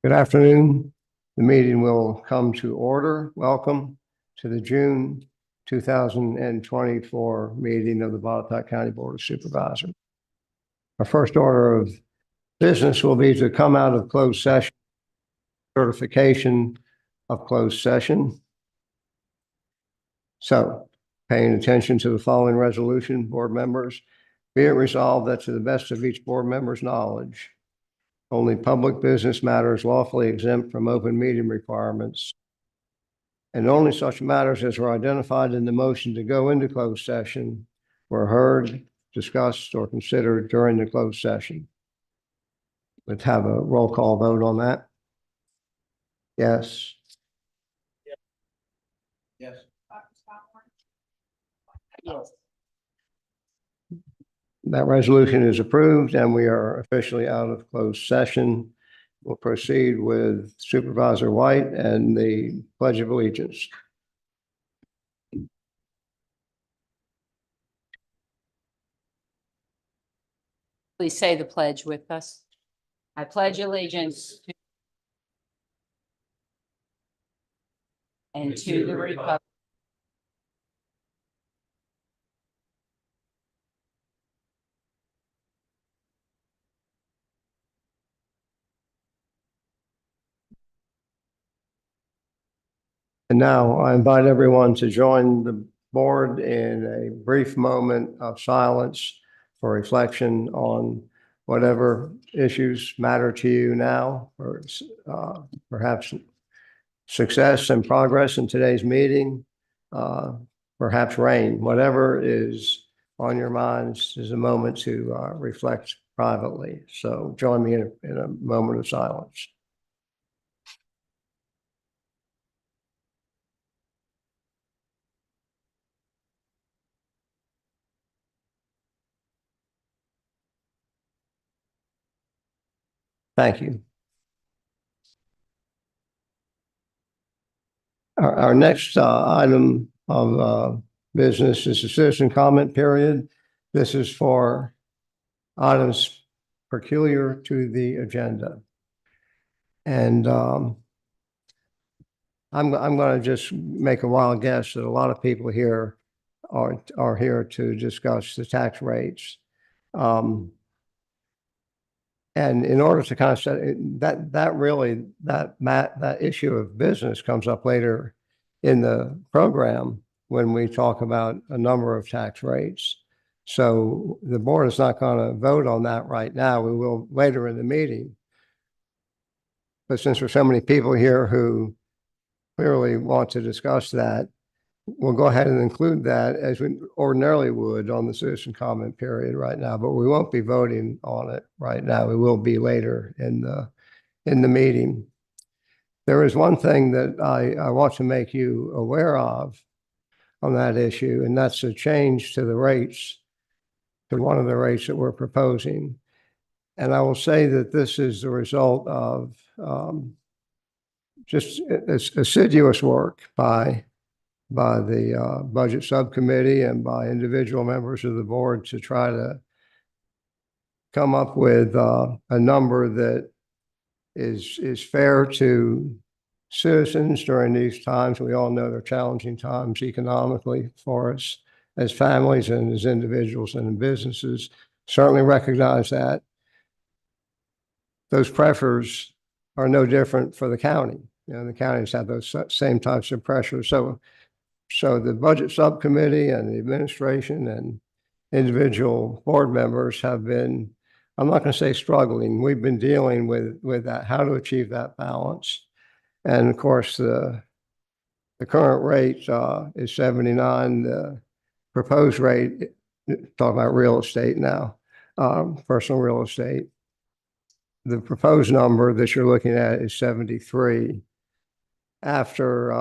Good afternoon. The meeting will come to order. Welcome to the June 2024 meeting of the Botetourt County Board of Supervisors. Our first order of business will be to come out of closed session, certification of closed session. So, paying attention to the following resolution, board members, be it resolved that to the best of each board member's knowledge, only public business matters lawfully exempt from open meeting requirements, and only such matters as were identified in the motion to go into closed session were heard, discussed, or considered during the closed session. Let's have a roll call vote on that. Yes. Yes. Yes. That resolution is approved and we are officially out of closed session. We'll proceed with Supervisor White and the Pledge of Allegiance. Please say the pledge with us. I pledge allegiance to and to the republic And now I invite everyone to join the board in a brief moment of silence for reflection on whatever issues matter to you now, or perhaps success and progress in today's meeting, perhaps rain, whatever is on your minds is a moment to reflect privately. So join me in a moment of silence. Thank you. Our next item of business is the citizen comment period. This is for items peculiar to the agenda. And I'm going to just make a wild guess that a lot of people here are here to discuss the tax rates. And in order to kind of set that issue of business comes up later in the program when we talk about a number of tax rates. So the board is not going to vote on that right now. We will later in the meeting. But since there's so many people here who clearly want to discuss that, we'll go ahead and include that as we ordinarily would on the citizen comment period right now, but we won't be voting on it right now. We will be later in the meeting. There is one thing that I want to make you aware of on that issue, and that's a change to the rates, to one of the rates that we're proposing. And I will say that this is the result of just assiduous work by the budget subcommittee and by individual members of the board to try to come up with a number that is fair to citizens during these times. We all know they're challenging times economically for us as families and as individuals and in businesses. Certainly recognize that. Those pressures are no different for the county. You know, the counties have those same types of pressures. So the budget subcommittee and the administration and individual board members have been, I'm not going to say struggling, we've been dealing with that, how to achieve that balance. And of course, the current rate is 79. The proposed rate, talking about real estate now, personal real estate. The proposed number that you're looking at is 73. After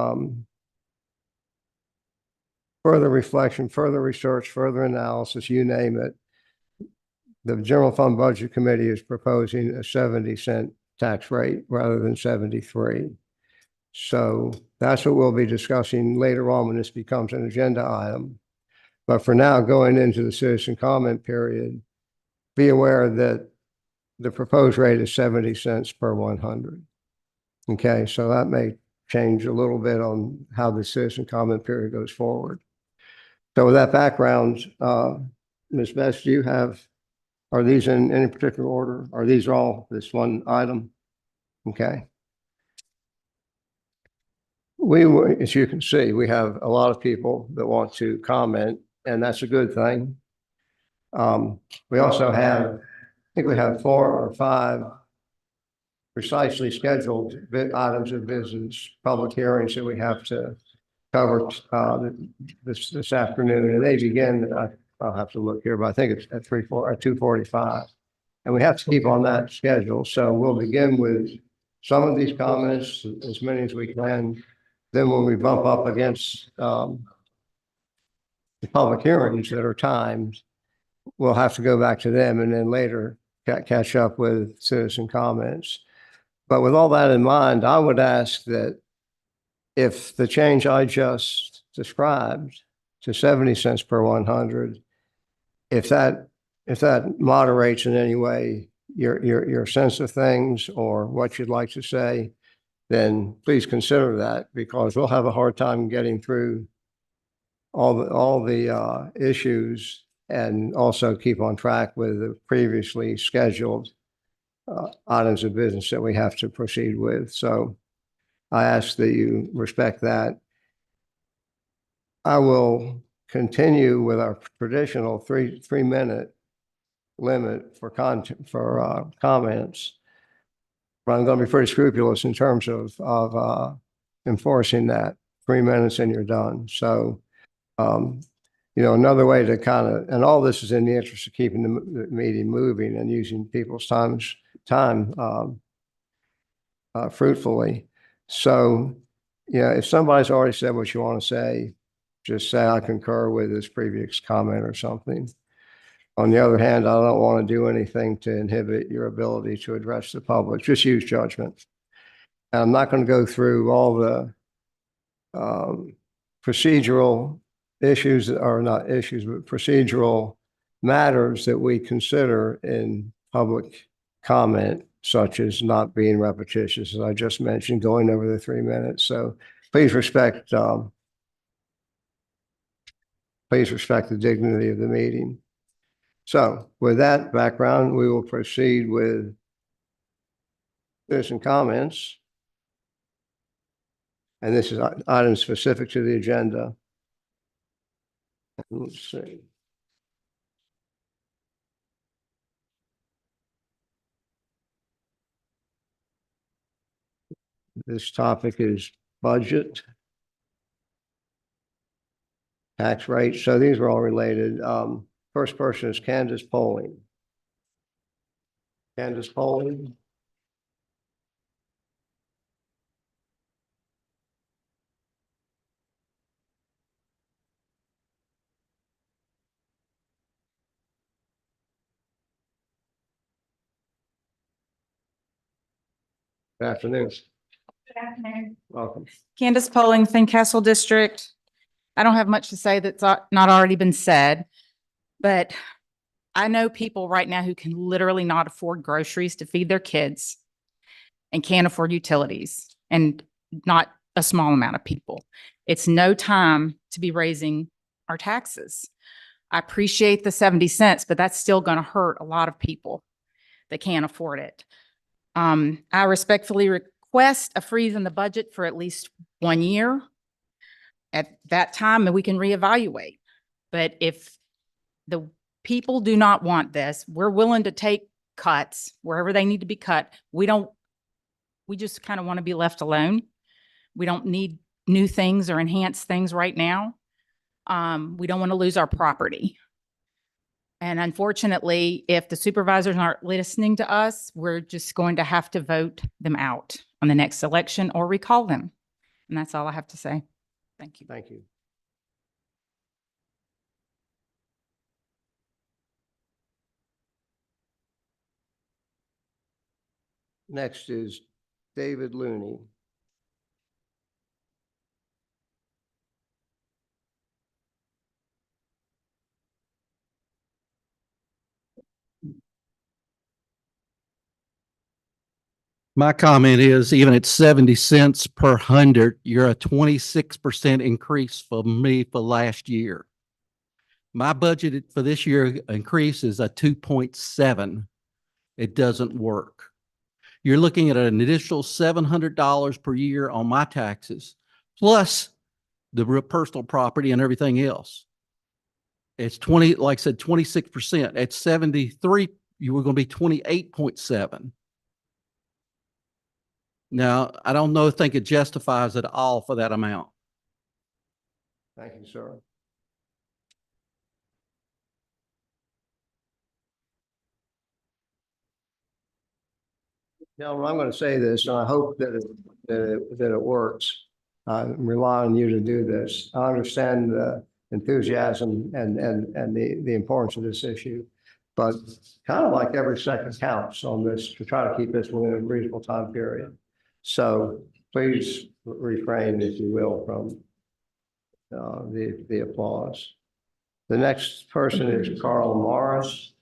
further reflection, further research, further analysis, you name it, the General Fund Budget Committee is proposing a 70-cent tax rate rather than 73. So that's what we'll be discussing later on when this becomes an agenda item. But for now, going into the citizen comment period, be aware that the proposed rate is 70 cents per 100. Okay, so that may change a little bit on how the citizen comment period goes forward. So with that background, Ms. Best, do you have, are these in any particular order? Are these all this one item? Okay. As you can see, we have a lot of people that want to comment, and that's a good thing. We also have, I think we have 4 or 5 precisely scheduled items of business, public hearings that we have to cover this afternoon, and they begin. I'll have to look here, but I think it's at 2:45, and we have to keep on that schedule. So we'll begin with some of these comments, as many as we can. Then when we bump up against the public hearings that are timed, we'll have to go back to them and then later catch up with citizen comments. But with all that in mind, I would ask that if the change I just described to 70 cents per 100, if that moderates in any way your sense of things or what you'd like to say, then please consider that, because we'll have a hard time getting through all the issues and also keep on track with the previously scheduled items of business that we have to proceed with. So I ask that you respect that. I will continue with our traditional three-minute limit for comments. But I'm going to be pretty scrupulous in terms of enforcing that. 3 minutes and you're done. So, another way to kind of, and all this is in the interest of keeping the meeting moving and using people's time fruitfully. So, if somebody's already said what you want to say, just say, I concur with this previous comment or something. On the other hand, I don't want to do anything to inhibit your ability to address the public. Just use judgment. And I'm not going to go through all the procedural issues, or not issues, but procedural matters that we consider in public comment, such as not being repetitious, as I just mentioned, going over the 3 minutes. So please respect the dignity of the meeting. So with that background, we will proceed with citizen comments. And this is item specific to the agenda. Let's see. This topic is budget, tax rate. So these are all related. First person is Candace Polling. Candace Polling. Good afternoon. Good afternoon. Welcome. Candace Polling, Fincastle District. I don't have much to say that's not already been said, but I know people right now who can literally not afford groceries to feed their kids and can't afford utilities, and not a small amount of people. It's no time to be raising our taxes. I appreciate the 70 cents, but that's still going to hurt a lot of people that can't afford it. I respectfully request a freeze in the budget for at least 1 year. At that time, we can reevaluate. But if the people do not want this, we're willing to take cuts wherever they need to be cut. We just kind of want to be left alone. We don't need new things or enhanced things right now. We don't want to lose our property. And unfortunately, if the supervisors aren't listening to us, we're just going to have to vote them out on the next election or recall them. And that's all I have to say. Thank you. Thank you. Next is David Looney. My comment is even at 70 cents per hundred, you're a 26% increase for me for last year. My budget for this year increase is a 2.7. It doesn't work. You're looking at an additional $700 per year on my taxes, plus the personal property and everything else. It's 20, like I said, 26%. At 73, you were going to be 28.7. Now, I don't think it justifies it all for that amount. Thank you, sir. Now, I'm going to say this, and I hope that it works. I rely on you to do this. I understand the enthusiasm and the importance of this issue, but kind of like every second counts on this to try to keep this within a reasonable time period. So please refrain, if you will, from the applause. The next person is Carl Morris.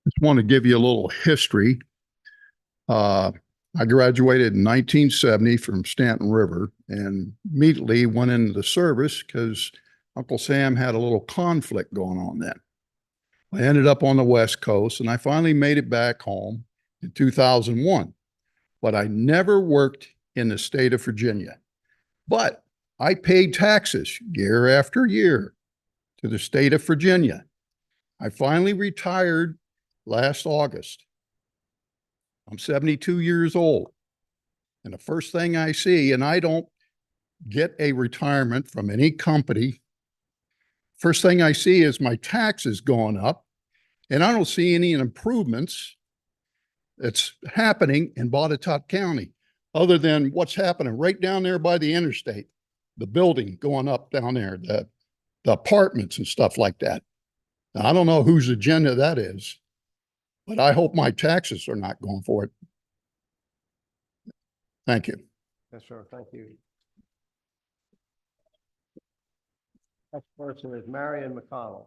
Just want to give you a little history. I graduated in 1970 from Stanton River and immediately went into the service because Uncle Sam had a little conflict going on then. I ended up on the West Coast and I finally made it back home in 2001, but I never worked in the state of Virginia. But I paid taxes year after year to the state of Virginia. I finally retired last August. I'm 72 years old. And the first thing I see, and I don't get a retirement from any company, first thing I see is my taxes going up, and I don't see any improvements that's happening in Botetourt County, other than what's happening right down there by the interstate, the building going up down there, the apartments and stuff like that. Now, I don't know whose agenda that is, but I hope my taxes are not going for it. Thank you. Yes, sir. Thank you. Next person is Marion McConnell.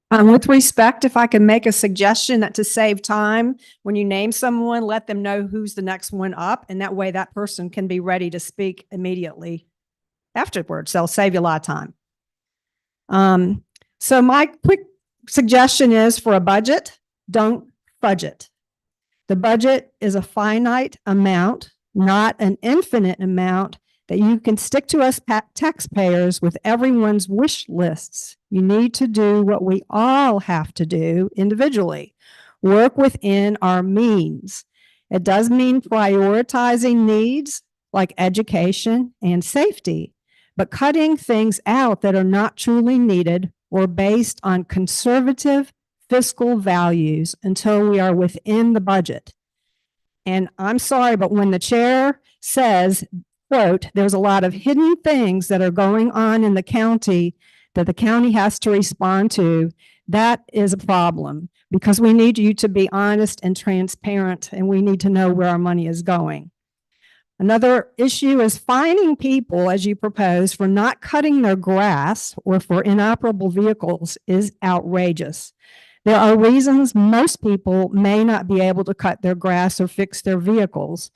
With respect, if I can make a suggestion that to save time, when you name someone, let them know who's the next one up, and that way that person can be ready to speak immediately afterwards. They'll save you a lot of time. So my quick suggestion is for a budget, don't fudge it. The budget is a finite amount, not an infinite amount that you can stick to us taxpayers with everyone's wish lists. You need to do what we all have to do individually, work within our means. It does mean prioritizing needs like education and safety, but cutting things out that are not truly needed or based on conservative fiscal values until we are within the budget. And I'm sorry, but when the chair says, quote, there's a lot of hidden things that are going on in the county that the county has to respond to, that is a problem, because we need you to be honest and transparent, and we need to know where our money is going. Another issue is fining people, as you propose, for not cutting their grass or for inoperable vehicles is outrageous. There are reasons most people may not be able to cut their grass or fix their vehicles.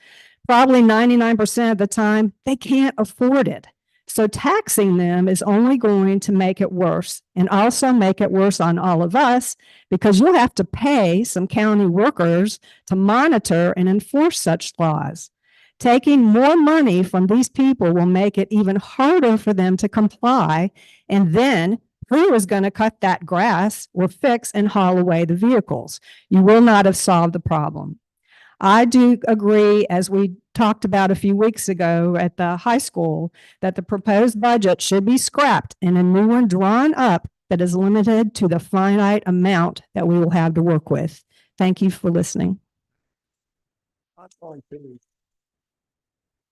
Probably 99% of the time, they can't afford it. So taxing them is only going to make it worse, and also make it worse on all of us, because you'll have to pay some county workers to monitor and enforce such laws. Taking more money from these people will make it even harder for them to comply. And then who is going to cut that grass or fix and haul away the vehicles? You will not have solved the problem. I do agree, as we talked about a few weeks ago at the high school, that the proposed budget should be scrapped and a new one drawn up that is limited to the finite amount that we will have to work with. Thank you for listening.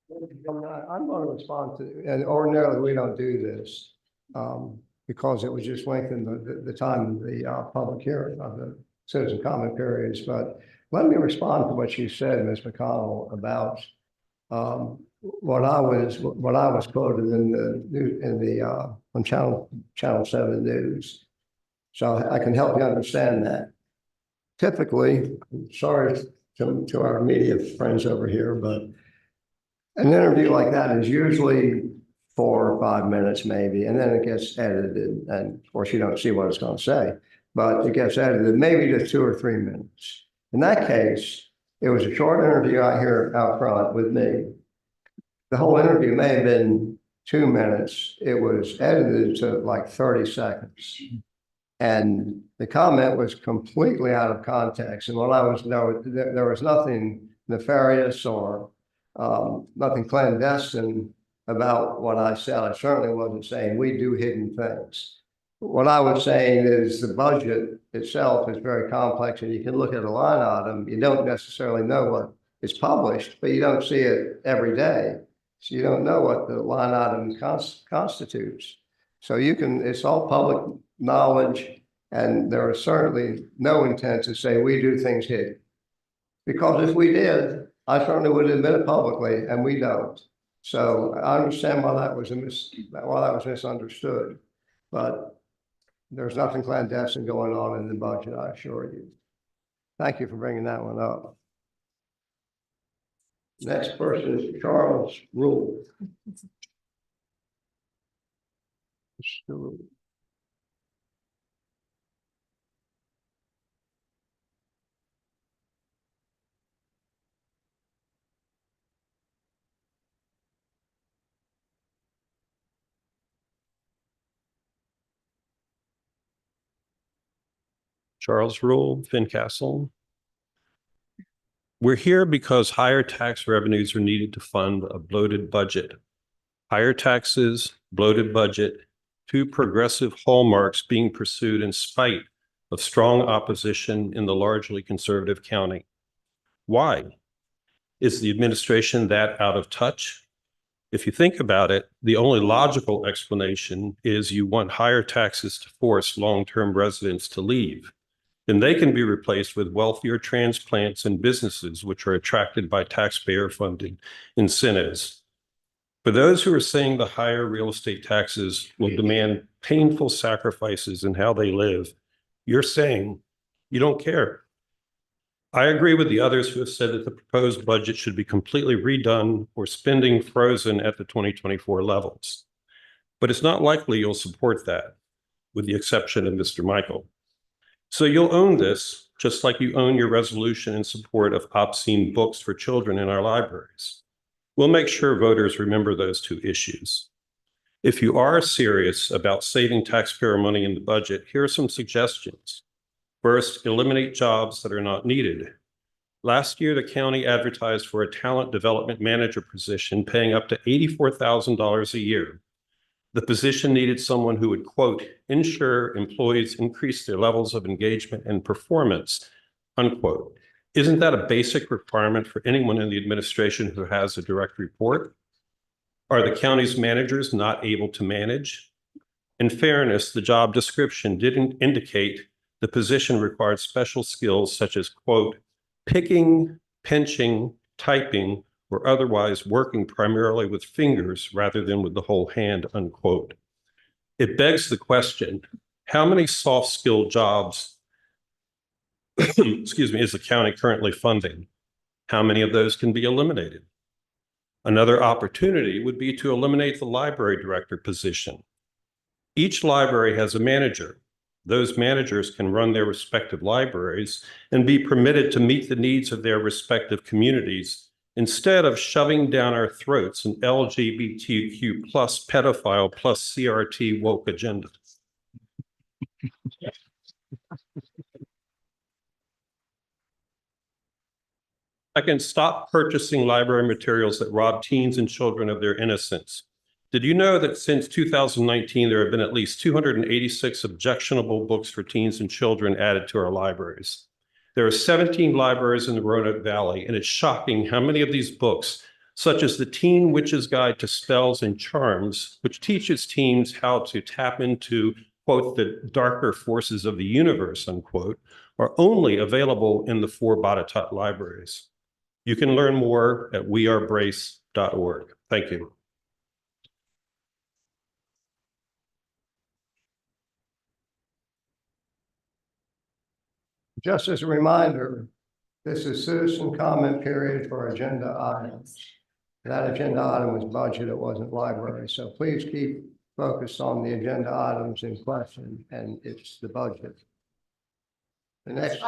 I'm going to respond to, and ordinarily we don't do this. because it was just lengthening the time of the public hearing of the citizen comment periods. But let me respond to what you said, Ms. McConnell, about what I was quoted on Channel 7 News. So I can help you understand that. Typically, sorry to our media friends over here, but an interview like that is usually 4 or 5 minutes maybe, and then it gets edited. And of course, you don't see what it's going to say, but it gets edited maybe to 2 or 3 minutes. In that case, it was a short interview out here out front with me. The whole interview may have been 2 minutes. It was edited to like 30 seconds. And the comment was completely out of context. And there was nothing nefarious or nothing clandestine about what I said. I certainly wasn't saying we do hidden things. What I was saying is the budget itself is very complex, and you can look at a line item. You don't necessarily know what is published, but you don't see it every day. So you don't know what the line item constitutes. So it's all public knowledge, and there is certainly no intent to say we do things hidden. Because if we did, I certainly would admit it publicly, and we don't. So I understand why that was misunderstood, but there's nothing clandestine going on in the budget, I assure you. Thank you for bringing that one up. Next person is Charles Rule. Mr. Rule. Charles Rule, Fincastle. We're here because higher tax revenues are needed to fund a bloated budget. Higher taxes, bloated budget, 2 progressive hallmarks being pursued in spite of strong opposition in the largely conservative county. Why? Is the administration that out of touch? If you think about it, the only logical explanation is you want higher taxes to force long-term residents to leave. Then they can be replaced with wealthier transplants and businesses which are attracted by taxpayer-funded incentives. For those who are saying the higher real estate taxes will demand painful sacrifices in how they live, you're saying you don't care. I agree with the others who have said that the proposed budget should be completely redone or spending frozen at the 2024 levels. But it's not likely you'll support that, with the exception of Mr. Michael. So you'll own this, just like you own your resolution in support of obscene books for children in our libraries. We'll make sure voters remember those 2 issues. If you are serious about saving taxpayer money in the budget, here are some suggestions. First, eliminate jobs that are not needed. Last year, the county advertised for a talent development manager position paying up to $84,000 a year. The position needed someone who would, quote, ensure employees increase their levels of engagement and performance, unquote. Isn't that a basic requirement for anyone in the administration who has a direct report? Are the county's managers not able to manage? In fairness, the job description didn't indicate the position required special skills such as, quote, picking, pinching, typing, or otherwise working primarily with fingers rather than with the whole hand, unquote. It begs the question, how many soft skill jobs, excuse me, is the county currently funding? How many of those can be eliminated? Another opportunity would be to eliminate the library director position. Each library has a manager. Those managers can run their respective libraries and be permitted to meet the needs of their respective communities instead of shoving down our throats an LGBTQ plus pedophile plus CRT woke agenda. Second, stop purchasing library materials that rob teens and children of their innocence. Did you know that since 2019, there have been at least 286 objectionable books for teens and children added to our libraries? There are 17 libraries in the Roanoke Valley, and it's shocking how many of these books such as the Teen Witch's Guide to Spells and Charms, which teaches teens how to tap into, quote, the darker forces of the universe, unquote, are only available in the 4 Botetourt libraries. You can learn more at wearebrace.org. Thank you. Just as a reminder, this is citizen comment period for agenda items. That agenda item was budget, it wasn't library. So please keep focused on the agenda items in question, and it's the budget. The next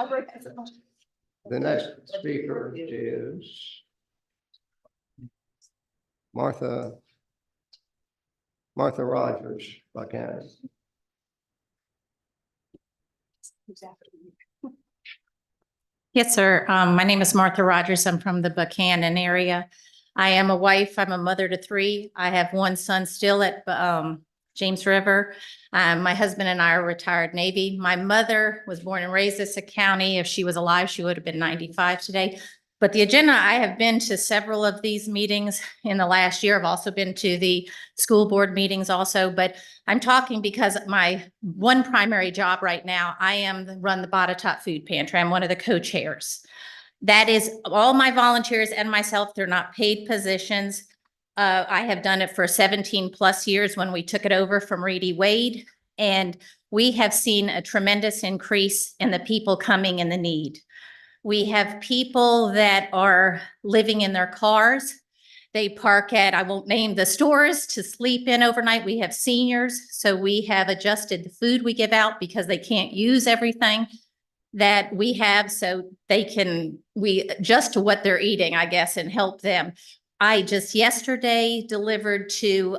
speaker is Martha Rogers, Buchanan. Yes, sir. My name is Martha Rogers. I'm from the Buchanan area. I am a wife. I'm a mother to 3. I have 1 son still at James River. My husband and I are retired Navy. My mother was born and raised in this county. If she was alive, she would have been 95 today. But the agenda, I have been to several of these meetings in the last year. I've also been to the school board meetings also, but I'm talking because my one primary job right now, run the Botetourt Food Pantry. I'm one of the co-chairs. That is all my volunteers and myself. They're not paid positions. I have done it for 17 plus years when we took it over from Reedy Wade, and we have seen a tremendous increase in the people coming in the need. We have people that are living in their cars. They park at, I won't name the stores, to sleep in overnight. We have seniors, so we have adjusted the food we give out because they can't use everything that we have, so we adjust to what they're eating, I guess, and help them. I just yesterday delivered to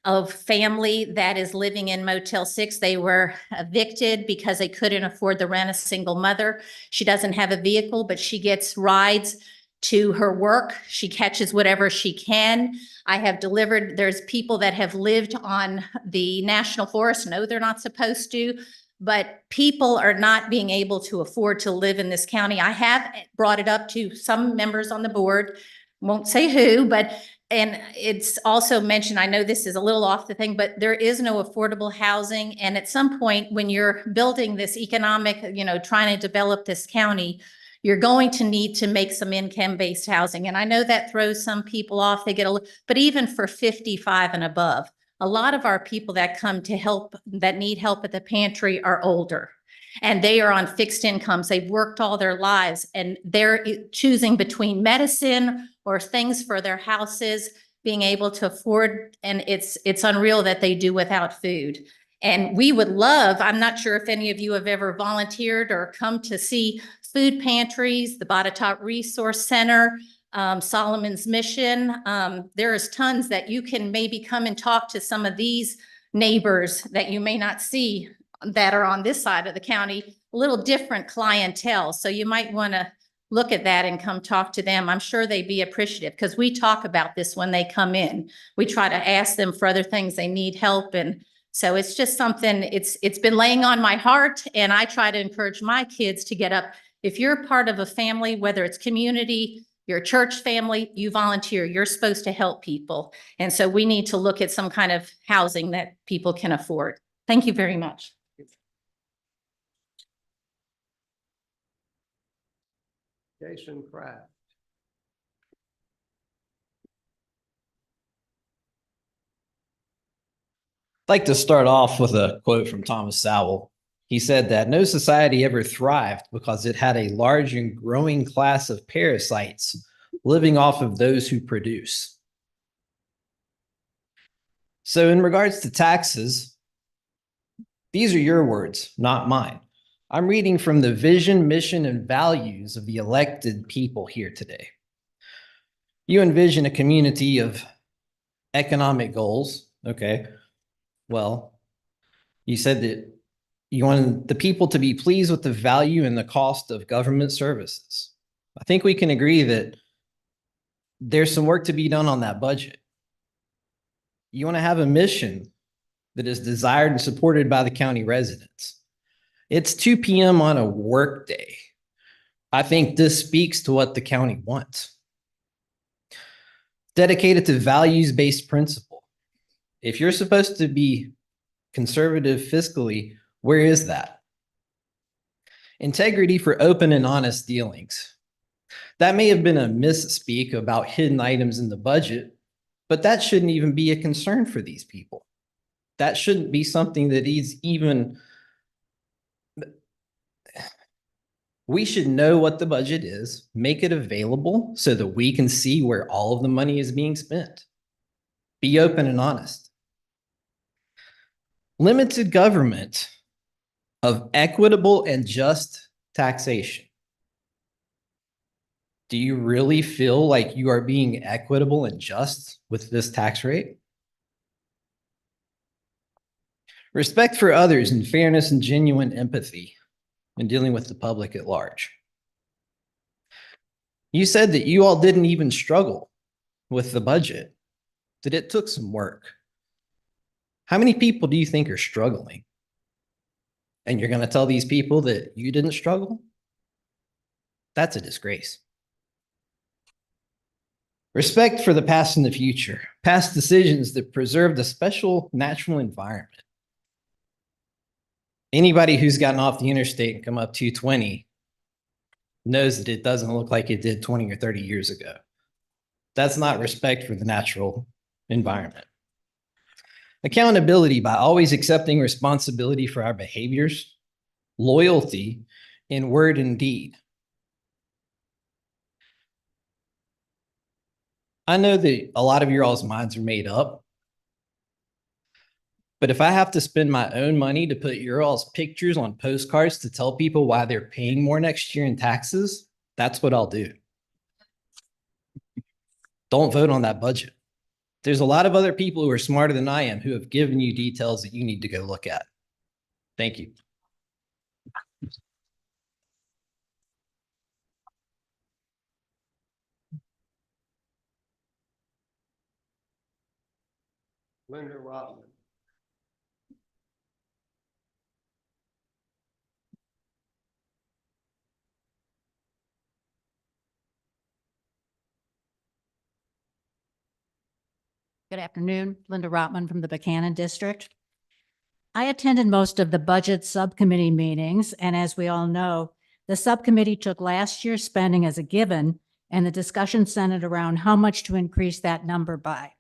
a family that is living in Motel 6. They were evicted because they couldn't afford the rent, a single mother. She doesn't have a vehicle, but she gets rides to her work. She catches whatever she can. I have delivered, there's people that have lived on the National Forest. No, they're not supposed to, but people are not being able to afford to live in this county. I have brought it up to some members on the board, won't say who, and it's also mentioned, I know this is a little off the thing, but there is no affordable housing. And at some point when you're building this economic, trying to develop this county, you're going to need to make some income-based housing. And I know that throws some people off. But even for 55 and above, a lot of our people that come to help, that need help at the pantry, are older. And they are on fixed incomes. They've worked all their lives, and they're choosing between medicine or things for their houses, being able to afford. And it's unreal that they do without food. And we would love, I'm not sure if any of you have ever volunteered or come to see food pantries, the Botetourt Resource Center, Solomon's Mission. There is tons that you can maybe come and talk to some of these neighbors that you may not see that are on this side of the county, a little different clientele. So you might want to look at that and come talk to them. I'm sure they'd be appreciative because we talk about this when they come in. We try to ask them for other things they need help. And so it's just something, it's been laying on my heart, and I try to encourage my kids to get up. If you're part of a family, whether it's community, your church family, you volunteer, you're supposed to help people. And so we need to look at some kind of housing that people can afford. Thank you very much. Jason Kraft. I'd like to start off with a quote from Thomas Sowell. He said that no society ever thrived because it had a large and growing class of parasites living off of those who produce. So in regards to taxes, these are your words, not mine. I'm reading from the vision, mission, and values of the elected people here today. You envision a community of economic goals. Okay. Well, you said that you want the people to be pleased with the value and the cost of government services. I think we can agree that there's some work to be done on that budget. You want to have a mission that is desired and supported by the county residents. It's 2 p.m. on a work day. I think this speaks to what the county wants. dedicated to values-based principle. If you're supposed to be conservative fiscally, where is that? Integrity for open and honest dealings. That may have been a misspeak about hidden items in the budget, but that shouldn't even be a concern for these people. That shouldn't be something that is even. We should know what the budget is, make it available so that we can see where all of the money is being spent. Be open and honest. Limited government of equitable and just taxation. Do you really feel like you are being equitable and just with this tax rate? Respect for others and fairness and genuine empathy in dealing with the public at large. You said that you all didn't even struggle with the budget, that it took some work. How many people do you think are struggling? And you're going to tell these people that you didn't struggle? That's a disgrace. Respect for the past and the future, past decisions that preserved a special natural environment. Anybody who's gotten off the interstate and come up 220 knows that it doesn't look like it did 20 or 30 years ago. That's not respect for the natural environment. Accountability by always accepting responsibility for our behaviors, loyalty in word and deed. I know that a lot of your all's minds are made up, but if I have to spend my own money to put your all's pictures on postcards to tell people why they're paying more next year in taxes, that's what I'll do. Don't vote on that budget. There's a lot of other people who are smarter than I am who have given you details that you need to go look at. Thank you. Linda Rotman. Good afternoon, Linda Rotman from the Buchanan District. I attended most of the budget subcommittee meetings, and as we all know, the subcommittee took last year's spending as a given, and the discussion centered around how much to increase that number by.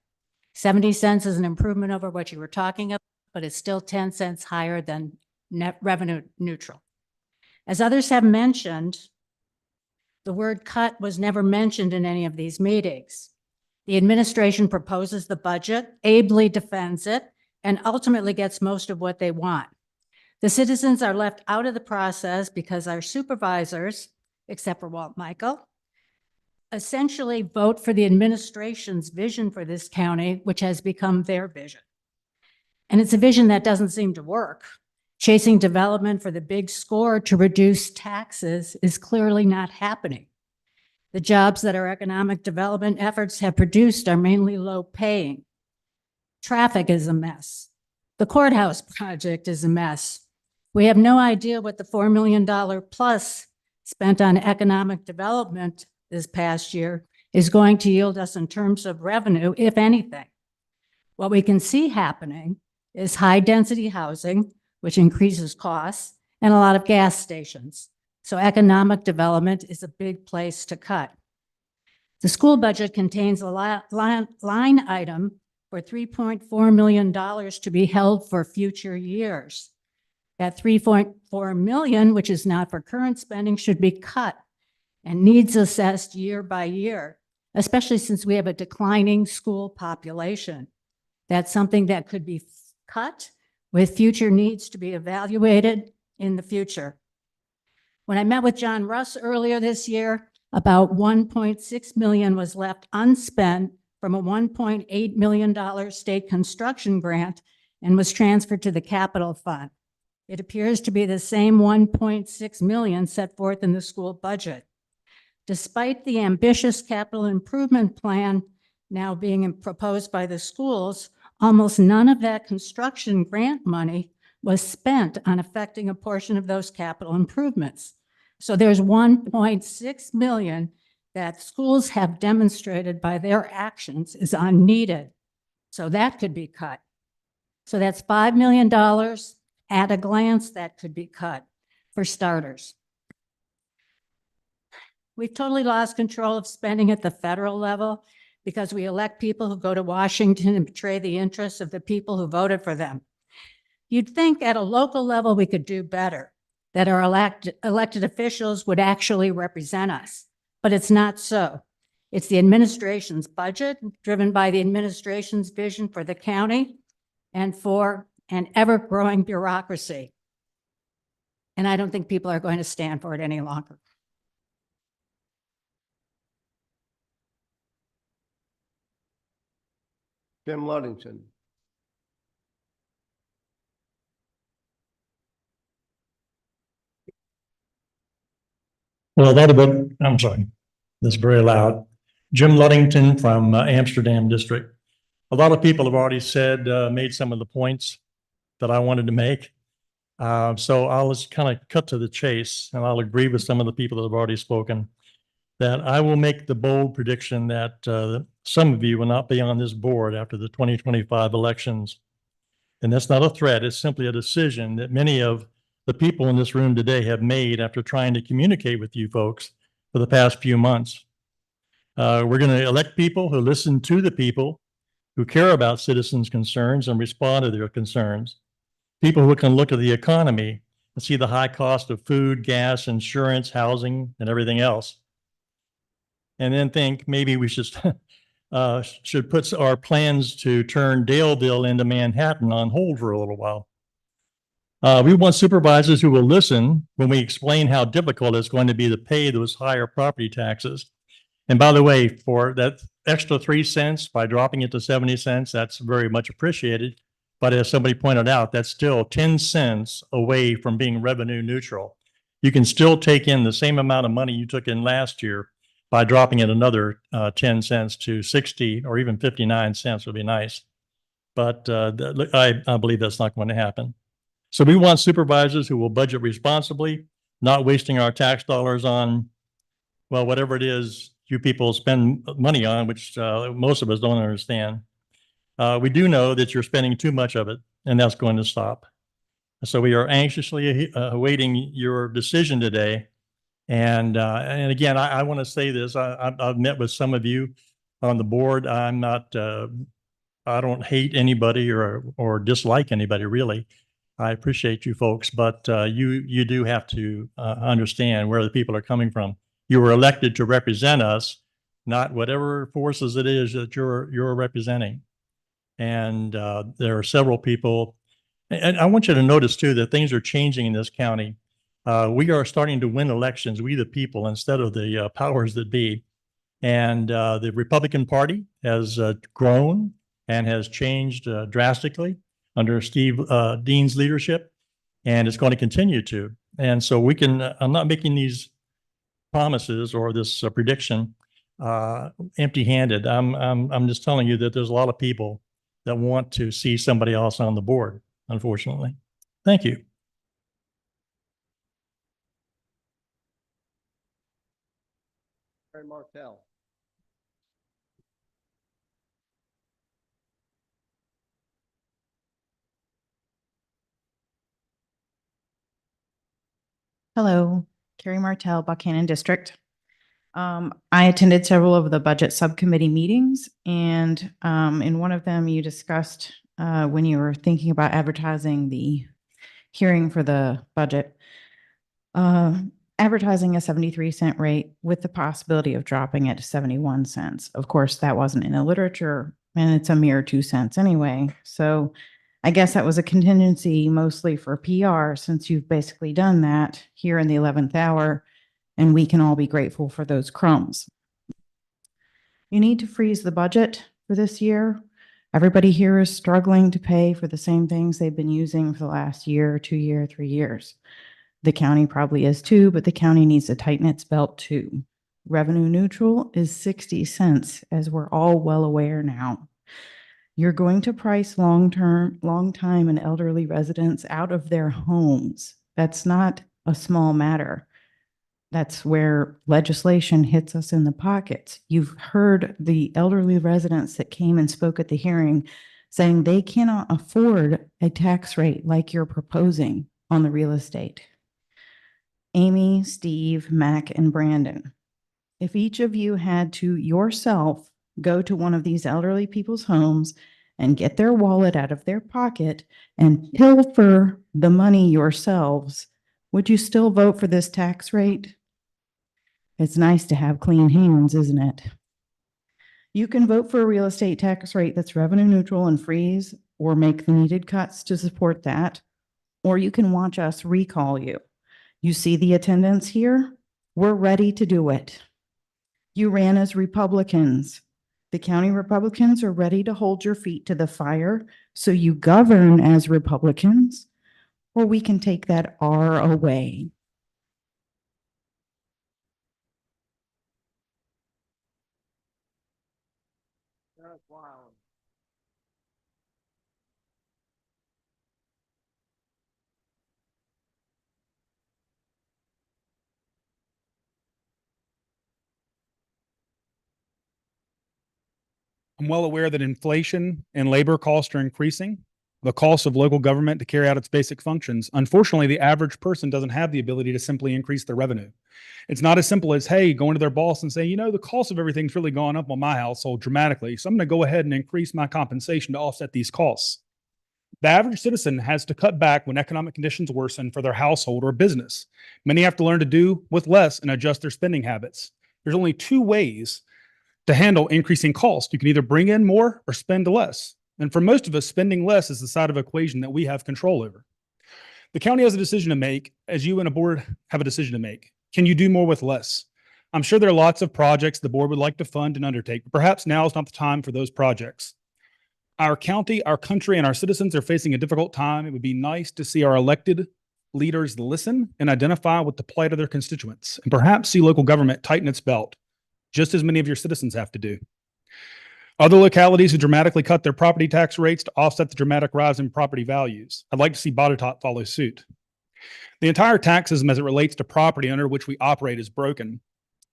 70 cents is an improvement over what you were talking about, but it's still 10 cents higher than net revenue neutral. As others have mentioned, the word cut was never mentioned in any of these meetings. The administration proposes the budget, ably defends it, and ultimately gets most of what they want. The citizens are left out of the process because our supervisors, except for Walt Michael, essentially vote for the administration's vision for this county, which has become their vision. And it's a vision that doesn't seem to work. Chasing development for the big score to reduce taxes is clearly not happening. The jobs that our economic development efforts have produced are mainly low paying. Traffic is a mess. The courthouse project is a mess. We have no idea what the $4 million plus spent on economic development this past year is going to yield us in terms of revenue, if anything. What we can see happening is high density housing, which increases costs, and a lot of gas stations. So economic development is a big place to cut. The school budget contains a line item for $3.4 million to be held for future years. That $3.4 million, which is not for current spending, should be cut and needs assessed year by year, especially since we have a declining school population. That's something that could be cut with future needs to be evaluated in the future. When I met with John Russ earlier this year, about $1.6 million was left unspent from a $1.8 million state construction grant and was transferred to the capital fund. It appears to be the same $1.6 million set forth in the school budget. Despite the ambitious capital improvement plan now being proposed by the schools, almost none of that construction grant money was spent on affecting a portion of those capital improvements. So there's $1.6 million that schools have demonstrated by their actions is unneeded. So that could be cut. So that's $5 million at a glance that could be cut for starters. We've totally lost control of spending at the federal level because we elect people who go to Washington and betray the interests of the people who voted for them. You'd think at a local level we could do better, that our elected officials would actually represent us, but it's not so. It's the administration's budget driven by the administration's vision for the county and for an ever-growing bureaucracy. And I don't think people are going to stand for it any longer. Jim Ludington. Well, I'm sorry, that's very loud. Jim Ludington from Amsterdam District. A lot of people have already said, made some of the points that I wanted to make. So I'll just kind of cut to the chase, and I'll agree with some of the people that have already spoken, that I will make the bold prediction that some of you will not be on this board after the 2025 elections. And that's not a threat, it's simply a decision that many of the people in this room today have made after trying to communicate with you folks for the past few months. We're going to elect people who listen to the people, who care about citizens' concerns and respond to their concerns. People who can look at the economy and see the high cost of food, gas, insurance, housing, and everything else. And then think maybe we should put our plans to turn Daleville into Manhattan on hold for a little while. We want supervisors who will listen when we explain how difficult it's going to be to pay those higher property taxes. And by the way, for that extra 3 cents by dropping it to 70 cents, that's very much appreciated. But as somebody pointed out, that's still 10 cents away from being revenue neutral. You can still take in the same amount of money you took in last year by dropping it another 10 cents to 60 or even 59 cents would be nice. But I believe that's not going to happen. So we want supervisors who will budget responsibly, not wasting our tax dollars on, well, whatever it is you people spend money on, which most of us don't understand. We do know that you're spending too much of it, and that's going to stop. So we are anxiously awaiting your decision today. And again, I want to say this. I've met with some of you on the board. I'm not, I don't hate anybody or dislike anybody, really. I appreciate you folks, but you do have to understand where the people are coming from. You were elected to represent us, not whatever forces it is that you're representing. And there are several people, and I want you to notice too that things are changing in this county. We are starting to win elections, we the people, instead of the powers that be. And the Republican Party has grown and has changed drastically under Steve Dean's leadership, and it's going to continue to. And so we can, I'm not making these promises or this prediction empty-handed. I'm just telling you that there's a lot of people that want to see somebody else on the board, unfortunately. Thank you. Martell. Hello, Carrie Martell, Buchanan District. I attended several of the budget subcommittee meetings, and in one of them you discussed when you were thinking about advertising the hearing for the budget, advertising a 73-cent rate with the possibility of dropping it to 71 cents. Of course, that wasn't in the literature, and it's a mere 2 cents anyway. So I guess that was a contingency mostly for PR, since you've basically done that here in the 11th hour, and we can all be grateful for those crumbs. You need to freeze the budget for this year. Everybody here is struggling to pay for the same things they've been using for the last year, 2 years, 3 years. The county probably is too, but the county needs to tighten its belt too. Revenue neutral is 60 cents, as we're all well aware now. You're going to price long time and elderly residents out of their homes. That's not a small matter. That's where legislation hits us in the pockets. You've heard the elderly residents that came and spoke at the hearing saying they cannot afford a tax rate like you're proposing on the real estate. Amy, Steve, Mac, and Brandon, if each of you had to yourself go to one of these elderly people's homes and get their wallet out of their pocket and pilfer the money yourselves, would you still vote for this tax rate? It's nice to have clean hands, isn't it? You can vote for a real estate tax rate that's revenue neutral and freeze or make the needed cuts to support that, or you can watch us recall you. You see the attendance here? We're ready to do it. You ran as Republicans. The county Republicans are ready to hold your feet to the fire, so you govern as Republicans, or we can take that R away. I'm well aware that inflation and labor costs are increasing, the cost of local government to carry out its basic functions. Unfortunately, the average person doesn't have the ability to simply increase their revenue. It's not as simple as, hey, going to their boss and saying, you know, the cost of everything's really gone up on my household dramatically, so I'm going to go ahead and increase my compensation to offset these costs. The average citizen has to cut back when economic conditions worsen for their household or business. Many have to learn to do with less and adjust their spending habits. There's only two ways to handle increasing costs. You can either bring in more or spend less. And for most of us, spending less is the side of the equation that we have control over. The county has a decision to make, as you and a board have a decision to make. Can you do more with less? I'm sure there are lots of projects the board would like to fund and undertake, but perhaps now is not the time for those projects. Our county, our country, and our citizens are facing a difficult time. It would be nice to see our elected leaders listen and identify with the plight of their constituents, and perhaps see local government tighten its belt, just as many of your citizens have to do. Other localities have dramatically cut their property tax rates to offset the dramatic rise in property values. I'd like to see Botetourt follow suit. The entire tax system as it relates to property under which we operate is broken.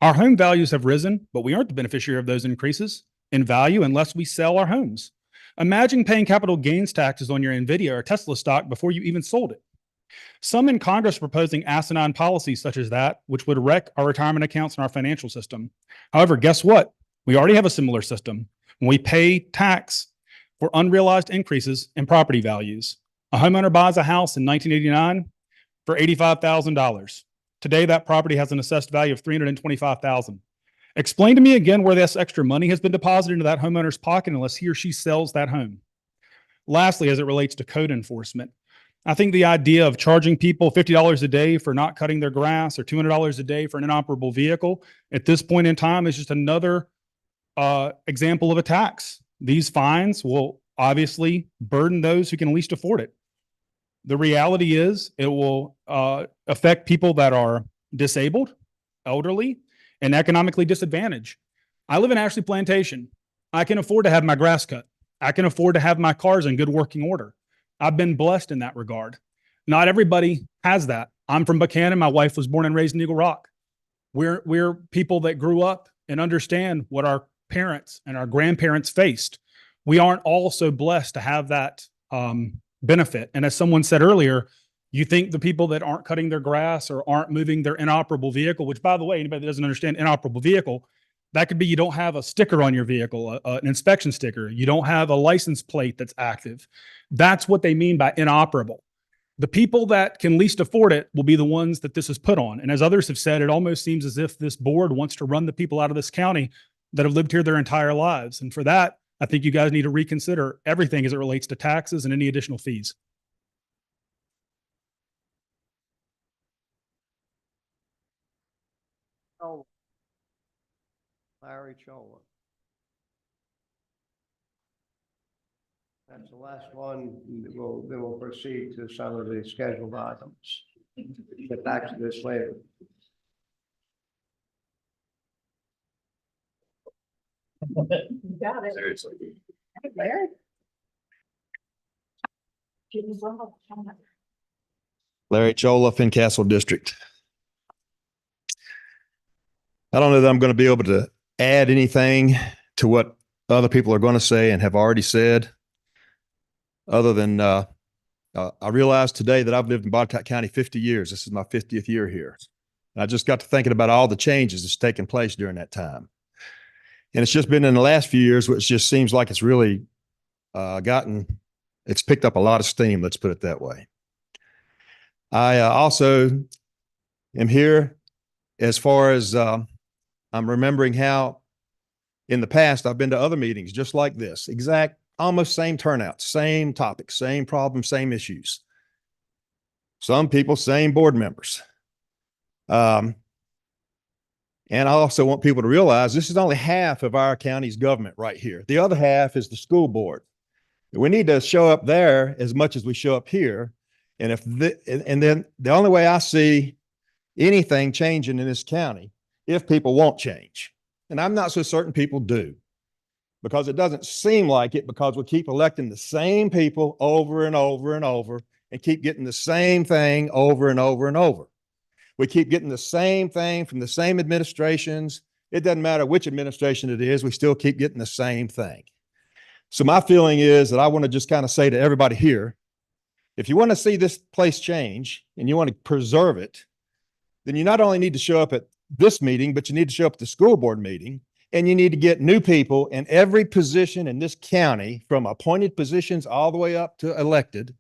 Our home values have risen, but we aren't the beneficiary of those increases in value unless we sell our homes. Imagine paying capital gains taxes on your Nvidia or Tesla stock before you even sold it. Some in Congress are proposing asinine policies such as that, which would wreck our retirement accounts and our financial system. However, guess what? We already have a similar system. When we pay tax for unrealized increases in property values. A homeowner buys a house in 1989 for $85,000. Today, that property has an assessed value of $325,000. Explain to me again where this extra money has been deposited into that homeowner's pocket unless he or she sells that home. Lastly, as it relates to code enforcement, I think the idea of charging people $50 a day for not cutting their grass or $200 a day for an inoperable vehicle at this point in time is just another example of a tax. These fines will obviously burden those who can least afford it. The reality is it will affect people that are disabled, elderly, and economically disadvantaged. I live in Ashley Plantation. I can afford to have my grass cut. I can afford to have my cars in good working order. I've been blessed in that regard. Not everybody has that. I'm from Buchanan. My wife was born and raised in Eagle Rock. We're people that grew up and understand what our parents and our grandparents faced. We aren't all so blessed to have that benefit. And as someone said earlier, you think the people that aren't cutting their grass or aren't moving their inoperable vehicle, which by the way, anybody that doesn't understand inoperable vehicle, that could be you don't have a sticker on your vehicle, an inspection sticker. You don't have a license plate that's active. That's what they mean by inoperable. The people that can least afford it will be the ones that this is put on. And as others have said, it almost seems as if this board wants to run the people out of this county that have lived here their entire lives. And for that, I think you guys need to reconsider everything as it relates to taxes and any additional fees. Oh, Larry Chola. That's the last one. Then we'll proceed to some of the scheduled items. Get back to this later. Got it. Seriously. Larry? Larry Chola, Fincastle District. I don't know that I'm going to be able to add anything to what other people are going to say and have already said, other than I realized today that I've lived in Botetourt County 50 years. This is my 50th year here. And I just got to thinking about all the changes that's taken place during that time. And it's just been in the last few years, which just seems like it's really it's picked up a lot of steam, let's put it that way. I also am here as far as I'm remembering how in the past I've been to other meetings just like this, almost same turnout, same topics, same problems, same issues. Some people, same board members. And I also want people to realize this is only half of our county's government right here. The other half is the school board. We need to show up there as much as we show up here. And then the only way I see anything changing in this county, if people won't change. And I'm not so certain people do, because it doesn't seem like it, because we keep electing the same people over and over and over and keep getting the same thing over and over and over. We keep getting the same thing from the same administrations. It doesn't matter which administration it is, we still keep getting the same thing. So my feeling is that I want to just kind of say to everybody here, if you want to see this place change and you want to preserve it, then you not only need to show up at this meeting, but you need to show up at the school board meeting, and you need to get new people in every position in this county, from appointed positions all the way up to elected,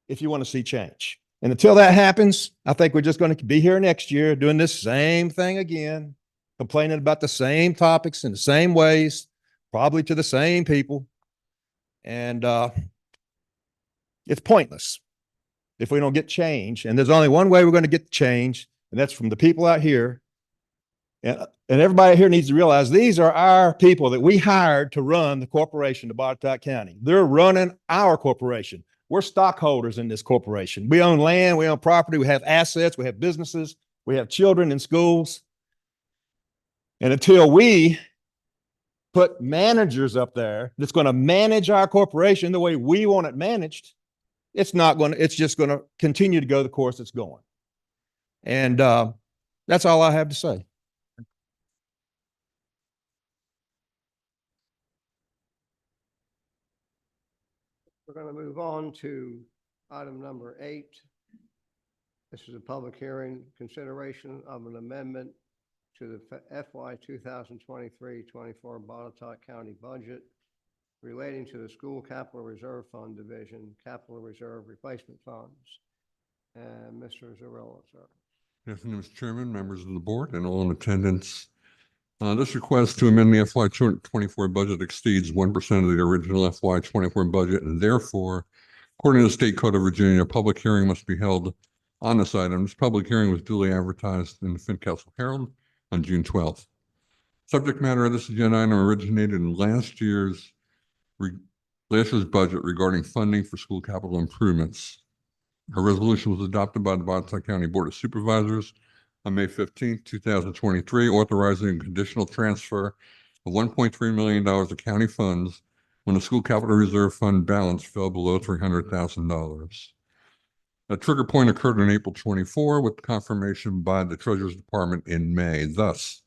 if you want to see change. And until that happens, I think we're just going to be here next year doing this same thing again, complaining about the same topics in the same ways, probably to the same people. And it's pointless if we don't get change. And there's only one way we're going to get change, and that's from the people out here. And everybody here needs to realize these are our people that we hired to run the corporation of Botetourt County. They're running our corporation. We're stockholders in this corporation. We own land, we own property, we have assets, we have businesses, we have children in schools. And until we put managers up there that's going to manage our corporation the way we want it managed, it's just going to continue to go the course it's going. And that's all I have to say. We're going to move on to item number 8. This is a public hearing, consideration of an amendment to the FY 2023-24 Botetourt County budget relating to the School Capital Reserve Fund Division, Capital Reserve Replacement Funds. And Mr. Zarilla, sir. Good afternoon, Mr. Chairman, members of the board, and all in attendance. This request to amend the FY 24 budget exceeds 1% of the original FY 24 budget, and therefore, according to the State Code of Virginia, a public hearing must be held on this item. This public hearing was duly advertised in the Fincastle Herald on June 12th. Subject matter of this agenda item originated in last year's budget regarding funding for school capital improvements. A resolution was adopted by the Botetourt County Board of Supervisors on May 15th, 2023, authorizing a conditional transfer of $1.3 million of county funds when the School Capital Reserve Fund balance fell below $300,000. A trigger point occurred on April 24 with confirmation by the Treasurer's Department in May. Thus,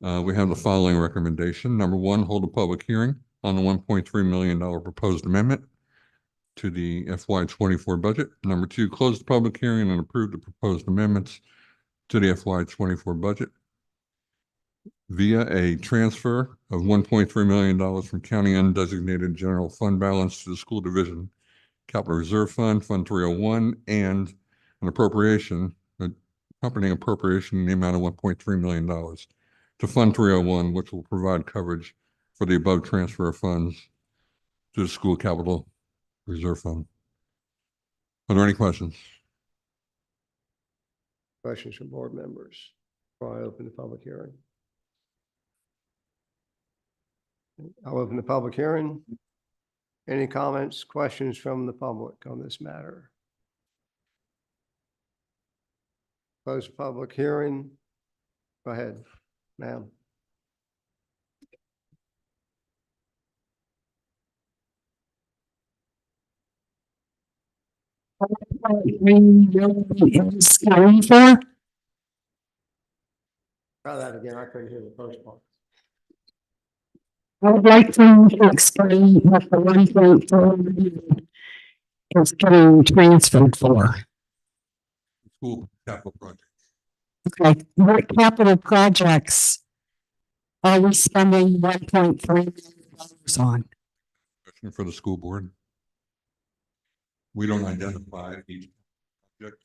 we have the following recommendation. Number 1, hold a public hearing on the $1.3 million proposed amendment to the FY 24 budget. Number 2, close the public hearing and approve the proposed amendments to the FY 24 budget via a transfer of $1.3 million from county undesignated general fund balance to the school division capital reserve fund, Fund 301, and an appropriation, accompanying appropriation in the amount of $1.3 million to Fund 301, which will provide coverage for the above transfer of funds to the school capital reserve fund. Are there any questions? Questions from board members before I open the public hearing? I'll open the public hearing. Any comments, questions from the public on this matter? Close the public hearing. Go ahead, ma'am. Try that again. I couldn't hear the first part. I would like to explain what the 1.4 million is getting transferred for. School capital project. Okay, what capital projects are we spending 1.3 million on? Question for the school board. We don't identify each project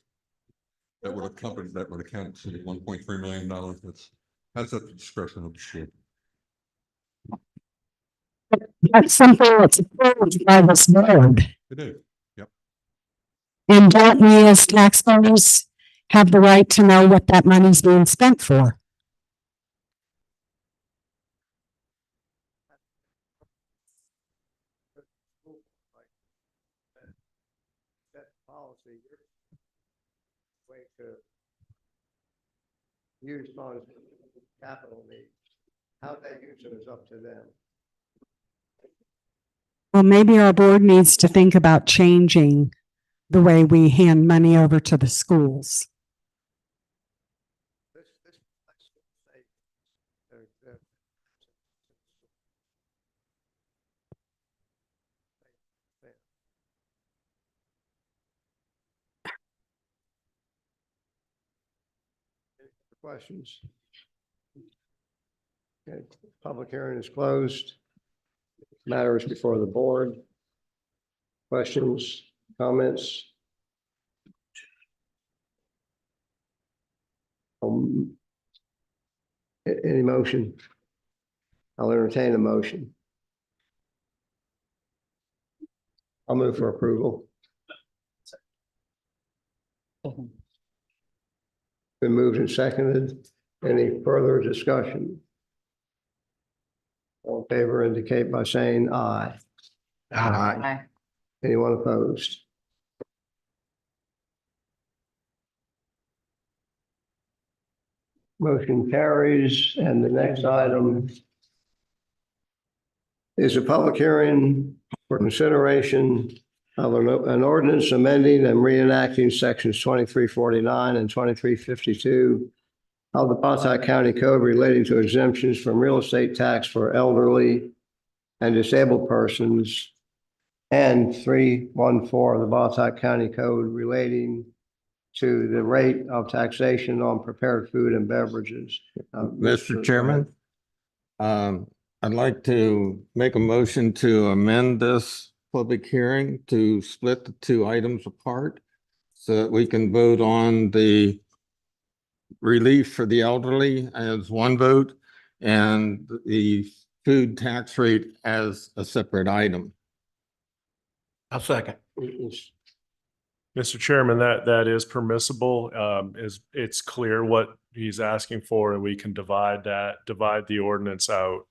that would accompany, that would account to $1.3 million. That's at the discretion of the school. That's something that's approved by this board. It is. Yep. And don't we as taxpayers have the right to know what that money's being spent for? That policy, way to use funds for capital needs. How they use it is up to them. Well, maybe our board needs to think about changing the way we hand money over to the schools. Questions? Okay, public hearing is closed. Matters before the board. Questions, comments? Any motion? I'll entertain a motion. I'll move for approval. Been moved and seconded. Any further discussion? All in favor indicate by saying aye. Aye. Anyone opposed? Motion carries, and the next item is a public hearing for consideration of an ordinance amending and reenacting sections 2349 and 2352 of the Botetourt County Code relating to exemptions from real estate tax for elderly and disabled persons, and 314 of the Botetourt County Code relating to the rate of taxation on prepared food and beverages. Mr. Chairman, I'd like to make a motion to amend this public hearing to split the two items apart so that we can vote on the relief for the elderly as one vote and the food tax rate as a separate item. I'll second. Mr. Chairman, that is permissible. It's clear what he's asking for, and we can divide the ordinance out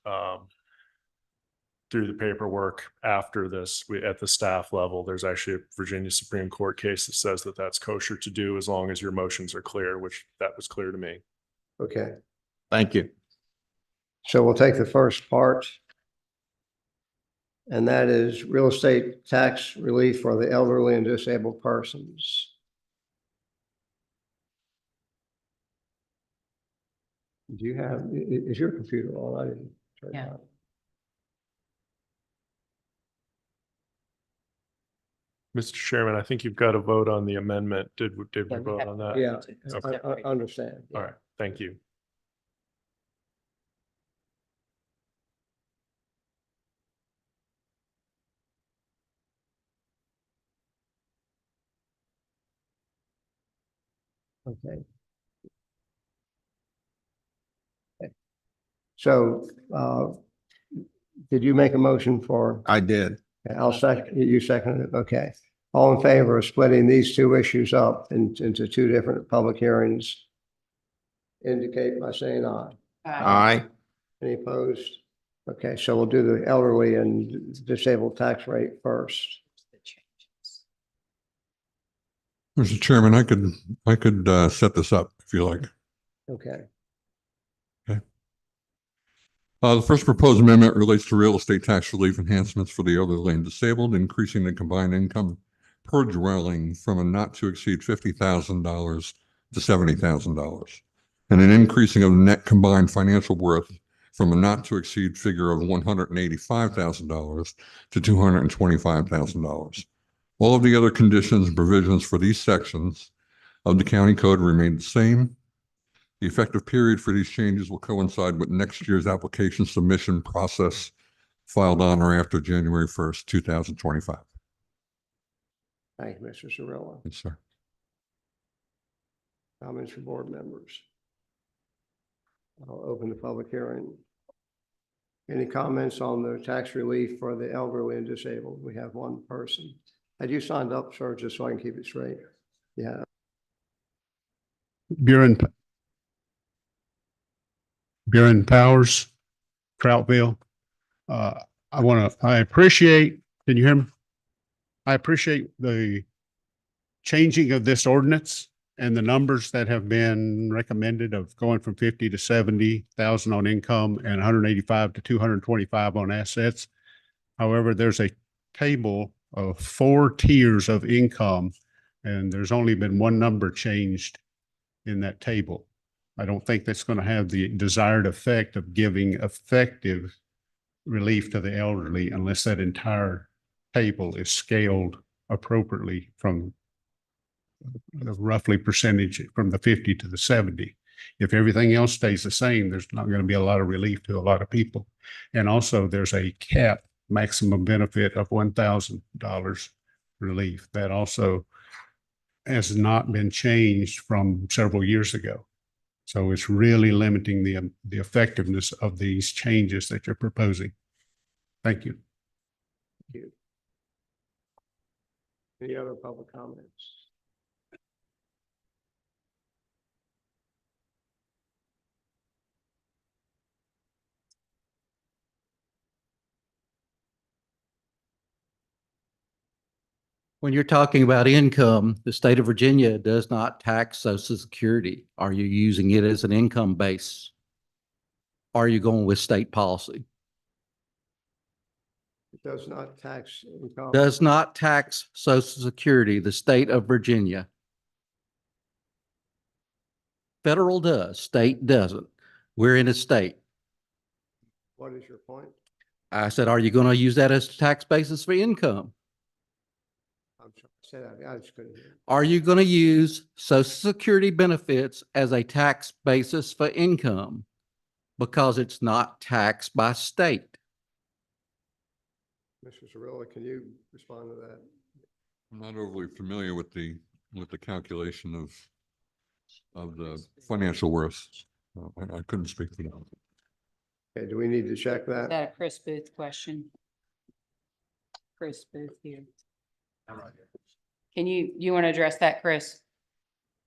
through the paperwork after this. At the staff level, there's actually a Virginia Supreme Court case that says that that's kosher to do as long as your motions are clear, which that was clear to me. Okay, Thank you. so we'll take the first part. And that is real estate tax relief for the elderly and disabled persons. Do you have, is your computer on? I didn't turn it Yeah. on. Mr. Chairman, I think you've got to vote on the amendment. Did we Yeah, we vote have on to that? Yeah, Okay. I understand. All right. Thank you. Okay. So, did you make a motion for? I did. Okay, I'll second, you seconded it, okay. All in favor of splitting these two issues up into two different public hearings? Indicate by saying aye. Aye. Any opposed? Okay, so we'll do the elderly and disabled tax rate first. Mr. Chairman, I could set this up if you like. Okay, The first proposed amendment relates to real estate tax relief enhancements for the elderly and disabled, increasing the combined income per dwelling from a not to exceed $50,000 to $70,000. and an increasing of net combined financial worth from a not to exceed figure of $185,000 to $225,000. All of the other conditions and provisions for these sections of the county code remain the same. The effective period for these changes will coincide with next year's application submission process filed on or after January 1st, 2025. Thank you, Mr. Cirillo. Yes, sir. Comments from board members? I'll open the public hearing. Any comments on the tax relief for the elderly and disabled? We have one person. Had you signed up, sir, just so I can keep it straight? Yeah. Buren Powers, Troutville. I appreciate, can you hear me? I appreciate the changing of this ordinance and the numbers that have been recommended of going from 50 to 70,000 on income and 185 to 225 on assets. However, there's a table of 4 tiers of income, and there's only been one number changed in that table. I don't think that's going to have the desired effect of giving effective relief to the elderly unless that entire table is scaled appropriately from the roughly percentage from the 50 to the 70. If everything else stays the same, there's not going to be a lot of relief to a lot of people. And also there's a cap maximum benefit of $1,000 relief that also has not been changed from several years ago. So it's really limiting the effectiveness of these changes that you're proposing. Thank you. Thank you. Any other public comments? When you're talking about income, the state of Virginia does not tax Social Security. Are you using it as an income base? Are you going with state policy? It does not tax income. Does not tax Social Security, the state of Virginia. Federal does, state doesn't. We're in a state. What is your point? I said, are you going to use that as a tax basis for income? I'm sorry, say that. I just couldn't hear. Are you going to use Social Security benefits as a tax basis for income? Because it's not taxed by state. Mr. Cirillo, can you respond to that? I'm not overly familiar with the calculation of the financial worth. I couldn't speak for that. Okay, do we need to check Is that? that a Chris Booth question? Chris Booth here. Can you want to address that, Chris?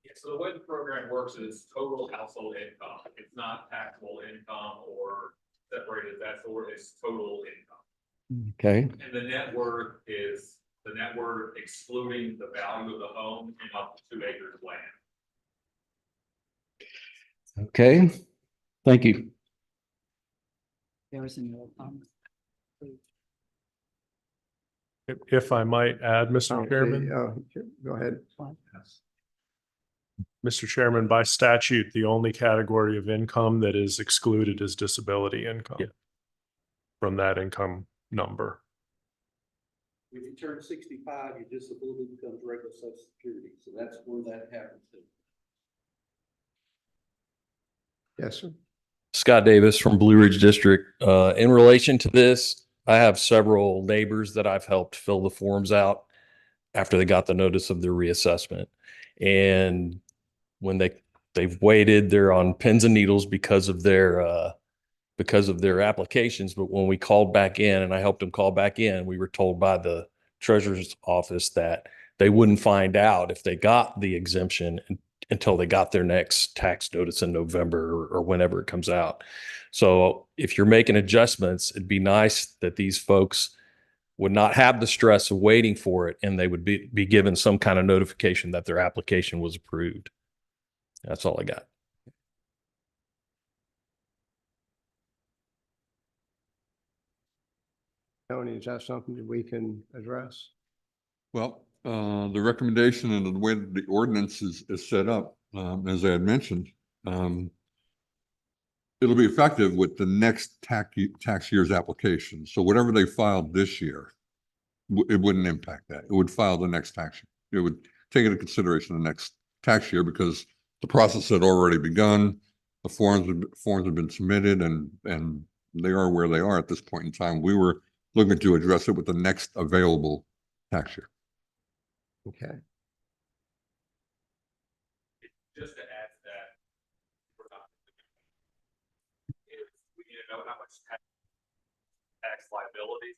Yeah, so the way the program works is total household income. It's not taxable income or separated, it's total income. Okay. And the net worth is the net worth excluding the value of the home and up to 2 acres of land. Okay. Thank you. There was another comment. If I might add, Mr. Chairman. Go ahead. Mr. Chairman, by statute, the only category of income that is excluded is disability income from that income number. If you turn 65, your disability becomes regular Social Security. So that's where that happens. Yes, sir. Scott Davis from Blue Ridge District. In relation to this, I have several neighbors that I've helped fill the forms out after they got the notice of their reassessment. And when they've waited, they're on pins and needles because of their applications. But when we called back in and I helped them call back in, we were told by the treasurer's office that they wouldn't find out if they got the exemption until they got their next tax notice in November or whenever it comes out. So if you're making adjustments, it'd be nice that these folks would not have the stress of waiting for it and they would be given some kind of notification that their application was approved. That's all I got. Tony, is that something that we can address? Well, the recommendation and the way that the ordinance is set up, as I had mentioned, It'll be effective with the next tax year's application. So whatever they filed this year, it wouldn't impact that. It would file the next tax year. It would take into consideration the next tax year because the process had already begun. The forms have been submitted and they are where they are at this point in time. We were looking to address it with the next available tax year. Okay. Just to add to that, if we need to know how much tax liability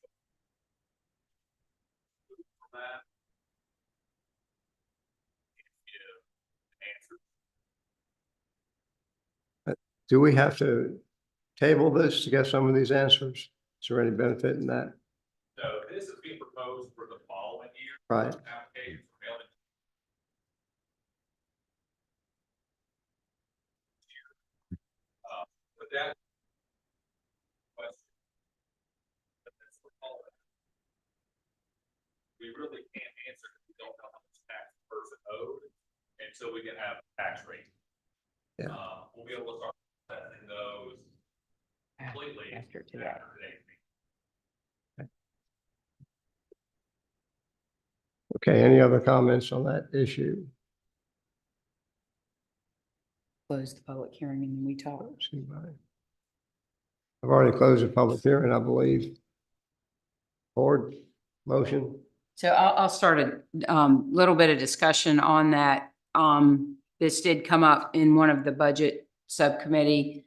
from that. Do we have to table this to get some of these answers? Is there any benefit in that? So this is being proposed for the following year. Right. Applications for mailing. But that question, we really can't answer because we don't know how much tax the person owed, and so we can have a tax rate. Yeah. We'll be able to start assessing those completely After today. Okay, any other comments on that issue? Close the public hearing and then we talk. I've already closed the public hearing, I believe. Board motion. So I'll start a little bit of discussion on that. This did come up in one of the budget subcommittee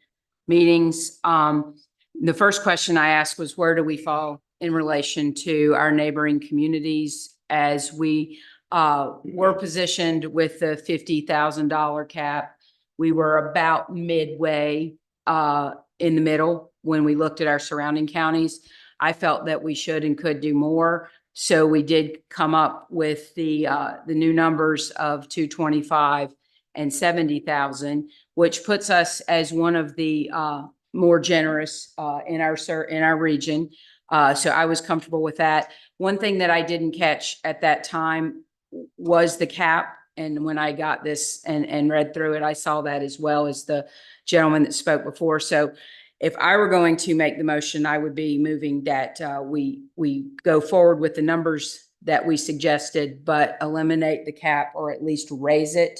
meetings. The first question I asked was, where do we fall in relation to our neighboring communities as we were positioned with the $50,000 cap? We were about midway in the middle when we looked at our surrounding counties. I felt that we should and could do more. So we did come up with the new numbers of 225 and 70,000, which puts us as one of the more generous in our region. So I was comfortable with that. One thing that I didn't catch at that time was the cap. And when I got this and read through it, I saw that as well as the gentleman that spoke before. So if I were going to make the motion, I would be moving that we go forward with the numbers that we suggested, but eliminate the cap or at least raise it.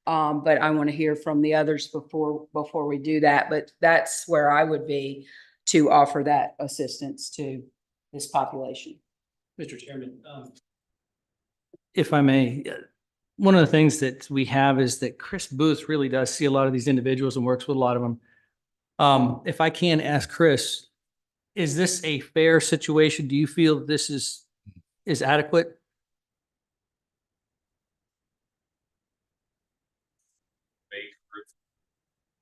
But I want to hear from the others before we do that. But that's where I would be to offer that assistance to this population. Mr. Chairman, if I may, one of the things that we have is that Chris Booth really does see a lot of these individuals and works with a lot of them. If I can ask Chris, is this a fair situation? Do you feel this is adequate?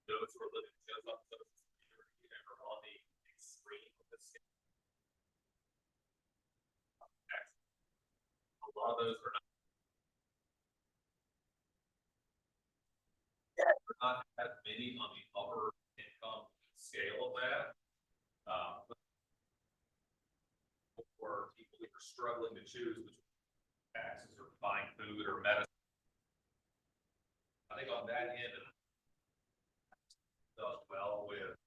Those who are living just on Social Security and are on the extreme of the state. A lot of those are not as many on the upper income scale of that. For people who are struggling to choose between taxes or buying food or medicine. I think on that end, it does well with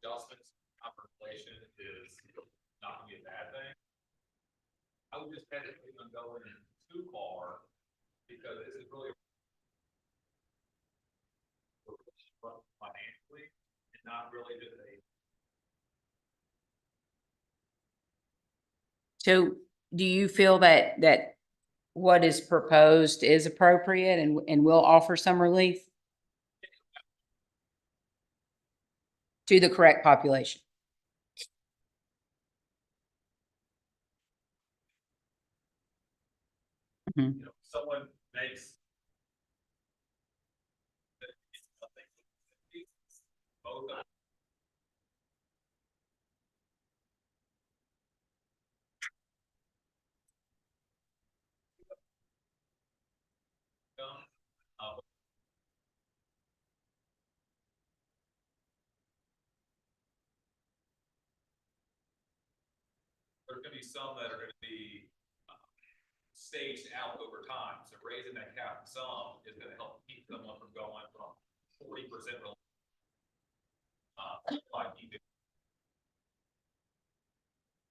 adjustments. Inflation is not gonna be a bad thing. I would just hesitate on going too far because this is really financially and not really just a. So do you feel that what is proposed is appropriate and will offer some relief to the correct population? You know, someone makes both of there's gonna be some that are gonna be staged out over time. So raising that cap some is gonna help keep someone from going from 40% by keeping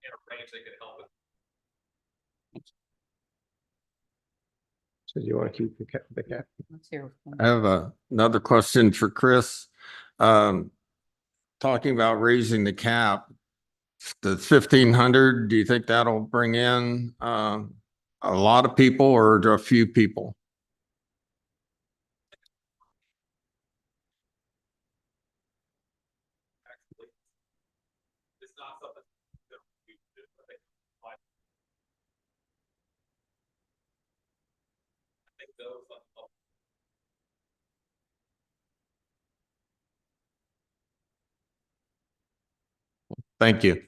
in a range that could help with. So do you want to keep the cap? Let's hear. I have another question for Chris. Talking about raising the cap, the 1,500, do you think that'll bring in a lot of people or a few people? It's not something that we do. I think those. Thank you.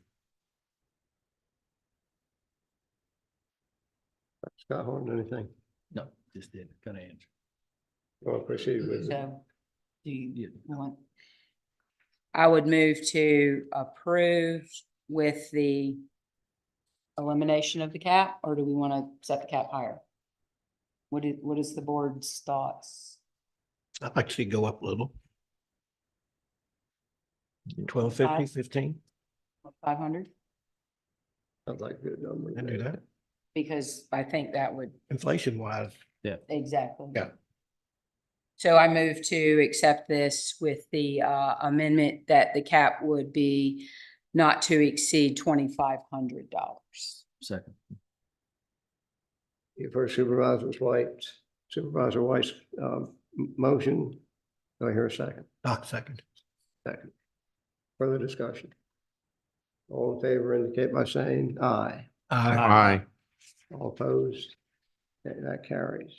Scott Horton, anything? No, just did, kind of answer. You want to proceed with it? So, do you want? I would move to approve with the elimination of the cap, or do we want to set the cap higher? What is the board's thoughts? I'd like to see it go up a little. 1250, 15. 500? Sounds like a good number. And do that. Because I think that would. Inflation wise. Yeah. Exactly. Yeah. So I move to accept this with the amendment that the cap would be not to exceed $2,500. Second. You've heard Supervisor White's motion. Do I hear a second? Second. Second. Further discussion? All in favor indicate by saying aye. Aye. All opposed? Okay, that carries.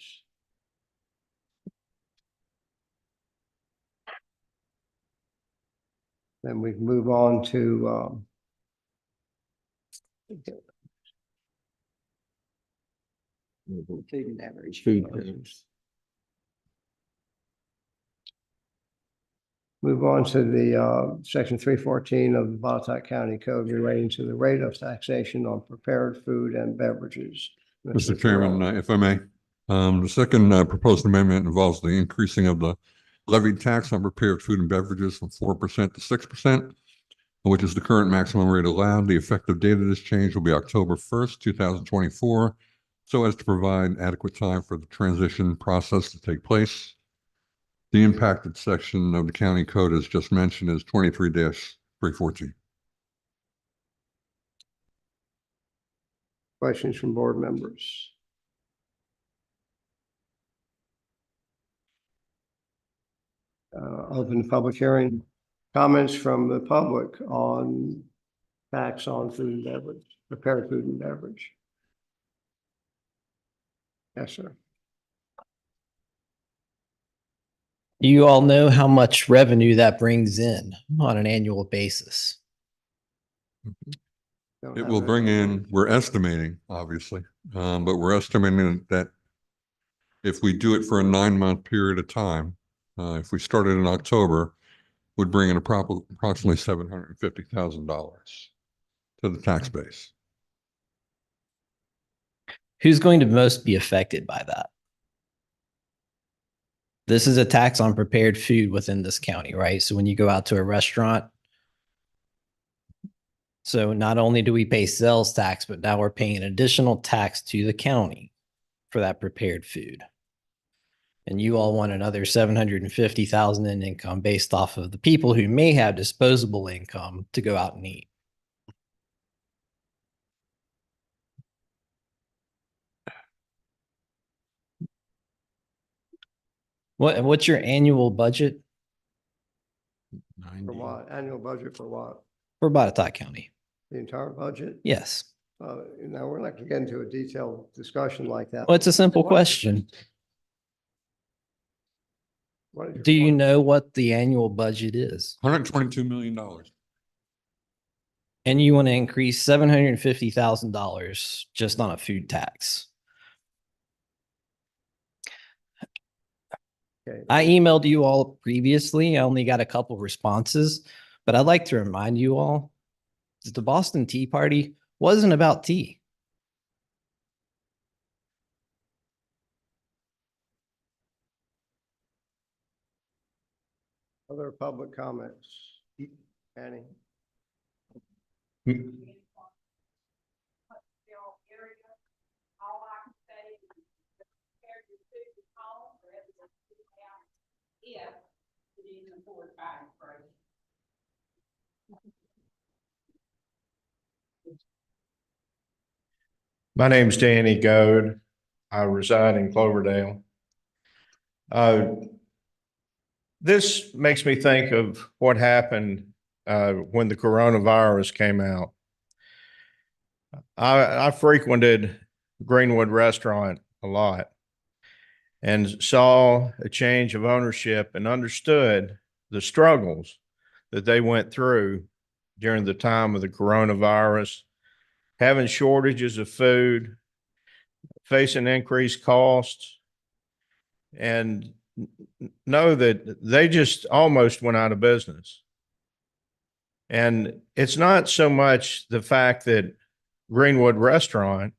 Then we move on to Food and beverage. move on to the section 314 of the Botetourt County Code relating to the rate of taxation on prepared food and beverages. Mr. Chairman, if I may, the second proposed amendment involves the increasing of the levied tax on prepared food and beverages from 4% to 6%, which is the current maximum rate allowed. The effective date of this change will be October 1st, 2024, so as to provide adequate time for the transition process to take place. The impacted section of the county code, as just mentioned, is 23-314. Questions from board members? Open the public hearing. Comments from the public on tax on food and beverage, prepared food and beverage. Yes, sir. Do you all know how much revenue that brings in on an annual basis? It will bring in, we're estimating, obviously, but we're estimating that if we do it for a 9-month period of time, if we started in October, would bring in approximately $750,000 to the tax base. Who's going to most be affected by that? This is a tax on prepared food within this county, right? So when you go out to a restaurant, so not only do we pay sales tax, but now we're paying an additional tax to the county for that prepared food. And you all want another $750,000 in income based off of the people who may have disposable income to go out and eat. What's your annual budget? For what? Annual budget for what? For Botetourt County? The entire budget? Yes. Now, we're not going to get into a detailed discussion like that. Well, it's a simple question. Do you know what the annual budget is? $122 million. And you want to increase $750,000 just on a food tax. Okay. I emailed you all previously. I only got a couple responses, but I'd like to remind you all that the Boston Tea Party wasn't about tea. Other public comments? Annie? My name's Danny Goad. I reside in Cloverdale. This makes me think of what happened when the coronavirus came out. I frequented Greenwood Restaurant a lot and saw a change of ownership and understood the struggles that they went through during the time of the coronavirus, having shortages of food, facing increased costs, and know that they just almost went out of business. And it's not so much the fact that Greenwood Restaurant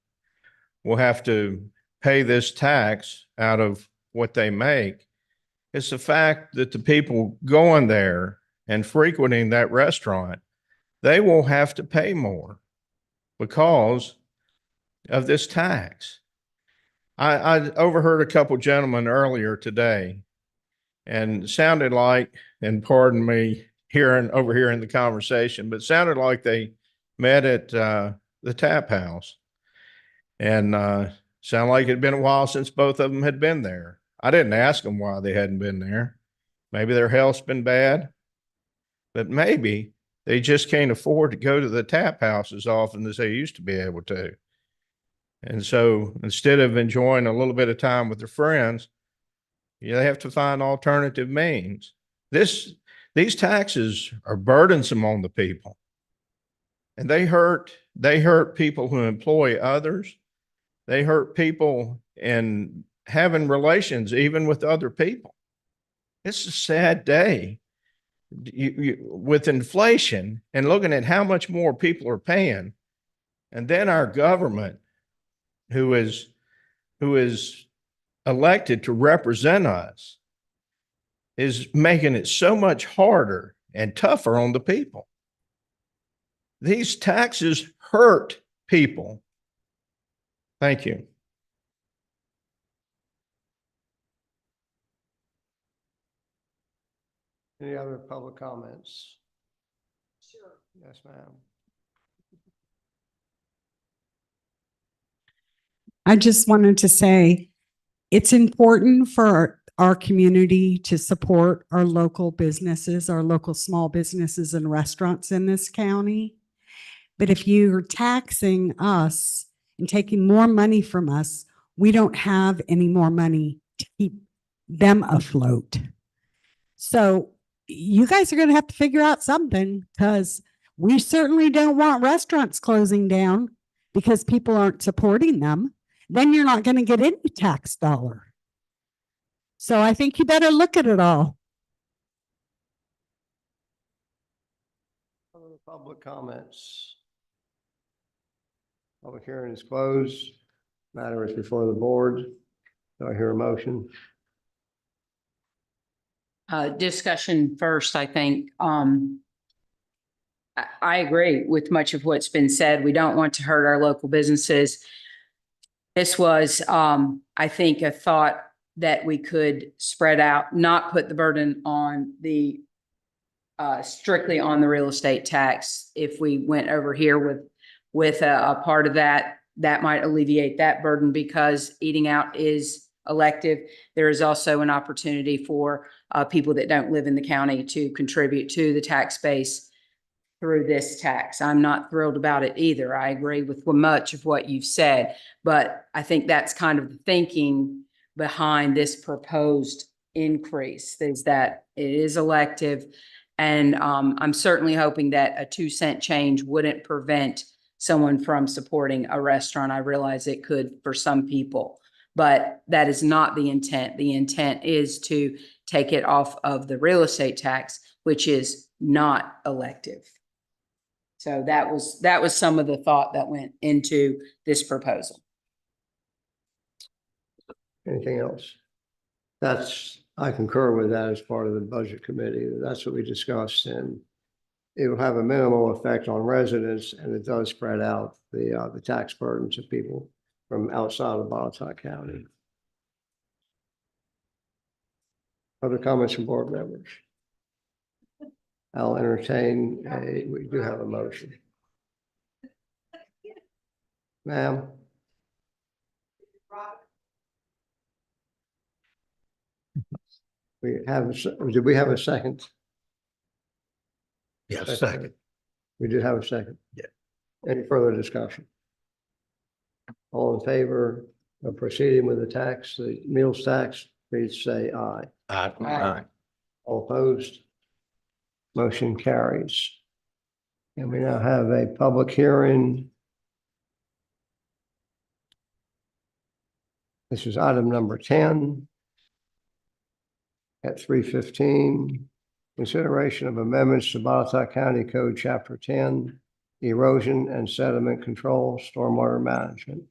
will have to pay this tax out of what they make. It's the fact that the people going there and frequenting that restaurant, they will have to pay more because of this tax. I overheard a couple gentlemen earlier today and sounded like, and pardon me overhearing the conversation, but sounded like they met at the tap house. And sounded like it had been a while since both of them had been there. I didn't ask them why they hadn't been there. Maybe their health's been bad, but maybe they just can't afford to go to the tap house as often as they used to be able to. And so instead of enjoying a little bit of time with their friends, they have to find alternative means. These taxes are burdensome on the people. And they hurt people who employ others. They hurt people in having relations even with other people. It's a sad day with inflation and looking at how much more people are paying. And then our government, who is elected to represent us, is making it so much harder and tougher on the people. These taxes hurt people. Thank you. Any other public comments? Sure. Yes, ma'am. I just wanted to say it's important for our community to support our local businesses, our local small businesses and restaurants in this county. But if you're taxing us and taking more money from us, we don't have any more money to keep them afloat. So you guys are going to have to figure out something, because we certainly don't want restaurants closing down because people aren't supporting them. Then you're not going to get any tax dollar. So I think you better look at it all. Other public comments? Public hearing is closed. Matter is before the board. Do I hear a motion? Discussion first, I think. I agree with much of what's been said. We don't want to hurt our local businesses. This was, I think, a thought that we could spread out, not put the burden on the strictly on the real estate tax. If we went over here with a part of that, that might alleviate that burden, because eating out is elective. There is also an opportunity for people that don't live in the county to contribute to the tax base through this tax. I'm not thrilled about it either. I agree with much of what you've said, but I think that's kind of the thinking behind this proposed increase, is that it is elective. And I'm certainly hoping that a 2-cent change wouldn't prevent someone from supporting a restaurant. I realize it could for some people, but that is not the intent. The intent is to take it off of the real estate tax, which is not elective. So that was some of the thought that went into this proposal. Anything else? I concur with that as part of the budget committee. That's what we discussed, and it will have a minimal effect on residents, and it does spread out the tax burden to people from outside of Botetourt County. Other comments from board members? I'll entertain we do have a motion. Ma'am? Did we have a second? Yeah, second. We did have a second. Yeah. Any further discussion? All in favor of proceeding with the meals tax, please say aye. Aye. All opposed? Motion carries. And we now have a public hearing. This is item number 10 at 3:15. Consideration of amendments to Botetourt County Code Chapter 10, Erosion and Sediment Control, Stormwater Management.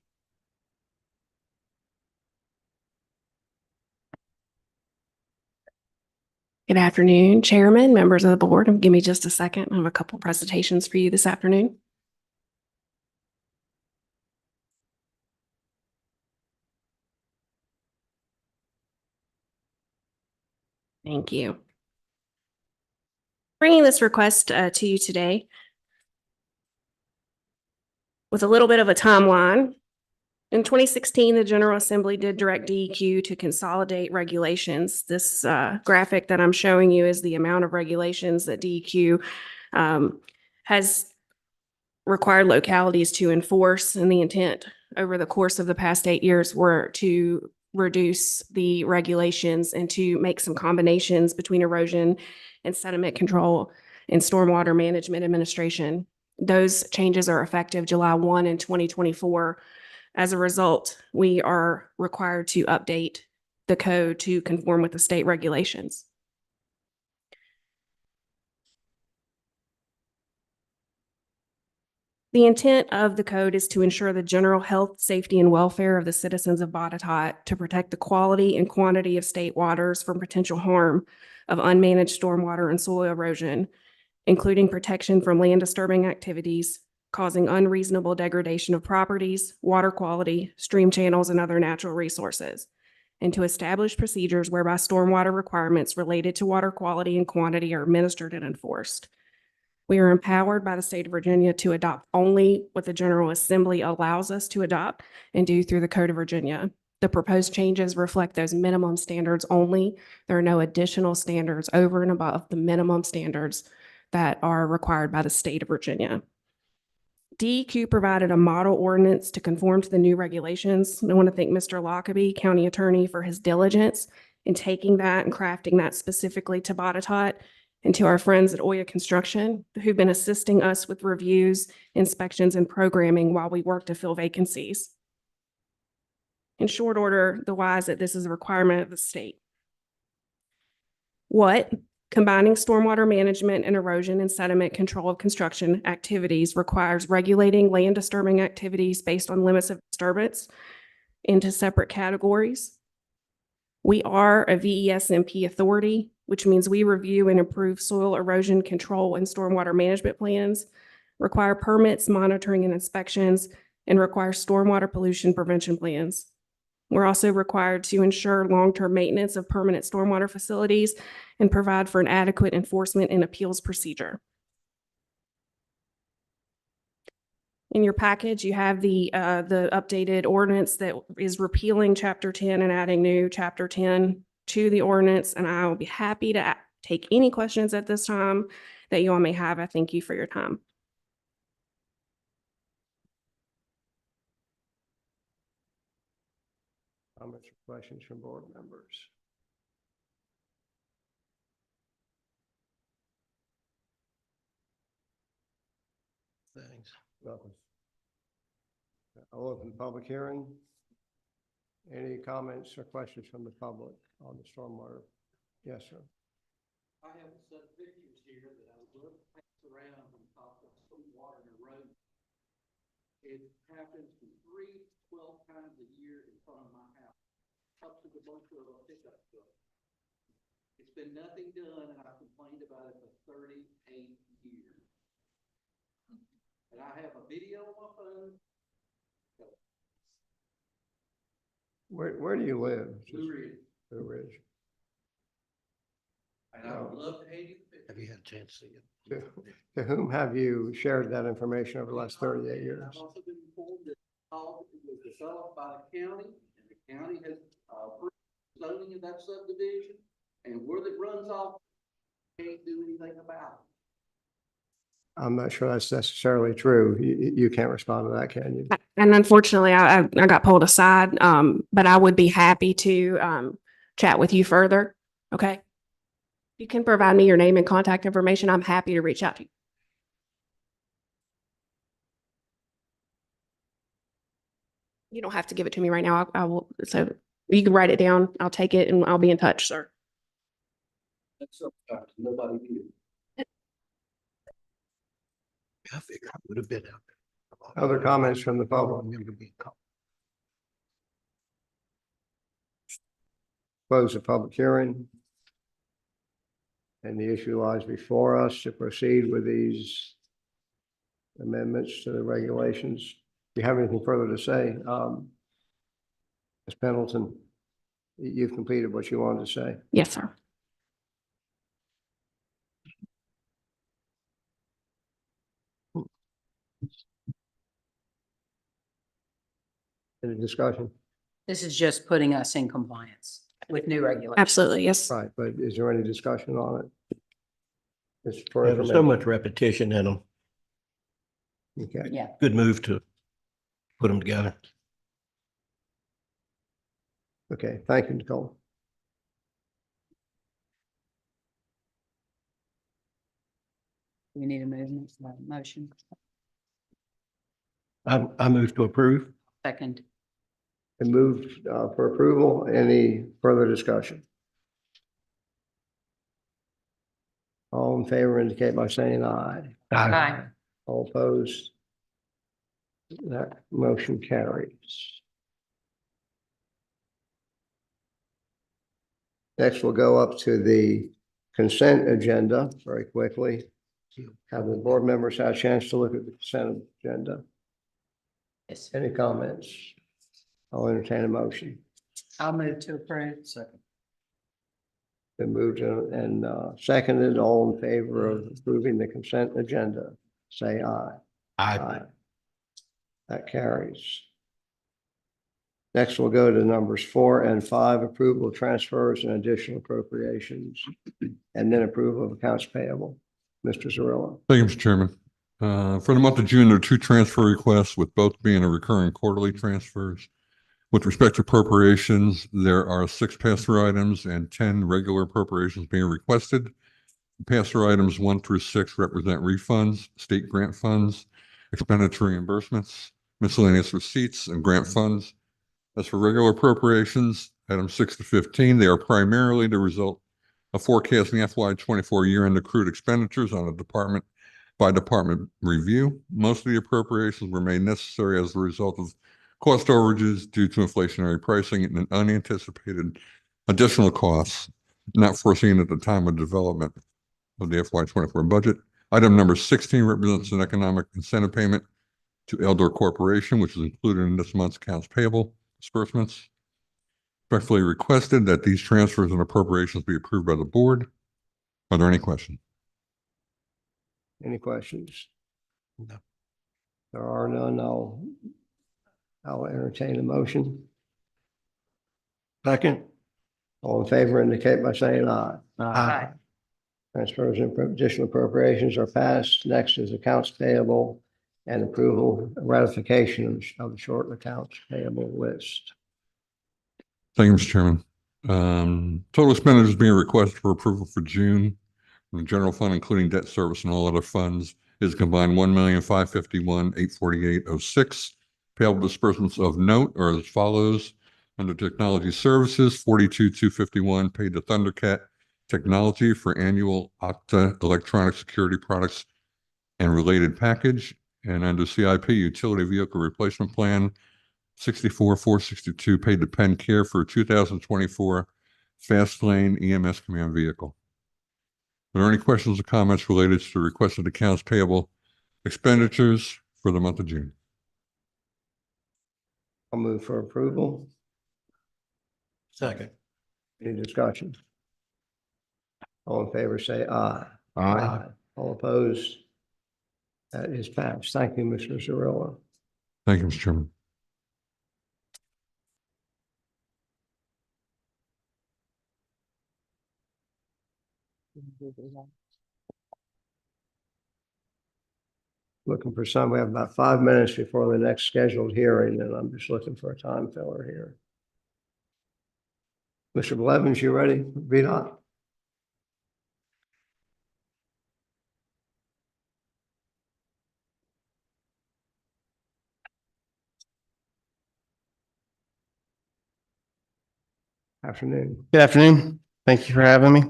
Good afternoon, Chairman, members of the board. Give me just a second. I have a couple presentations for you this afternoon. Thank you. Bringing this request to you today with a little bit of a timeline. In 2016, the General Assembly did direct DEQ to consolidate regulations. This graphic that I'm showing you is the amount of regulations that DEQ has required localities to enforce, and the intent over the course of the past 8 years were to reduce the regulations and to make some combinations between erosion and sediment control and stormwater management administration. Those changes are effective July 1 in 2024. As a result, we are required to update the code to conform with the state regulations. The intent of the code is to ensure the general health, safety, and welfare of the citizens of Botetourt, to protect the quality and quantity of state waters from potential harm of unmanaged stormwater and soil erosion, including protection from land disturbing activities causing unreasonable degradation of properties, water quality, stream channels, and other natural resources, and to establish procedures whereby stormwater requirements related to water quality and quantity are administered and enforced. We are empowered by the state of Virginia to adopt only what the General Assembly allows us to adopt and do through the Code of Virginia. The proposed changes reflect those minimum standards only. There are no additional standards over and above the minimum standards that are required by the state of Virginia. DEQ provided a model ordinance to conform to the new regulations. And I want to thank Mr. Lockaby, County Attorney, for his diligence in taking that and crafting that specifically to Botetourt, and to our friends at Oya Construction, who've been assisting us with reviews, inspections, and programming while we work to fill vacancies. In short order, the why is that this is a requirement of the state. What? Combining stormwater management and erosion and sediment control of construction activities requires regulating land disturbing activities based on limits of disturbance into separate categories. We are a VESMP authority, which means we review and approve soil erosion control and stormwater management plans, require permits, monitoring, and inspections, and require stormwater pollution prevention plans. We're also required to ensure long-term maintenance of permanent stormwater facilities and provide for an adequate enforcement and appeals procedure. In your package, you have the updated ordinance that is repealing Chapter 10 and adding new Chapter 10 to the ordinance, and I will be happy to take any questions at this time that you all may have. I thank you for your time. Comments or questions from board members? Thanks. Welcome. I'll open the public hearing. Any comments or questions from the public on the stormwater? Yes, sir. I have a set of pictures here that I would love to pass around and talk about It happens 12 times a year in front of my house, up to the bunker of a pickup truck. It's been nothing done, and I've complained about it for 38 years. And I have a video on my phone. Where do you live? Blue Ridge. Blue Ridge. And I would love to hand you the picture. Have you had a chance to see it? To whom have you shared that information over the last 38 years? I've also been informed that all was developed by the county, and the county has approved zoning of that subdivision, and where it runs off, can't do anything about it. I'm not sure that's necessarily true. You can't respond to that, can you? And unfortunately, I got pulled aside, but I would be happy to chat with you further. Okay. You can provide me your name and contact information. I'm happy to reach out to you. You don't have to give it to me right now. I will. So you can write it down. I'll take it and I'll be in touch, sir. That's sometimes nobody did. I figured I would have been out there. Other comments from the public? Close the public hearing. And the issue lies before us to proceed with these amendments to the regulations. Do you have anything further to say? Ms. Pendleton, you've completed what you wanted to say. Yes, sir. Any discussion? This is just putting us in compliance with new regulations. Absolutely. Yes. Right, but is there any discussion on it? It's for There's so information. much repetition in them. Okay. Yeah. Good move to put them together. Okay, thank you, Nicole. We need a movement, motion. I move to approve. Second. And moved for approval. Any further discussion? All in favor indicate by saying aye. Aye. All opposed? That motion carries. Next, we'll go up to the consent agenda very quickly. Have the board members had a chance to look at the consent agenda? Yes. Any comments? I'll entertain a motion. I'll move to approve. Second. Been moved and seconded. All in favor of approving the consent agenda, say aye. Aye. That carries. Next, we'll go to numbers 4 and 5, approval of transfers and additional appropriations, and then approval of accounts payable. Mr. Zarilla. Thank you, Mr. Chairman. For the month of June, there are 2 transfer requests, with both being a recurring quarterly transfers. With respect to appropriations, there are 6 pass-through items and 10 regular appropriations being requested. Pass-through items 1 through 6 represent refunds, state grant funds, expenditure reimbursements, miscellaneous receipts, and grant funds. As for regular appropriations, items 6 to 15, they are primarily the result of forecasting FY24 year-end accrued expenditures on a department-by-department review. Most of the appropriations were made necessary as a result of cost overages due to inflationary pricing and unanticipated additional costs not foreseen at the time of development of the FY24 budget. Item number 16 represents an economic incentive payment to Eldor Corporation, which is included in this month's accounts payable disbursements. Respectfully requested that these transfers and appropriations be approved by the board. Are there any questions? Any questions? No. There are none. I'll entertain a motion. Second. All in favor indicate by saying aye. Aye. Transfers and additional appropriations are passed. Next is accounts payable and approval, ratification of the short accounts payable list. Thank you, Mr. Chairman. Total expenditures being requested for approval for June from the general fund, including debt service and all other funds, is combined $1,551,848.06. Payable disbursements of note are as follows. Under technology services, $42,251 paid to Thundercat Technology for annual Okta electronic security products and related package, And under CIP, Utility Vehicle Replacement Plan, 64,462 paid to Penn Care for 2024 Fast Lane EMS Command Vehicle. Are there any questions or comments related to the requested accounts payable expenditures for the month of June? I'll move for approval. Second. Any discussion? All in favor, say aye. Aye. All opposed? That is passed. Thank you, Mr. Cirillo. Thank you, Mr. Chairman. Looking for some, we have about 5 minutes before the next scheduled hearing, and I'm just looking for a time filler here. Mr. Blevins, you ready? VDOT? Afternoon. Good afternoon. Thank you for having me.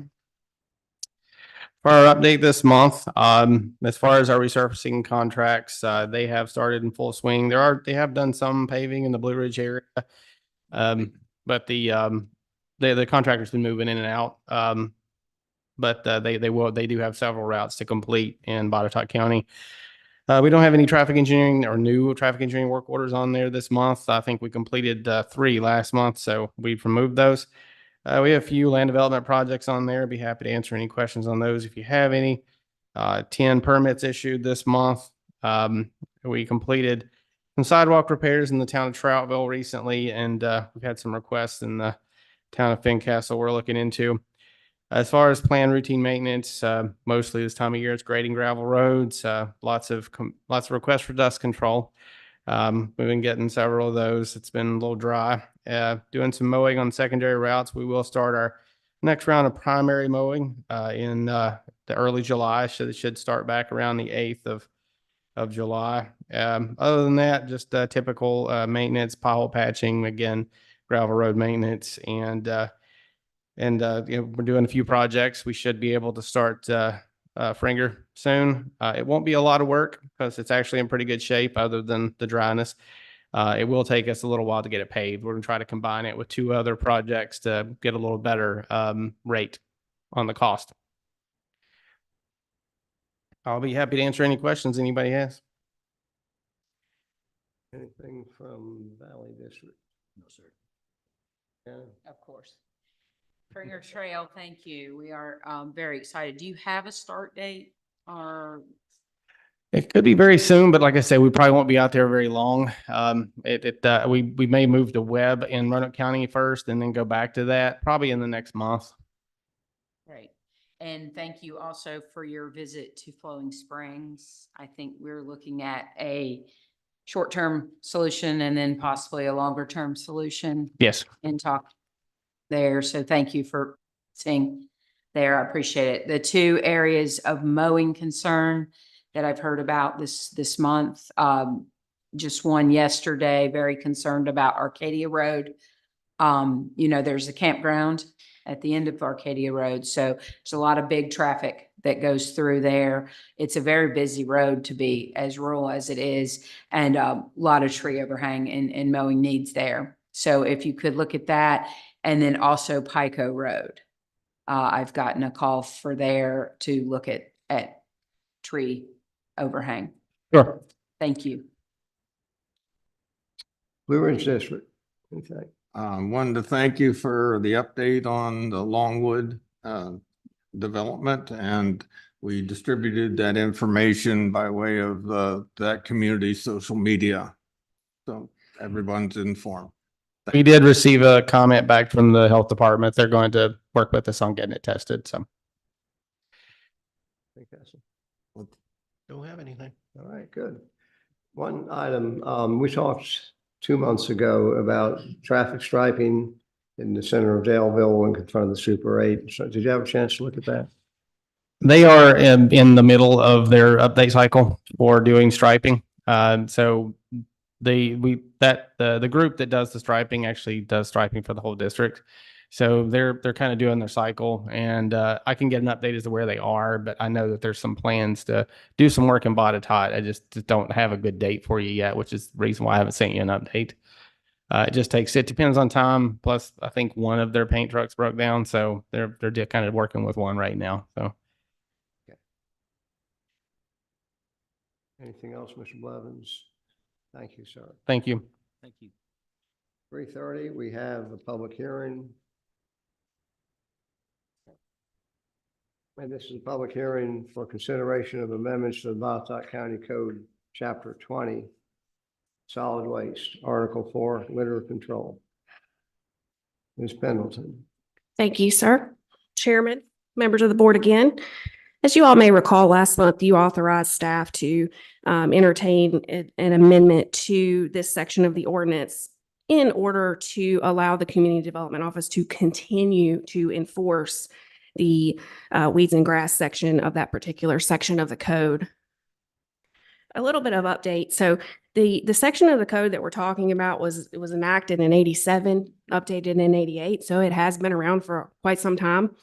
For our update this month, as far as our resurfacing contracts, they have started in full swing. They have done some paving in the Blue Ridge area. But the contractor's been moving in and out. But they do have several routes to complete in Botetourt County. We don't have any traffic engineering or new traffic engineering work orders on there this month. I think we completed 3 last month, so we've removed those. We have a few land development projects on there. Be happy to answer any questions on those if you have any. 10 permits issued this month. We completed some sidewalk repairs in the town of Troutville recently, and we've had some requests in the town of Fincastle we're looking into. As far as planned routine maintenance, mostly this time of year, it's grading gravel roads, lots of requests for dust control. We've been getting several of those. It's been a little dry. Doing some mowing on secondary routes. We will start our next round of primary mowing in the early July. It should start back around the 8th of July. Other than that, just typical maintenance, pothole patching, again, gravel road maintenance, and we're doing a few projects. We should be able to start Fringer soon. It won't be a lot of work because it's actually in pretty good shape other than the dryness. It will take us a little while to get it paved. We're going to try to combine it with 2 other projects to get a little better rate on the cost. I'll be happy to answer any questions anybody has. Anything from Valley District? No, sir. Yeah. Of course. Fringer Trail, thank you. We are very excited. Do you have a start date or? It could be very soon, but like I said, we probably won't be out there very long. We may move to Webb in Roanoke County first and then go back to that probably in the next month. Great. And thank you also for your visit to Flowing Springs. I think we're looking at a short-term solution and then possibly a longer-term solution. Yes. And talk there. So thank you for seeing there. I appreciate it. The 2 areas of mowing concern that I've heard about this month, just one yesterday, very concerned about Arcadia Road. There's a campground at the end of Arcadia Road. So there's a lot of big traffic that goes through there. It's a very busy road to be as rural as it is, and a lot of tree overhang and mowing needs there. So if you could look at that, and then also Pico Road. I've gotten a call for there to look at tree overhang. Sure. Thank you. Blue Ridge District. Okay. Wanted to thank you for the update on the Longwood development, and we distributed that information by way of that community social media. So everyone's informed. We did receive a comment back from the health department. They're going to work with us on getting it tested. So. Don't have anything. All right, good. One item, we talked 2 months ago about traffic striping in the center of Daleville in front of the Super 8. So did you have a chance to look at that? They are in the middle of their update cycle for doing striping. So the group that does the striping actually does striping for the whole district. So they're kind of doing their cycle, and I can get an update as to where they are, but I know that there's some plans to do some work in Botetourt. I just don't have a good date for you yet, which is the reason why I haven't sent you an update. It depends on time. Plus, I think one of their paint trucks broke down, so they're kind of working with one right now. So, Anything else, Mr. Blevins? Thank you, sir. thank you. Thank you. 3:30, we have a public hearing. And this is a public hearing for consideration of amendments to the Botetourt County Code, Chapter 20, Solid Waste, Article 4, Litter Control. Ms. Pendleton. Thank you, sir. Chairman, members of the board again. As you all may recall, last month you authorized staff to entertain an amendment to this section of the ordinance in order to allow the Community Development Office to continue to enforce the weeds and grass section of that particular section of the code. A little bit of update. So the section of the code that we're talking about was enacted in 87, updated in 88. So it has been around for quite some time.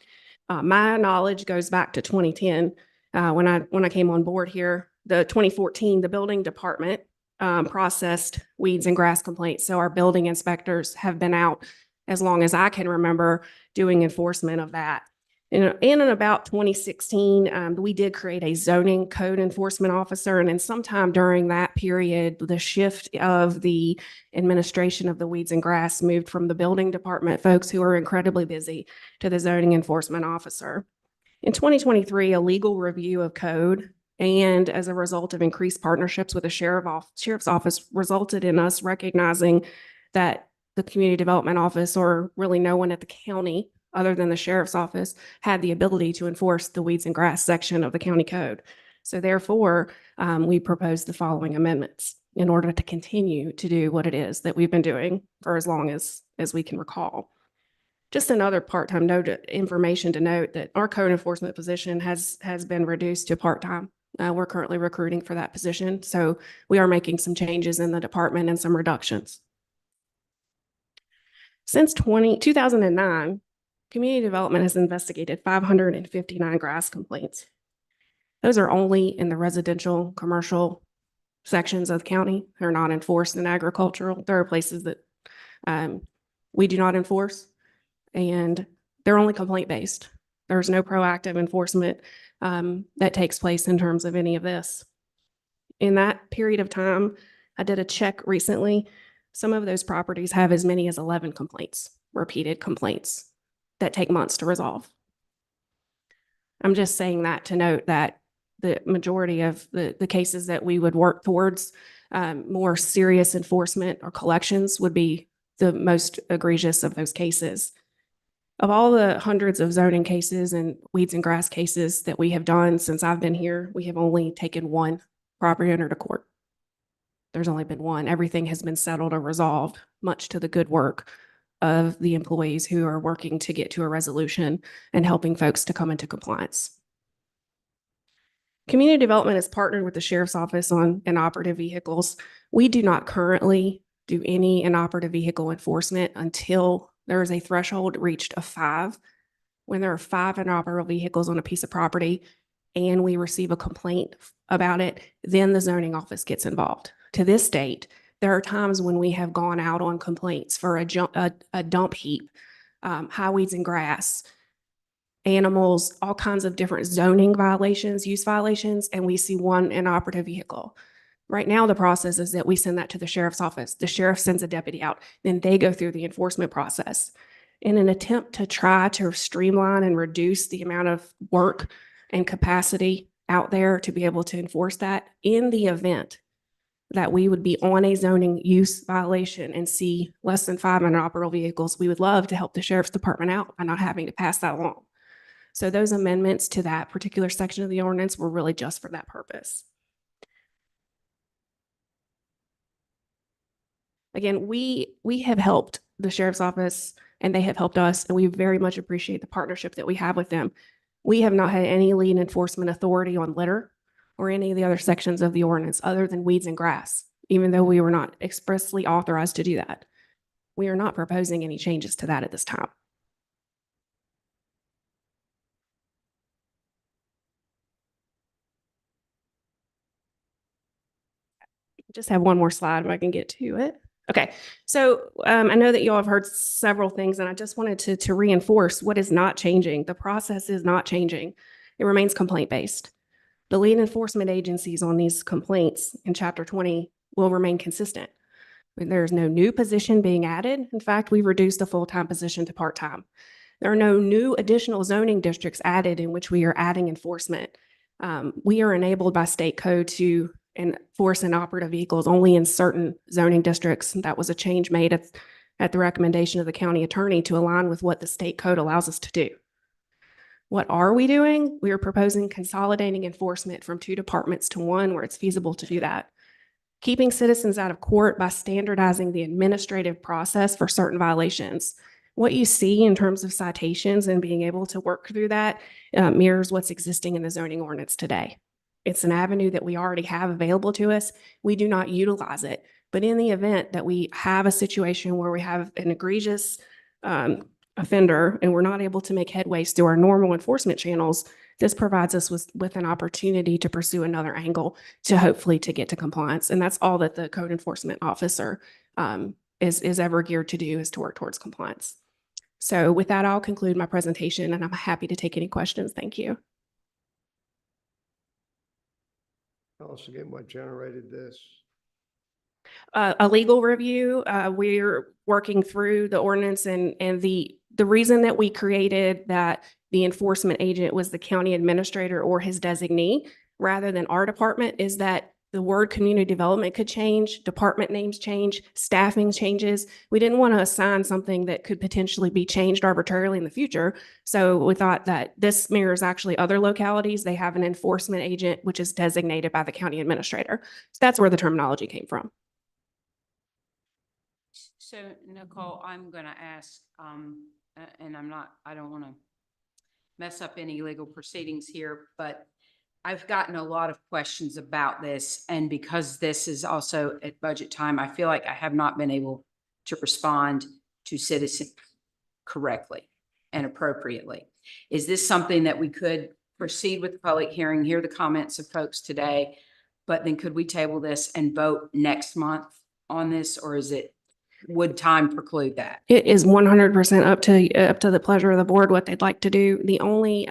My knowledge goes back to 2010 when I came on board here. The 2014, the building department processed weeds and grass complaints. So our building inspectors have been out as long as I can remember doing enforcement of that. In about 2016, we did create a zoning code enforcement officer. And then sometime during that period, the shift of the administration of the weeds and grass moved from the building department folks who are incredibly busy to the zoning enforcement officer. In 2023, a legal review of code and as a result of increased partnerships with the sheriff's office resulted in us recognizing that the community development office, or really no one at the county other than the sheriff's office, had the ability to enforce the weeds and grass section of the county code. So therefore, we proposed the following amendments in order to continue to do what it is that we've been doing for as long as we can recall. Just another part-time information to note that our code enforcement position has been reduced to part-time. We're currently recruiting for that position. So we are making some changes in the department and some reductions. Since 2009, Community Development has investigated 559 grass complaints. Those are only in the residential, commercial sections of the county. They're not enforced in agricultural. There are places that we do not enforce, and they're only complaint-based. There's no proactive enforcement that takes place in terms of any of this. In that period of time, I did a check recently. Some of those properties have as many as 11 complaints, repeated complaints that take months to resolve. I'm just saying that to note that the majority of the cases that we would work towards more serious enforcement or collections would be the most egregious of those cases. Of all the hundreds of zoning cases and weeds and grass cases that we have done since I've been here, we have only taken one property owner to court. There's only been one. Everything has been settled or resolved, much to the good work of the employees who are working to get to a resolution and helping folks to come into compliance. Community Development has partnered with the Sheriff's Office on inoperative vehicles. We do not currently do any inoperative vehicle enforcement until there is a threshold reached of 5. When there are 5 inoperable vehicles on a piece of property and we receive a complaint about it, then the zoning office gets involved. To this date, there are times when we have gone out on complaints for a dump heap, high weeds and grass, animals, all kinds of different zoning violations, use violations, and we see one inoperative vehicle. Right now, the process is that we send that to the sheriff's office. The sheriff sends a deputy out, then they go through the enforcement process. In an attempt to try to streamline and reduce the amount of work and capacity out there to be able to enforce that, in the event that we would be on a zoning use violation and see less than 5 inoperable vehicles, we would love to help the sheriff's department out by not having to pass that along. So those amendments to that particular section of the ordinance were really just for that purpose. Again, we have helped the sheriff's office and they have helped us, and we very much appreciate the partnership that we have with them. We have not had any lead enforcement authority on litter or any of the other sections of the ordinance other than weeds and grass, even though we were not expressly authorized to do that. We are not proposing any changes to that at this time. Just have one more slide if I can get to it. Okay, so I know that you all have heard several things, and I just wanted to reinforce what is not changing. The process is not changing. It remains complaint-based. The lead enforcement agencies on these complaints in Chapter 20 will remain consistent. There's no new position being added. In fact, we've reduced a full-time position to part-time. There are no new additional zoning districts added in which we are adding enforcement. We are enabled by state code to enforce inoperative vehicles only in certain zoning districts. That was a change made at the recommendation of the county attorney to align with what the state code allows us to do. What are we doing? We are proposing consolidating enforcement from 2 departments to 1 where it's feasible to do that. Keeping citizens out of court by standardizing the administrative process for certain violations. What you see in terms of citations and being able to work through that mirrors what's existing in the zoning ordinance today. It's an avenue that we already have available to us. We do not utilize it. But in the event that we have a situation where we have an egregious offender and we're not able to make headways through our normal enforcement channels, this provides us with an opportunity to pursue another angle to hopefully to get to compliance. And that's all that the code enforcement officer is ever geared to do, is to work towards compliance. So with that, I'll conclude my presentation and I'm happy to take any questions. Thank you. Tell us again what generated this. A legal review. We're working through the ordinance and the reason that we created that the enforcement agent was the county administrator or his designee rather than our department is that the word community development could change, department names change, staffing changes. We didn't want to assign something that could potentially be changed arbitrarily in the future. So we thought that this mirrors actually other localities. They have an enforcement agent, which is designated by the county administrator. So that's where the terminology came from. So Nicole, I'm going to ask, and I don't want to mess up any legal proceedings here, but I've gotten a lot of questions about this. And because this is also at budget time, I feel like I have not been able to respond to citizens correctly and appropriately. Is this something that we could proceed with the public hearing, hear the comments of folks today, but then could we table this and vote next month on this, or would time preclude that? It is 100% up to the pleasure of the board what they'd like to do. The only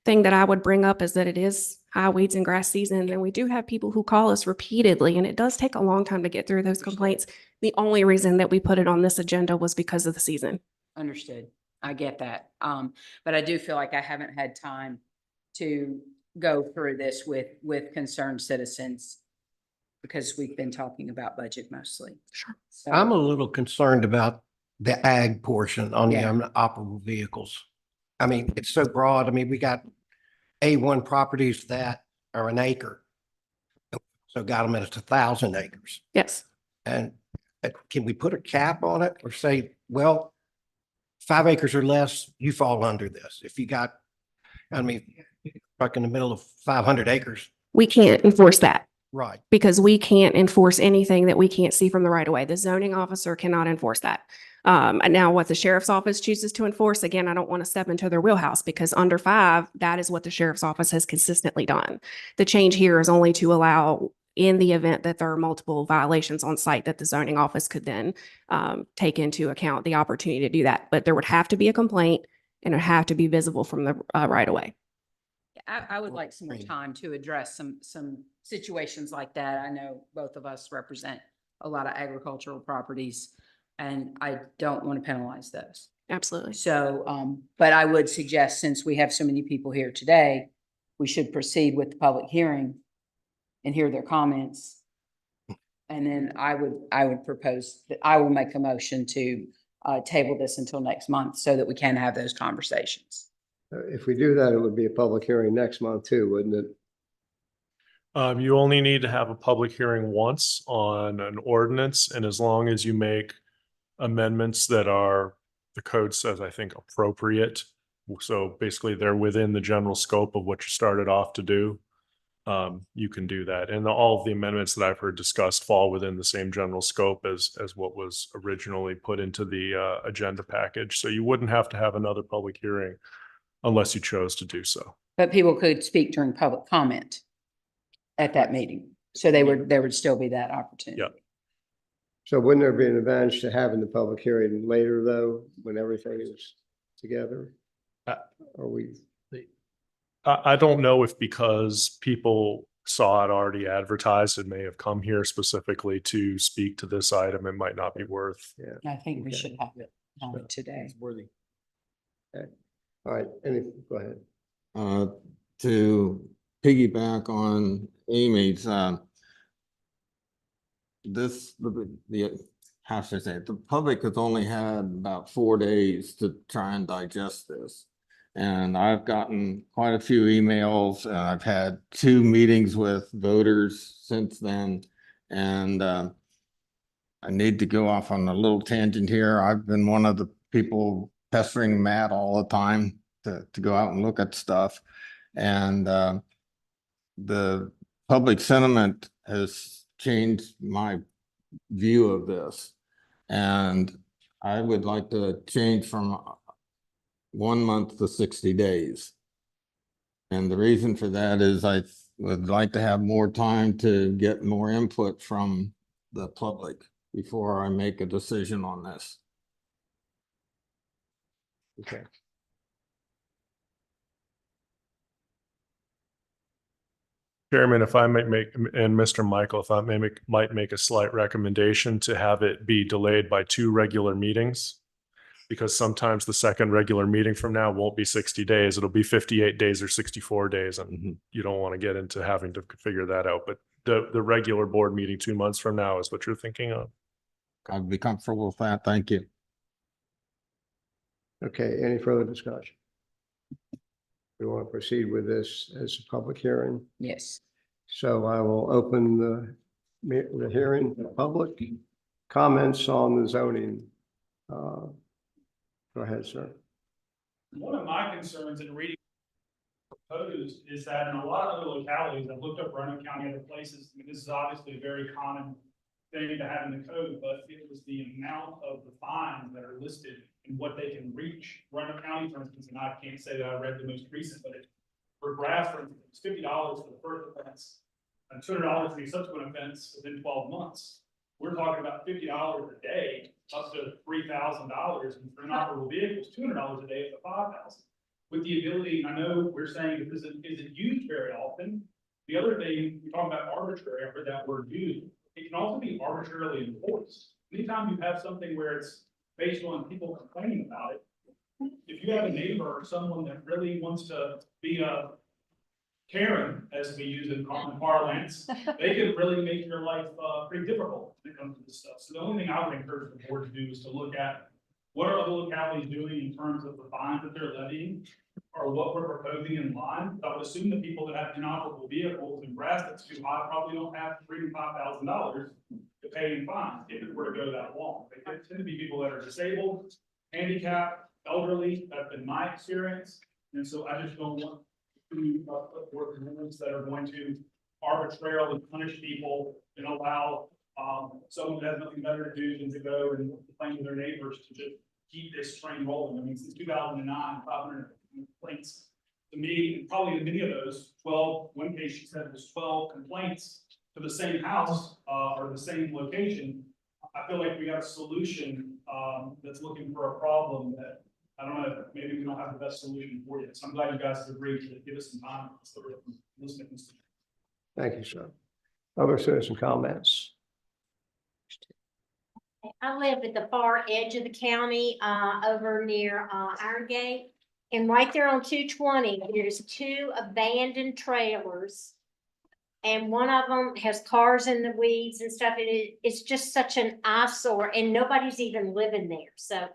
thing that I would bring up is that it is high weeds and grass season, and we do have people who call us repeatedly, and it does take a long time to get through those complaints. The only reason that we put it on this agenda was because of the season. Understood. I get that. But I do feel like I haven't had time to go through this with concerned citizens because we've been talking about budget mostly. Sure. So, I'm a little concerned about the ag portion on the Yeah. unoperable vehicles. I mean, it's so broad. I mean, we got A1 properties that are an acre. So got them at 1,000 acres. Yes. And can we put a cap on it or say, well, 5 acres or less, you fall under this. If you got, I mean, like in the middle of 500 acres. We can't enforce that. Right. Because we can't enforce anything that we can't see from the right of way. The zoning officer cannot enforce that. And now what the sheriff's office chooses to enforce, again, I don't want to step into their wheelhouse because under 5, that is what the sheriff's office has consistently done. The change here is only to allow in the event that there are multiple violations on site that the zoning office could then take into account the opportunity to do that. But there would have to be a complaint and it would have to be visible from the right of way. I would like some more time to address some situations like that. I know both of us represent a lot of agricultural properties and I don't want to penalize those. Absolutely. So, but I would suggest, since we have so many people here today, we should proceed with the public hearing and hear their comments. And then I would propose that I will make a motion to table this until next month so that we can have those conversations. If we do that, it would be a public hearing next month too, wouldn't it? You only need to have a public hearing once on an ordinance, and as long as you make amendments that are, the code says, I think, appropriate. So basically they're within the general scope of what you started off to do. You can do that. And all of the amendments that I've heard discussed fall within the same general scope as what was originally put into the agenda package. So you wouldn't have to have another public hearing unless you chose to do so. But people could speak during public comment at that meeting. So there would still be that opportunity. Yeah. So wouldn't there be an advantage to having the public hearing later though, when everything is together? Are we? I don't know if because people saw it already advertised and may have come here specifically to speak to this item, it might not be worth. Yeah. I think we should have it today. Okay. All right, go ahead. To piggyback on Amy's, how should I say it? The public has only had about 4 days to try and digest this. And I've gotten quite a few emails, and I've had 2 meetings with voters since then. And I need to go off on a little tangent here. I've been one of the people pestering Matt all the time to go out and look at stuff. And the public sentiment has changed my view of this. And I would like to change from 1 month to 60 days. And the reason for that is I would like to have more time to get more input from the public before I make a decision on this. Okay. Chairman, if I might make, and Mr. Michael, if I might make a slight recommendation to have it be delayed by 2 regular meetings. Because sometimes the second regular meeting from now won't be 60 days. It'll be 58 days or 64 days. And you don't want to get into having to figure that out. But the regular board meeting 2 months from now is what you're thinking of. I'd be comfortable with that. Thank you. Okay, any further discussion? We want to proceed with this as a public hearing. Yes. So I will open the hearing to public comments on the zoning. Go ahead, sir. One of my concerns in reading proposed is that in a lot of other localities, I've looked up Roanoke County, other places, I mean, this is obviously a very common thing to have in the code, but it was the amount of the fines that are listed and what they can reach. Roanoke County, for instance, and I can't say that I read the most recent, but for grass, for instance, it's $50 for the first offense and $200 for the subsequent offense within 12 months. We're talking about $50 a day, up to $3,000, and for inoperable vehicles, $200 a day up to $5,000. With the ability, I know we're saying that this isn't used very often. The other thing, we're talking about arbitrary, I heard that word used. It can also be arbitrarily enforced. Anytime you have something where it's based on people complaining about it, if you have a neighbor or someone that really wants to be a Karen, as we use in common parlance, they can really make your life pretty difficult when it comes to this stuff. So the only thing I would encourage the board to do is to look at what are other localities doing in terms of the fines that they're levying or what we're proposing in line. I would assume the people that have inoperable vehicles and grass that's too high probably don't have $3,000 to $5,000 to pay in fines if it were to go that long. They tend to be people that are disabled, handicapped, elderly. That's been my experience. And so I just don't want to put forth rules that are going to arbitrarily punish people and allow someone that has nothing better to do than to go and complain to their neighbors to just keep this train rolling. I mean, since 2009, 500 complaints to me, and probably in many of those, 12, one case she said it was 12 complaints to the same house or the same location. I feel like we got a solution that's looking for a problem that I don't know, maybe we don't have the best solution for you. So I'm glad you guys have agreed to give us some time. Thank you, sir. Other citizen comments? I live at the far edge of the county, over near Iron Gate. And right there on 220, there's 2 abandoned trailers. And one of them has cars in the weeds and stuff. It's just such an eyesore and nobody's even living there. So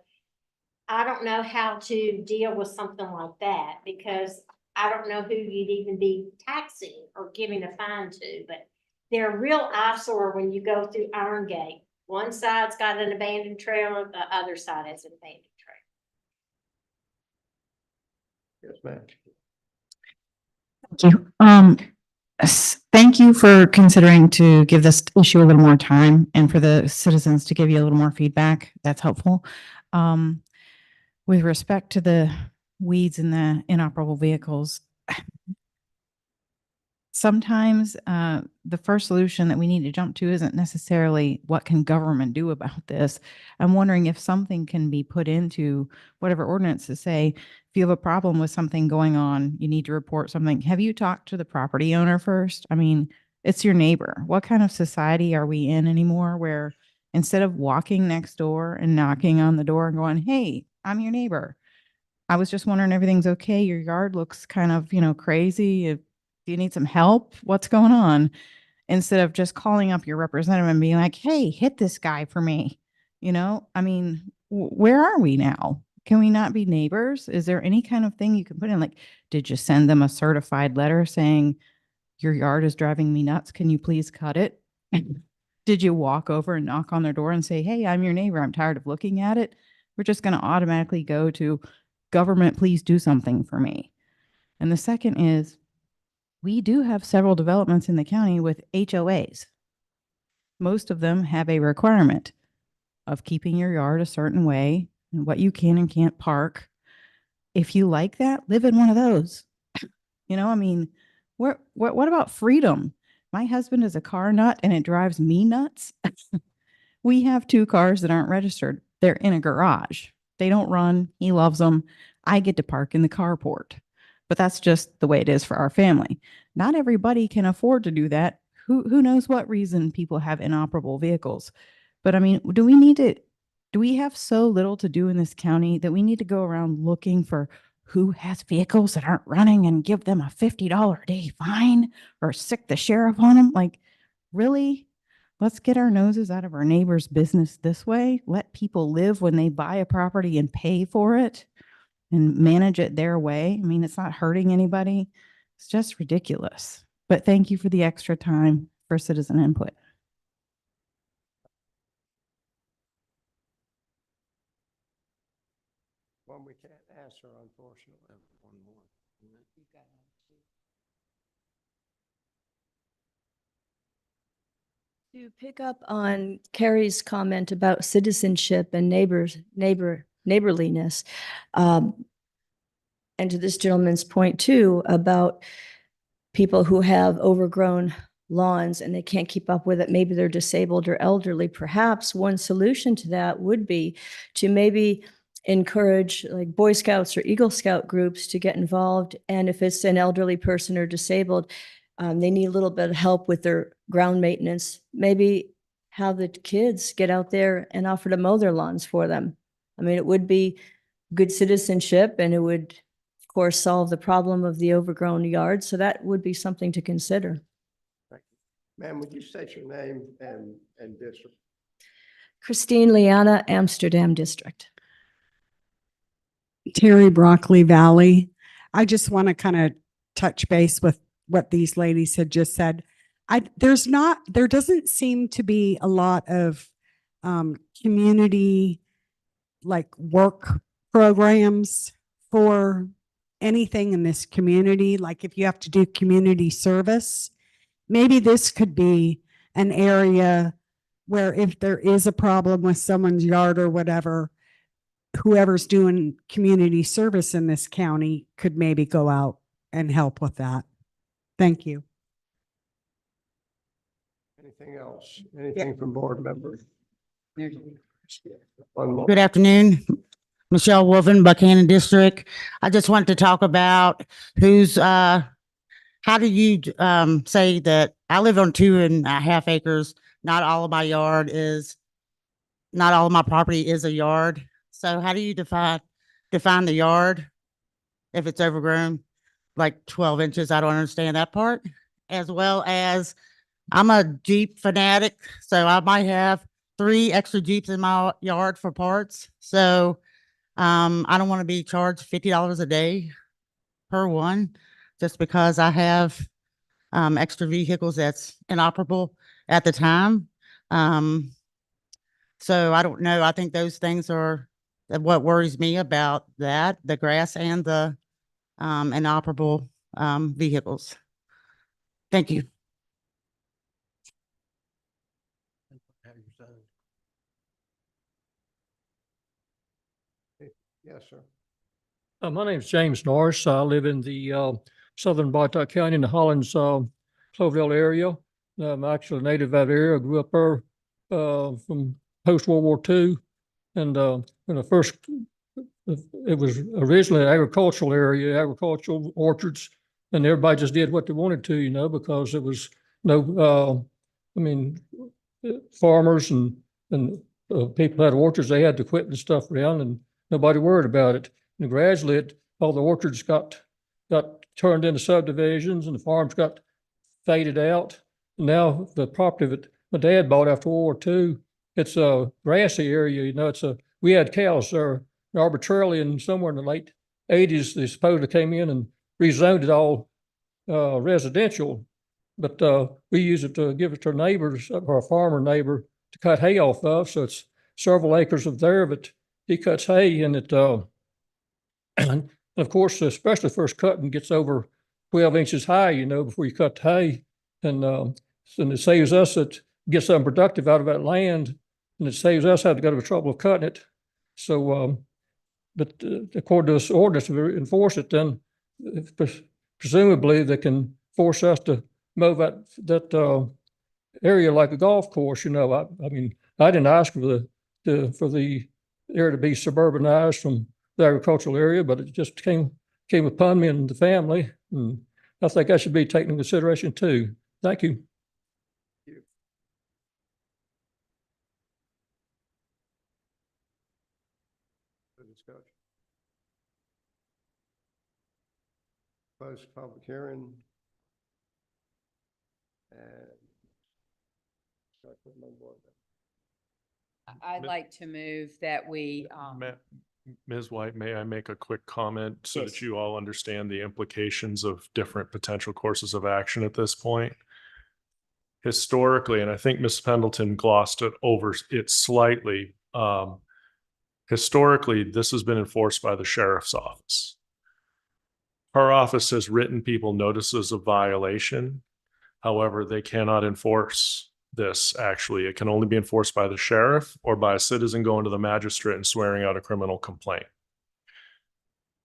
I don't know how to deal with something like that because I don't know who you'd even be taxing or giving a fine to, but they're a real eyesore when you go through Iron Gate. One side's got an abandoned trailer, the other side has an abandoned trailer. Yes, ma'am. Thank you. Thank you for considering to give this issue a little more time and for the citizens to give you a little more feedback. That's helpful. With respect to the weeds and the inoperable vehicles, sometimes the first solution that we need to jump to isn't necessarily what can government do about this. I'm wondering if something can be put into whatever ordinance to say, if you have a problem with something going on, you need to report something. Have you talked to the property owner first? I mean, it's your neighbor. What kind of society are we in anymore where instead of walking next door and knocking on the door and going, hey, I'm your neighbor. I was just wondering everything's okay. Your yard looks kind of, crazy. If you need some help, what's going on? Instead of just calling up your representative and being like, hey, hit this guy for me. I mean, where are we now? Can we not be neighbors? Is there any kind of thing you can put in? Like, did you send them a certified letter saying your yard is driving me nuts? Can you please cut it? Did you walk over and knock on their door and say, hey, I'm your neighbor. I'm tired of looking at it. We're just going to automatically go to government, please do something for me. And the second is, we do have several developments in the county with HOAs. Most of them have a requirement of keeping your yard a certain way and what you can and can't park. If you like that, live in one of those. I mean, what about freedom? My husband is a car nut and it drives me nuts. We have 2 cars that aren't registered. They're in a garage. They don't run. He loves them. I get to park in the carport. But that's just the way it is for our family. Not everybody can afford to do that. Who knows what reason people have inoperable vehicles. But I mean, do we have so little to do in this county that we need to go around looking for who has vehicles that aren't running and give them a $50 a day fine or sick the sheriff on them? Like, really? Let's get our noses out of our neighbor's business this way. Let people live when they buy a property and pay for it and manage it their way. I mean, it's not hurting anybody. It's just ridiculous. But thank you for the extra time for citizen input. One we can't answer, unfortunately. One more. To pick up on Carrie's comment about citizenship and neighborliness, and to this gentleman's point too, about people who have overgrown lawns and they can't keep up with it. Maybe they're disabled or elderly. Perhaps one solution to that would be to maybe encourage like Boy Scouts or Eagle Scout groups to get involved. And if it's an elderly person or disabled, they need a little bit of help with their ground maintenance. Maybe have the kids get out there and offer to mow their lawns for them. I mean, it would be good citizenship and it would, of course, solve the problem of the overgrown yard. So that would be something to consider. Ma'am, would you state your name and district? Christine Liana, Amsterdam District. Terry, Broccoli Valley. I just want to kind of touch base with what these ladies had just said. There doesn't seem to be a lot of community like work programs for anything in this community. Like if you have to do community service, maybe this could be an area where if there is a problem with someone's yard or whatever, whoever's doing community service in this county could maybe go out and help with that. Thank you. Anything else? Anything from board members? Good afternoon. Michelle Wolfen, Buchanan District. I just wanted to talk about how do you say that I live on 2.5 acres. Not all of my property is a yard. So how do you define the yard if it's overgrown, like 12 inches? I don't understand that part. As well as I'm a Jeep fanatic, so I might have 3 extra Jeeps in my yard for parts. So I don't want to be charged $50 a day per one just because I have extra vehicles that's inoperable at the time. So I don't know. I think those things are what worries me about that, the grass and the inoperable vehicles. Thank you. Yes, sir. My name is James Norris. I live in the southern Botetourt County in the Hollins Cloverdale area. I'm actually a native of that area. I grew up there from post-World War II. And when the first, it was originally an agricultural area, agricultural orchards, and everybody just did what they wanted to, you know, because there was no, farmers and people had orchards, they had the equipment and stuff around, and nobody worried about it. And gradually, all the orchards got turned into subdivisions, and the farms got faded out. And now the property that my dad bought after World War II, it's a grassy area, you know. We had cows there, and arbitrarily, and somewhere in the late '80s, they supposedly came in and rezoned it all residential. But we use it to give it to our neighbors, or a farmer neighbor, to cut hay off of. So it's several acres of there, but he cuts hay, and it and of course, especially first cutting gets over 12 inches high, you know, before you cut the hay. And it saves us, it gets something productive out of that land, and it saves us having to go to the trouble of cutting it. So, but according to this ordinance, if we enforce it, then presumably they can force us to mow that area like a golf course. You know, I mean, I didn't ask for the area to be suburbanized from the agricultural area, but it just came upon me and the family, and I think that should be taken into consideration too. Thank you. Close public hearing. And start putting on board. I'd like to move that we, Ms. White, may I make a quick comment so Yes. that you all understand the implications of different potential courses of action at this point? Historically, and I think Ms. Pendleton glossed it over it slightly, historically, this has been enforced by the sheriff's office. Her office has written people notices of violation. However, they cannot enforce this. Actually, it can only be enforced by the sheriff or by a citizen going to the magistrate and swearing out a criminal complaint.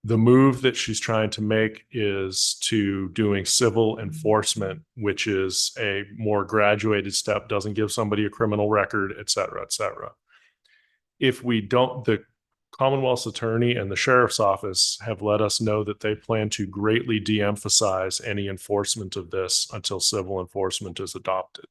The move that she's trying to make is to doing civil enforcement, which is a more graduated step, doesn't give somebody a criminal record, et cetera, et cetera. If we don't, the Commonwealth's attorney and the sheriff's office have let us know that they plan to greatly de-emphasize any enforcement of this until civil enforcement is adopted.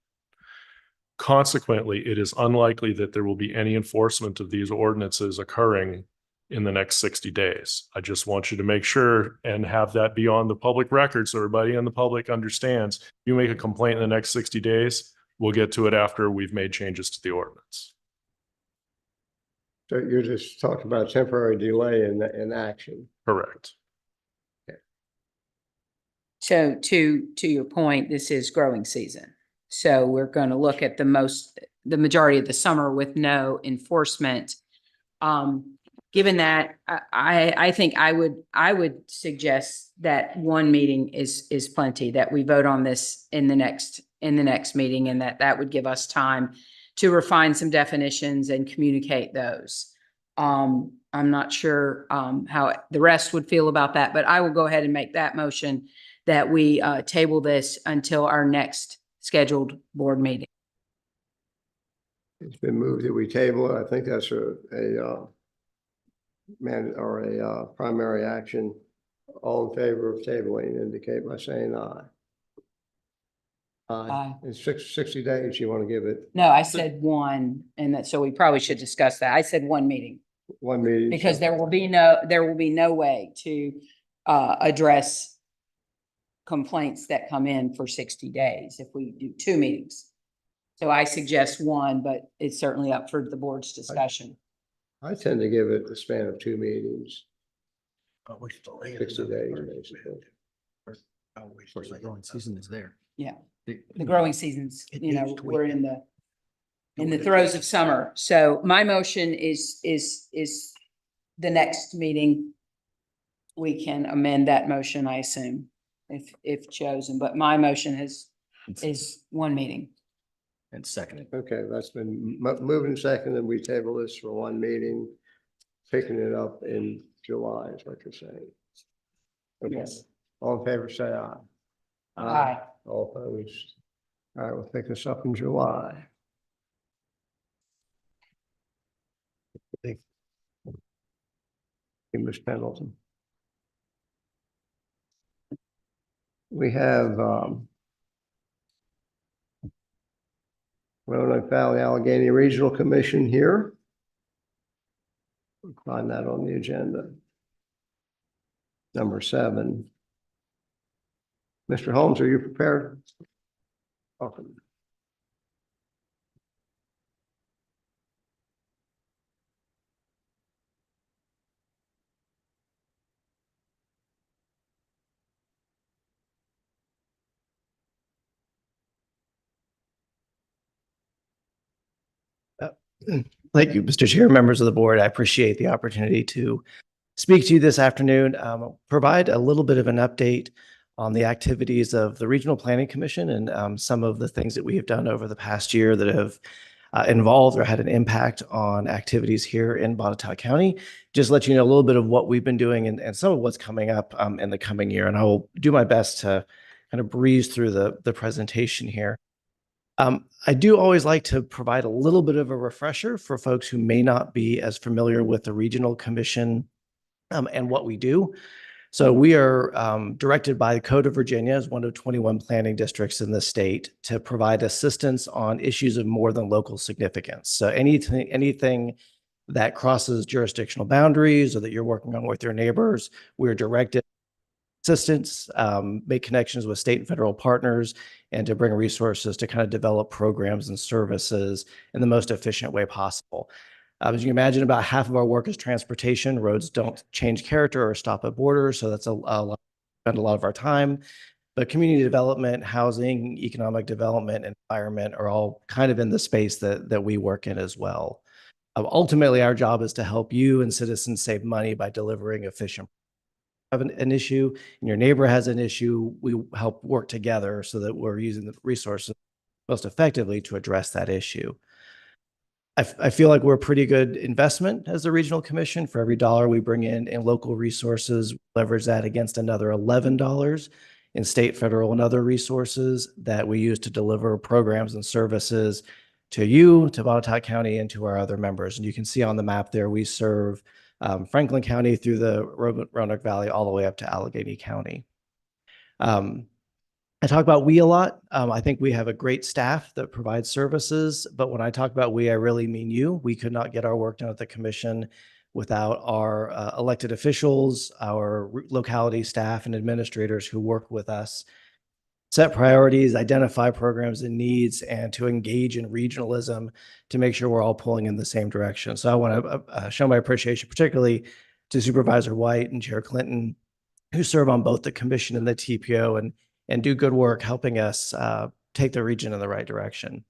Consequently, it is unlikely that there will be any enforcement of these ordinances occurring in the next 60 days. I just want you to make sure and have that be on the public record so everybody in the public understands. If you make a complaint in the next 60 days, we'll get to it after we've made changes to the ordinance. So you're just talking about temporary delay in action. Correct. so to your point, this is growing season. So we're going to look at the majority of the summer with no enforcement. Given that, I think I would suggest that one meeting is plenty, that we vote on this in the next meeting, and that would give us time to refine some definitions and communicate those. I'm not sure how the rest would feel about that, but I will go ahead and make that motion that we table this until our next scheduled board meeting. It's been moved that we table it. I think that's a primary action. All in favor of tabling indicate by saying aye. Aye. It's 60 days you want to give it. No, I said one, and so we probably should discuss that. I said one meeting. One meeting. Because there will be no way to address complaints that come in for 60 days if we do two meetings. So I suggest one, but it's certainly up for the board's discussion. I tend to give it the span of two meetings. 60 days, basically. Of course, the growing season is there. Yeah, the growing seasons, we're in the throes of summer. So my motion is the next meeting. We can amend that motion, I assume, if chosen, but my motion is one meeting. And seconded. Okay, that's been moved and seconded. We table this for one meeting, picking it up in July is what you're saying. Okay. Yes. All in favor, say aye. Aye. All opposed? All right, we'll pick this up in July. Thank you, Ms. Pendleton. We have Roanoke Valley Allegheny Regional Commission here. We'll find that on the agenda. Number 7. Mr. Holmes, are you prepared? Welcome. Thank you, Mr. Chair, members of the board. I appreciate the opportunity to speak to you this afternoon, provide a little bit of an update on the activities of the Regional Planning Commission and some of the things that we have done over the past year that have involved or had an impact on activities here in Botetourt County. Just let you know a little bit of what we've been doing and some of what's coming up in the coming year. And I will do my best to kind of breeze through the presentation here. I do always like to provide a little bit of a refresher for folks who may not be as familiar with the Regional Commission and what we do. So we are directed by the Code of Virginia as one of 21 planning districts in the state to provide assistance on issues of more than local significance. So anything that crosses jurisdictional boundaries or that you're working on with your neighbors, we're directed assistance, make connections with state and federal partners, and to bring resources to kind of develop programs and services in the most efficient way possible. As you can imagine, about half of our work is transportation. Roads don't change character or stop at borders, so that's a lot, spend a lot of our time. But community development, housing, economic development, environment are all kind of in the space that we work in as well. Ultimately, our job is to help you and citizens save money by delivering efficient. Have an issue and your neighbor has an issue, we help work together so that we're using the resources most effectively to address that issue. I feel like we're a pretty good investment as a regional commission. For every dollar we bring in local resources, leverage that against another $11 in state, federal, and other resources that we use to deliver programs and services to you, to Botetourt County, and to our other members. And you can see on the map there, we serve Franklin County through the Roanoke Valley all the way up to Allegheny County. I talk about we a lot. I think we have a great staff that provides services, but when I talk about we, I really mean you. We could not get our work done at the commission without our elected officials, our locality staff and administrators who work with us, set priorities, identify programs and needs, and to engage in regionalism to make sure we're all pulling in the same direction. So I want to show my appreciation, particularly to Supervisor White and Chair Clinton, who serve on both the commission and the TPO and do good work helping us take the region in the right direction.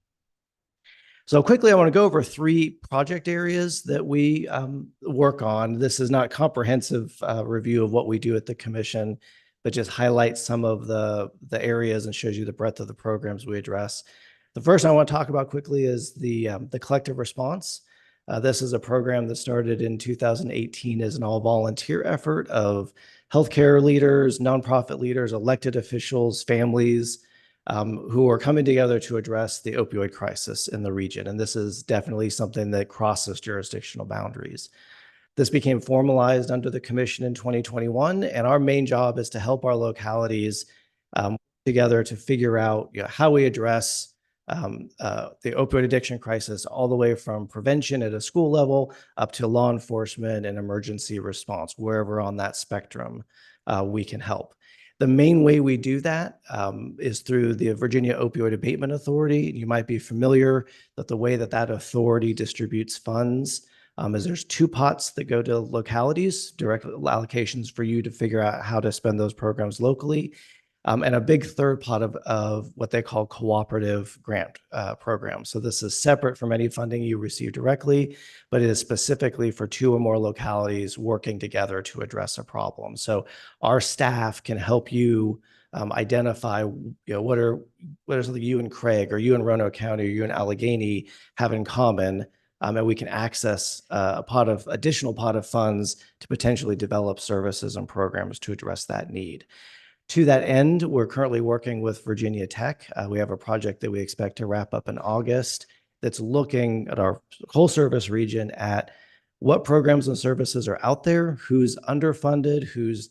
So quickly, I want to go over 3 project areas that we work on. This is not comprehensive review of what we do at the commission, but just highlights some of the areas and shows you the breadth of the programs we address. The first I want to talk about quickly is the collective response. This is a program that started in 2018 as an all-volunteer effort of healthcare leaders, nonprofit leaders, elected officials, families who are coming together to address the opioid crisis in the region. And this is definitely something that crosses jurisdictional boundaries. This became formalized under the commission in 2021, and our main job is to help our localities together to figure out how we address the opioid addiction crisis all the way from prevention at a school level up to law enforcement and emergency response, wherever on that spectrum we can help. The main way we do that is through the Virginia Opioid Abatement Authority. You might be familiar that the way that authority distributes funds is there's 2 pots that go to localities, direct allocations for you to figure out how to spend those programs locally, and a big third pot of what they call cooperative grant programs. So this is separate from any funding you receive directly, but it is specifically for 2 or more localities working together to address a problem. So our staff can help you identify, what are something you and Craig or you and Roanoke County or you and Allegheny have in common, and we can access a additional pot of funds to potentially develop services and programs to address that need. To that end, we're currently working with Virginia Tech. We have a project that we expect to wrap up in August that's looking at our whole service region at what programs and services are out there, who's underfunded, who's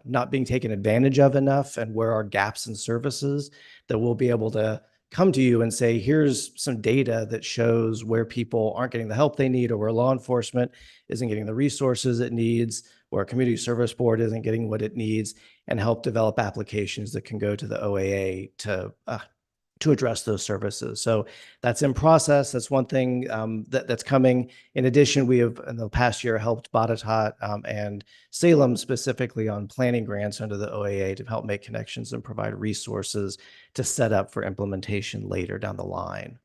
not being taken advantage of enough, and where are gaps in services that we'll be able to come to you and say, here's some data that shows where people aren't getting the help they need, or where law enforcement isn't getting the resources it needs, or a community service board isn't getting what it needs, and help develop applications that can go to the OAA to address those services. So that's in process. That's one thing that's coming. In addition, we have in the past year helped Botetourt and Salem specifically on planning grants under the OAA to help make connections and provide resources to set up for implementation later down the line.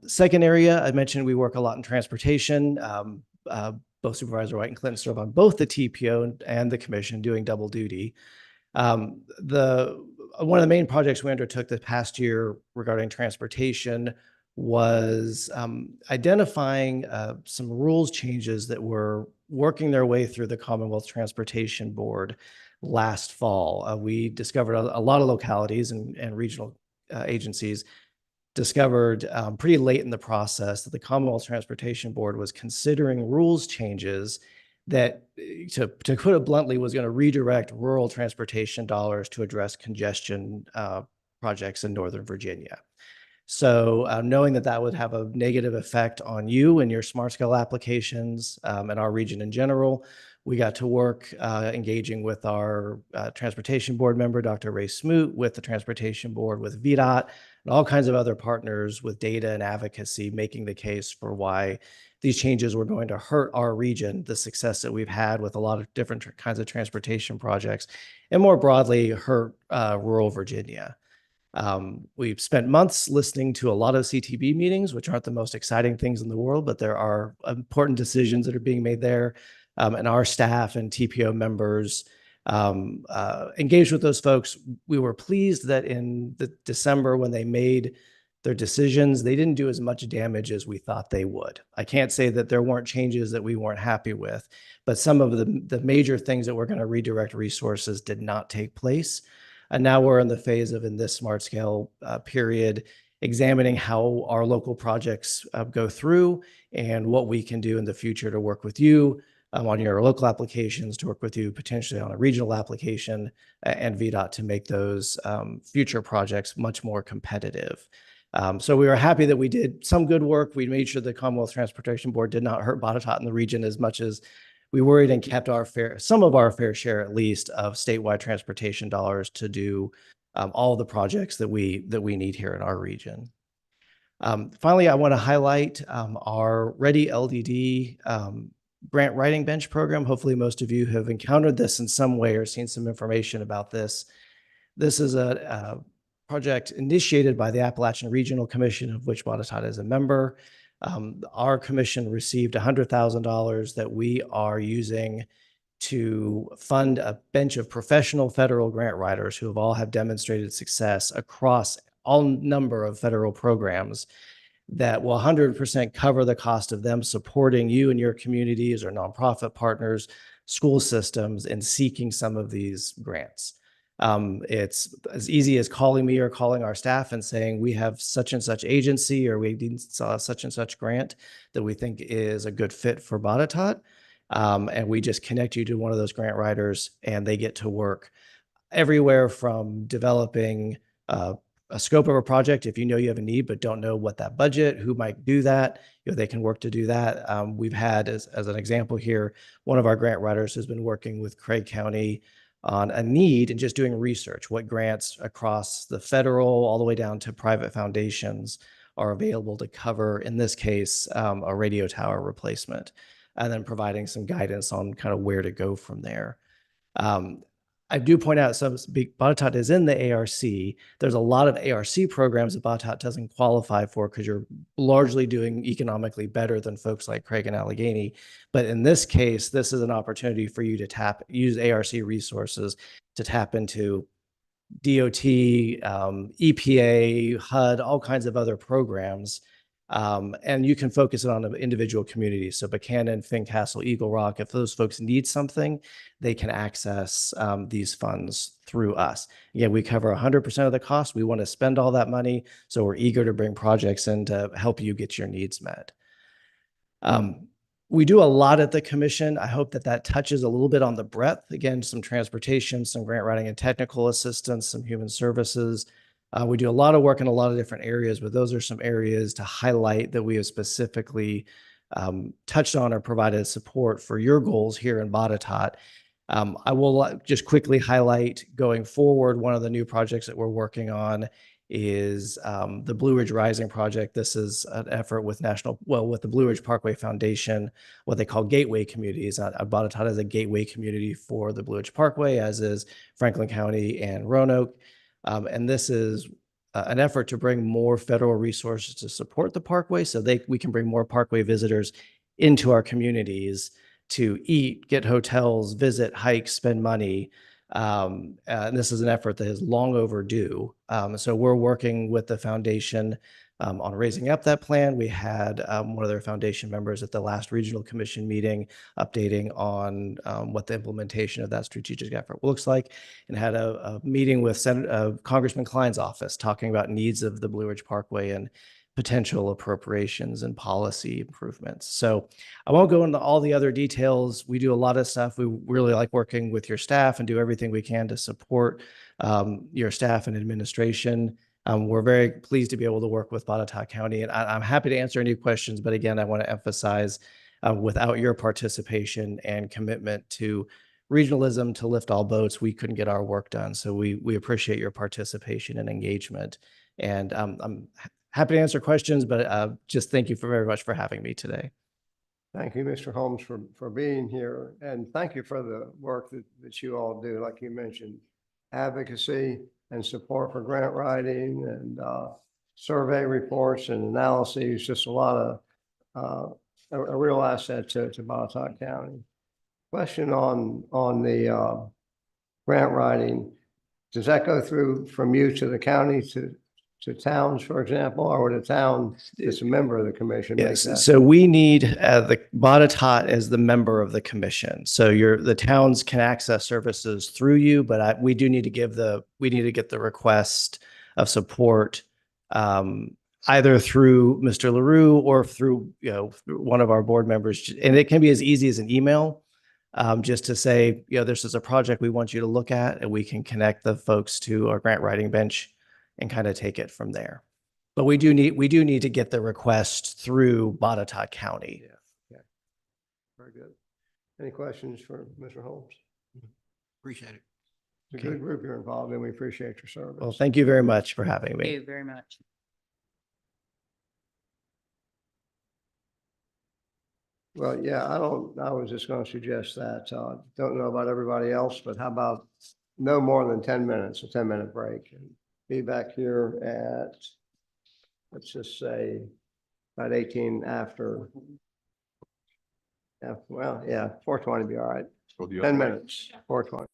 Second area, I mentioned we work a lot in transportation. Both Supervisor White and Clinton serve on both the TPO and the commission doing double duty. One of the main projects we undertook this past year regarding transportation was identifying some rules changes that were working their way through the Commonwealth Transportation Board last fall. We discovered a lot of localities and regional agencies discovered pretty late in the process that the Commonwealth Transportation Board was considering rules changes that, to put it bluntly, was going to redirect rural transportation dollars to address congestion projects in Northern Virginia. So knowing that that would have a negative effect on you and your smart scale applications and our region in general, we got to work engaging with our transportation board member, Dr. Ray Smoot, with the transportation board, with VDOT, and all kinds of other partners with data and advocacy, making the case for why these changes were going to hurt our region, the success that we've had with a lot of different kinds of transportation projects, and more broadly hurt rural Virginia. We've spent months listening to a lot of CTB meetings, which aren't the most exciting things in the world, but there are important decisions that are being made there. And our staff and TPO members engaged with those folks. We were pleased that in the December, when they made their decisions, they didn't do as much damage as we thought they would. I can't say that there weren't changes that we weren't happy with, but some of the major things that we're going to redirect resources did not take place. And now we're in the phase of, in this smart scale period, examining how our local projects go through and what we can do in the future to work with you on your local applications, to work with you potentially on a regional application, and VDOT to make those future projects much more competitive. So we were happy that we did some good work. We made sure the Commonwealth Transportation Board did not hurt Botetourt in the region as much as we worried, and kept some of our fair share at least of statewide transportation dollars to do all the projects that we need here in our region. Finally, I want to highlight our Ready LDD grant writing bench program. Hopefully most of you have encountered this in some way or seen some information about this. This is a project initiated by the Appalachian Regional Commission, of which Botetourt is a member. Our commission received $100,000 that we are using to fund a bench of professional federal grant writers who have demonstrated success across all number of federal programs that will 100% cover the cost of them supporting you and your communities or nonprofit partners, school systems, in seeking some of these grants. It's as easy as calling me or calling our staff and saying, we have such and such agency, or we saw such and such grant that we think is a good fit for Botetourt. And we just connect you to one of those grant writers, and they get to work everywhere from developing a scope of a project. If you know you have a need but don't know what that budget, who might do that, they can work to do that. We've had, as an example here, one of our grant writers has been working with Craig County on a need and just doing research, what grants across the federal all the way down to private foundations are available to cover, in this case, a radio tower replacement, and then providing some guidance on kind of where to go from there. I do point out Botetourt is in the ARC. There's a lot of ARC programs that Botetourt doesn't qualify for because you're largely doing economically better than folks like Craig and Allegheny. But in this case, this is an opportunity for you to use ARC resources to tap into DOT, EPA, HUD, all kinds of other programs And you can focus it on an individual community. So Buchanan, Fincastle, Eagle Rock, if those folks need something, they can access these funds through us. Again, we cover 100% of the cost. We want to spend all that money. So we're eager to bring projects in to help you get your needs met. We do a lot at the commission. I hope that that touches a little bit on the breadth. Again, some transportation, some grant writing and technical assistance, some human services. We do a lot of work in a lot of different areas, but those are some areas to highlight that we have specifically touched on or provided support for your goals here in Botetourt. I will just quickly highlight going forward, one of the new projects that we're working on is the Blue Ridge Rising project. This is an effort with with the Blue Ridge Parkway Foundation, what they call gateway communities. Botetourt is a gateway community for the Blue Ridge Parkway, as is Franklin County and Roanoke. And this is an effort to bring more federal resources to support the parkway so we can bring more parkway visitors into our communities to eat, get hotels, visit, hike, spend money. And this is an effort that is long overdue. So we're working with the foundation on raising up that plan. We had one of their foundation members at the last regional commission meeting updating on what the implementation of that strategic effort looks like, and had a meeting with Congressman Klein's office talking about needs of the Blue Ridge Parkway and potential appropriations and policy improvements. So I won't go into all the other details. We do a lot of stuff. We really like working with your staff and do everything we can to support your staff and administration. We're very pleased to be able to work with Botetourt County, and I'm happy to answer any questions. But again, I want to emphasize without your participation and commitment to regionalism to lift all boats, we couldn't get our work done. So we appreciate your participation and engagement. And I'm happy to answer questions, but just thank you very much for having me today. Thank you, Mr. Holmes, for being here. And thank you for the work that you all do. Like you mentioned, advocacy and support for grant writing and survey reports and analyses, just a lot of a real asset to Botetourt County. Question on the grant writing, does that go through from you to the county to towns, for example, or would a town is a member of the commission? Yes. So we need the Botetourt as the member of the commission. So the towns can access services through you, but we do need to get the request of support either through Mr. LaRue or through one of our board members. And it can be as easy as an email. Just to say, this is a project we want you to look at, and we can connect the folks to our grant writing bench and kind of take it from there. But we do need to get the request through Botetourt County. Yeah. Okay. Very good. Any questions for Mr. Holmes? Appreciate it. It's a good group you're involved in. We appreciate your service. Well, thank you very much for having me. Thank you very much. Well, yeah, I was just going to suggest that. Don't know about everybody else, but how about no more than 10 minutes, a 10-minute break, and be back here at, let's just say, about 18 after. Yeah, well, yeah, 4:20 be all right. 10 minutes, 4:20.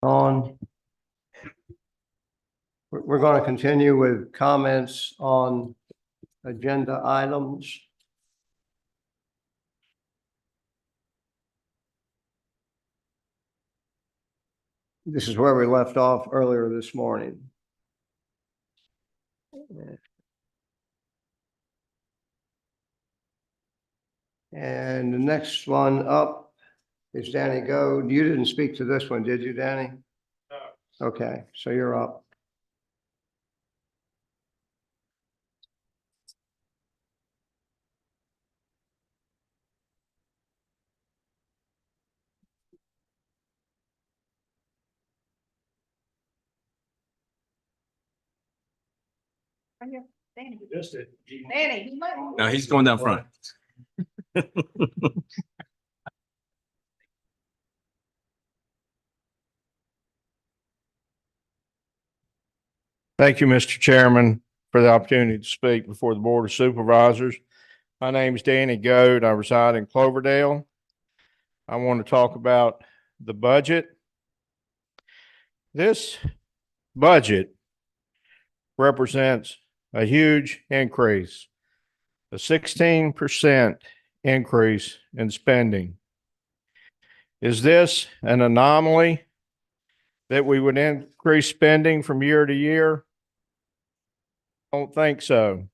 on. We're going to continue with comments on agenda items. This is where we left off earlier this morning. And the next one up is Danny Gold. You didn't speak to this one, did you, Danny? No. Okay, so you're up. Danny. No, he's going down front. Thank you, Mr. Chairman, for the opportunity to speak before the Board of Supervisors. My name is Danny Goad. I reside in Cloverdale. I want to talk about the budget. This budget represents a huge increase, a 16% increase in spending. Is this an anomaly that we would increase spending from year to year? I don't think so.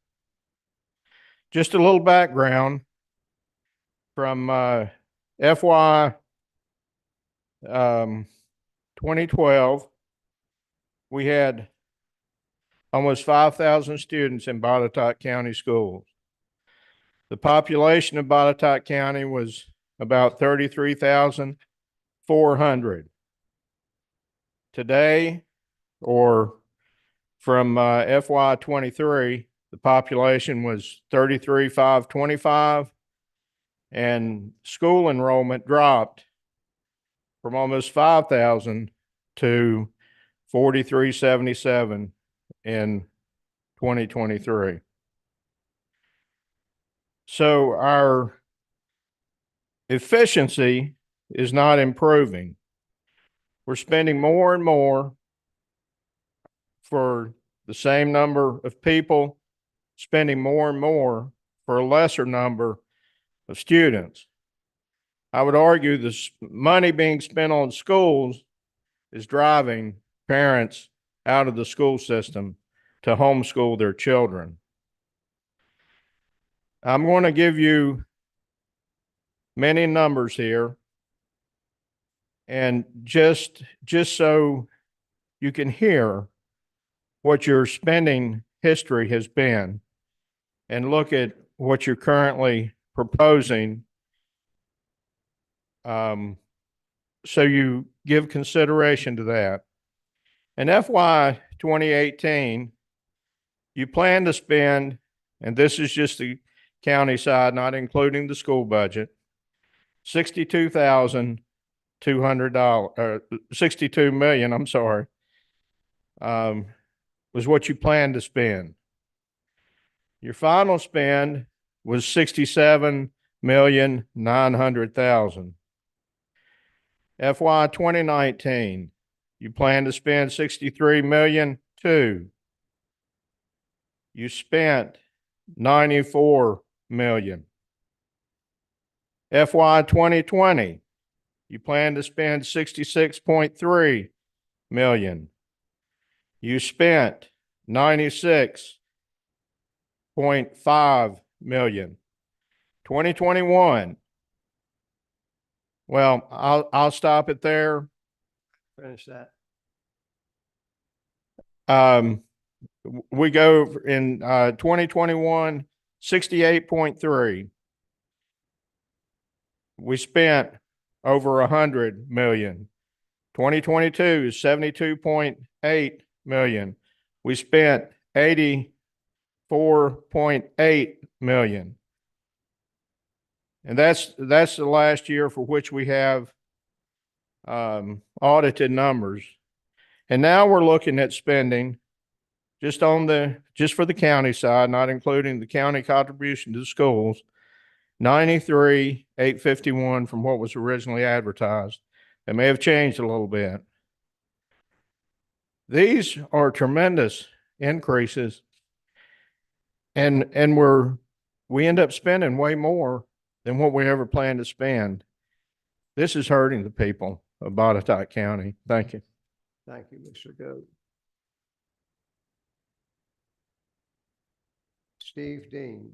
Just a little background from FY 2012, we had almost 5,000 students in Botetourt County schools. The population of Botetourt County was about 33,400. Today, or from FY 23, the population was 33,525, and school enrollment dropped from almost 5,000 to 4,377 in 2023. So our efficiency is not improving. We're spending more and more for the same number of people, spending more and more for a lesser number of students. I would argue this money being spent on schools is driving parents out of the school system to homeschool their children. I'm going to give you many numbers here, and just so you can hear what your spending history has been and look at what you're currently proposing, so you give consideration to that. In FY 2018, you plan to spend, and this is just the county side, not including the school budget, $62,200, $62 million, I'm sorry, was what you planned to spend. Your final spend was $67,900,000. FY 2019, you plan to spend $63 million too. You spent $94 million. FY 2020, you plan to spend $66.3 million. You spent $96.5 million. 2021, well, I'll stop it there. Finish that. We go in 2021, 68.3. We spent over 100 million. 2022 is 72.8 million. We spent 84.8 million. And that's the last year for which we have audited numbers. And now we're looking at spending just for the county side, not including the county contribution to the schools, $93,851 from what was originally advertised. It may have changed a little bit. These are tremendous increases. And we end up spending way more than what we ever planned to spend. This is hurting the people of Botetourt County. Thank you. Thank you, Mr. Goode. Steve Dean.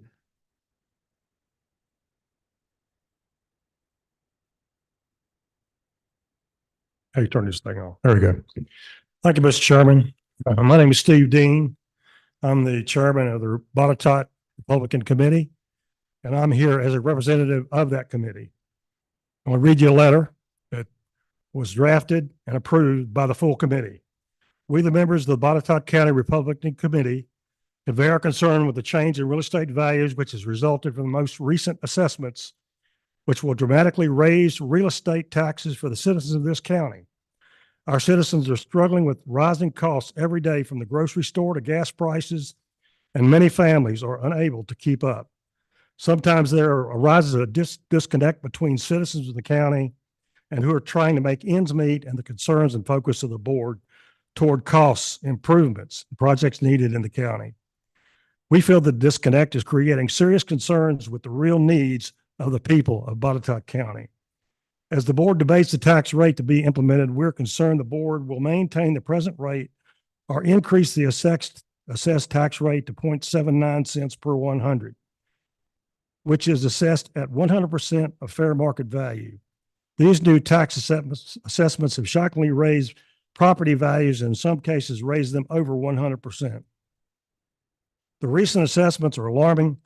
How you turn this thing on? There we go. Thank you, Mr. Chairman. My name is Steve Dean. I'm the chairman of the Botetourt Republican Committee, and I'm here as a representative of that committee. I'm going to read you a letter that was drafted and approved by the full committee. We, the members of the Botetourt County Republican Committee, convey our concern with the change in real estate values, which has resulted from the most recent assessments, which will dramatically raise real estate taxes for the citizens of this county. Our citizens are struggling with rising costs every day, from the grocery store to gas prices, and many families are unable to keep up. Sometimes there arises a disconnect between citizens of the county and who are trying to make ends meet and the concerns and focus of the board toward costs, improvements, and projects needed in the county. We feel the disconnect is creating serious concerns with the real needs of the people of Botetourt County. As the board debates the tax rate to be implemented, we're concerned the board will maintain the present rate or increase the assessed tax rate to 0.79 cents per 100, which is assessed at 100% of fair market value. These new tax assessments have shockingly raised property values, and in some cases raised them over 100%. The recent assessments are alarming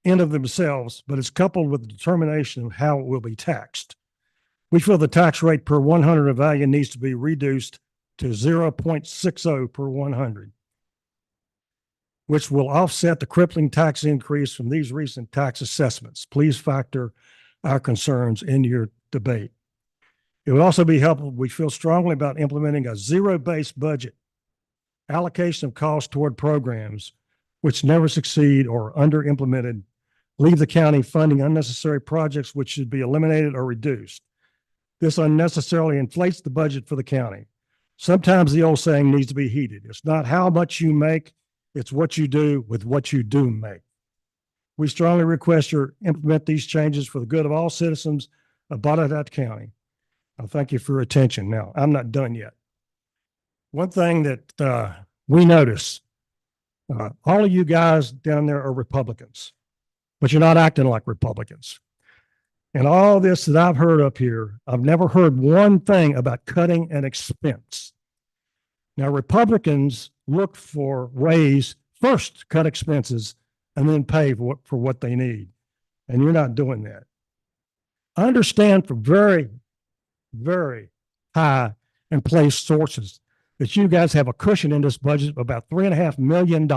in of themselves, but it's coupled with the determination of how it will be taxed. We feel the tax rate per 100 of value needs to be reduced to 0.60 per 100, which will offset the crippling tax increase from these recent tax assessments. Please factor our concerns in your debate. It would also be helpful. We feel strongly about implementing a zero-based budget, allocation of costs toward programs which never succeed or under-implemented, leave the county funding unnecessary projects which should be eliminated or reduced. This unnecessarily inflates the budget for the county. Sometimes the old saying needs to be heeded. It's not how much you make, it's what you do with what you do make. We strongly request you implement these changes for the good of all citizens of Botetourt County. I thank you for your attention. Now, I'm not done yet. One thing that we notice, all of you guys down there are Republicans, but you're not acting like Republicans. And all this that I've heard up here, I've never heard one thing about cutting an expense. Now, Republicans look for ways first to cut expenses and then pay for what they need. And you're not doing that. I understand from very, very high and placed sources that you guys have a cushion in this budget of about $3.5 million.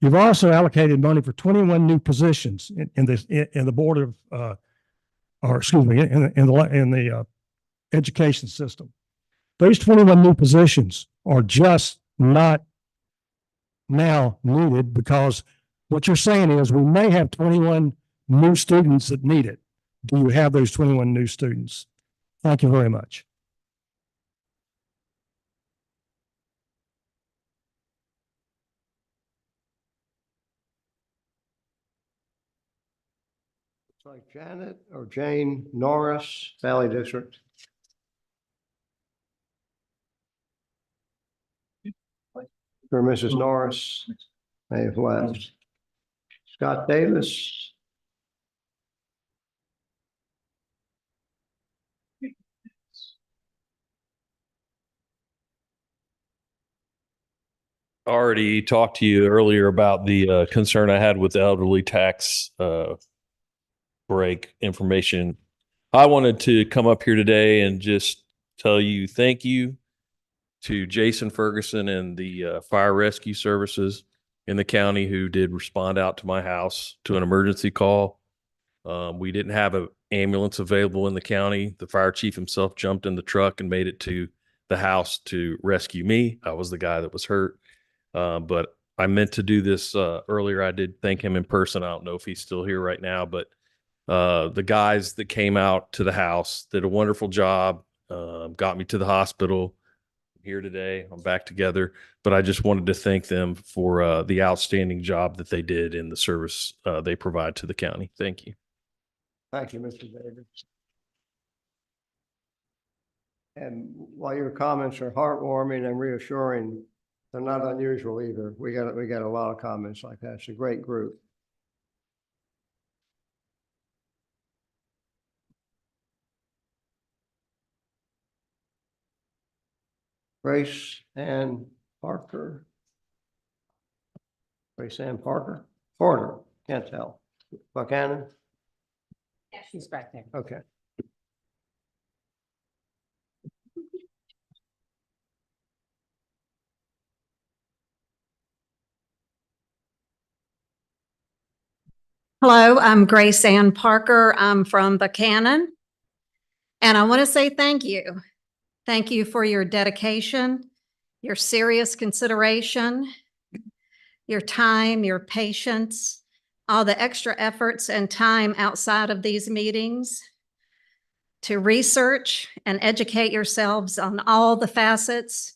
You've also allocated money for 21 new positions in the board of, in the education system. Those 21 new positions are just not now needed, because what you're saying is we may have 21 new students that need it. Do you have those 21 new students? Thank you very much. It's like Janet or Jane Norris, Valley District. Or Mrs. Norris may have left. Scott Davis. Already talked to you earlier about the concern I had with the elderly tax break information. I wanted to come up here today and just tell you thank you to Jason Ferguson and the fire rescue services in the county who did respond out to my house to an emergency call. We didn't have an ambulance available in the county. The fire chief himself jumped in the truck and made it to the house to rescue me. I was the guy that was hurt. But I meant to do this earlier. I did thank him in person. I don't know if he's still here right now, but the guys that came out to the house did a wonderful job, got me to the hospital, here today. I'm back together, but I just wanted to thank them for the outstanding job that they did in the service they provide to the county. Thank you. Thank you, Mr. Davis. And while your comments are heartwarming and reassuring, they're not unusual either. We got a lot of comments like that. It's a great group. Grace Ann Parker. Grace Ann Parker? Porter, can't tell. Buchanan? Yeah, she's back there. Okay. Hello, I'm Grace Ann Parker. I'm from Buchanan. And I want to say thank you. Thank you for your dedication, your serious consideration, your time, your patience, all the extra efforts and time outside of these meetings to research and educate yourselves on all the facets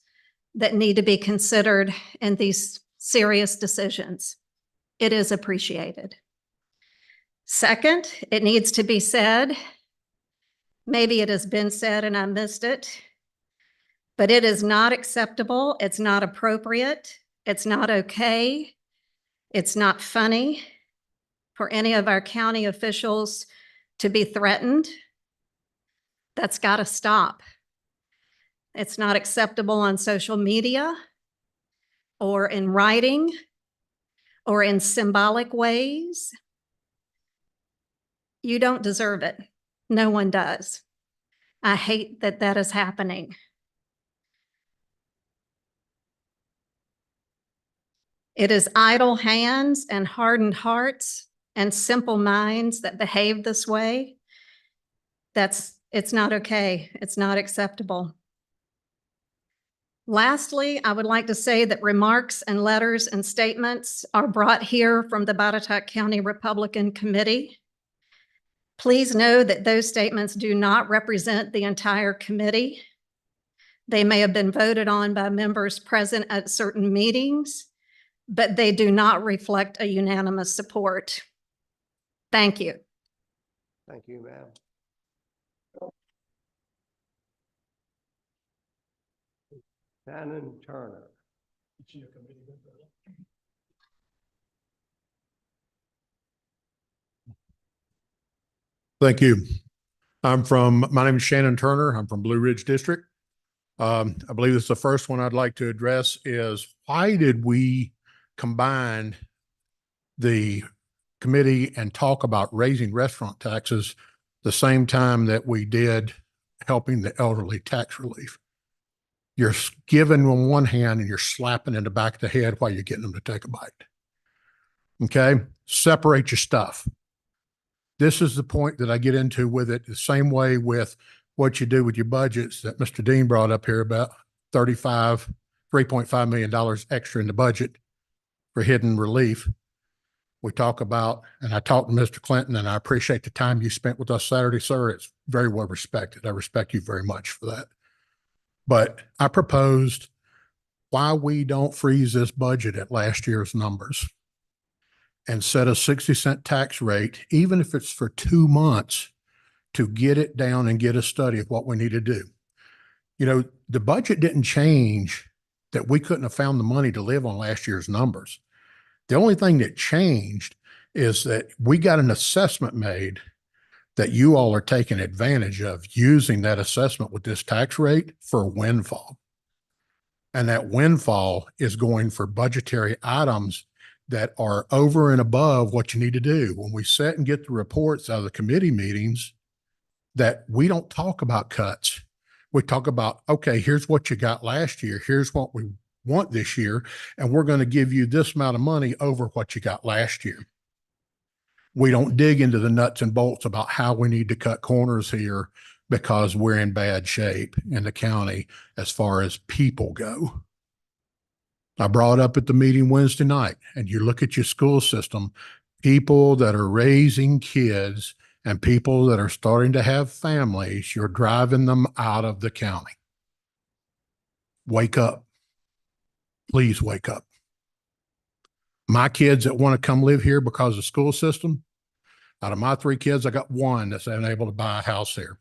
that need to be considered in these serious decisions. It is appreciated. Second, it needs to be said, maybe it has been said and I missed it, but it is not acceptable. It's not appropriate. It's not okay. It's not funny for any of our county officials to be threatened. That's got to stop. It's not acceptable on social media or in writing or in symbolic ways. You don't deserve it. No one does. I hate that that is happening. It is idle hands and hardened hearts and simple minds that behave this way. It's not okay. It's not acceptable. Lastly, I would like to say that remarks and letters and statements are brought here from the Botetourt County Republican Committee. Please know that those statements do not represent the entire committee. They may have been voted on by members present at certain meetings, but they do not reflect a unanimous support. Thank you. Thank you, ma'am. Shannon Turner. Thank you. My name is Shannon Turner. I'm from Blue Ridge District. I believe this is the first one I'd like to address is why did we combine the committee and talk about raising restaurant taxes the same time that we did helping the elderly tax relief? You're giving them one hand and you're slapping in the back of the head while you're getting them to take a bite. Okay? Separate your stuff. This is the point that I get into with it, the same way with what you do with your budgets that Mr. Dean brought up here about $3.5 million extra in the budget for hidden relief. We talk about, and I talked to Mr. Clinton, and I appreciate the time you spent with us Saturday, sir. It's very well respected. I respect you very much for that. But I proposed why we don't freeze this budget at last year's numbers and set a 60-cent tax rate, even if it's for 2 months, to get it down and get a study of what we need to do. You know, the budget didn't change that we couldn't have found the money to live on last year's numbers. The only thing that changed is that we got an assessment made that you all are taking advantage of using that assessment with this tax rate for a windfall. And that windfall is going for budgetary items that are over and above what you need to do. When we sit and get the reports out of the committee meetings, that we don't talk about cuts. We talk about, okay, here's what you got last year. Here's what we want this year. And we're going to give you this amount of money over what you got last year. We don't dig into the nuts and bolts about how we need to cut corners here because we're in bad shape in the county as far as people go. I brought up at the meeting Wednesday night, and you look at your school system, people that are raising kids and people that are starting to have families, you're driving them out of the county. Wake up. Please wake up. My kids that want to come live here because of the school system, out of my 3 kids, I got 1 that's unable to buy a house here.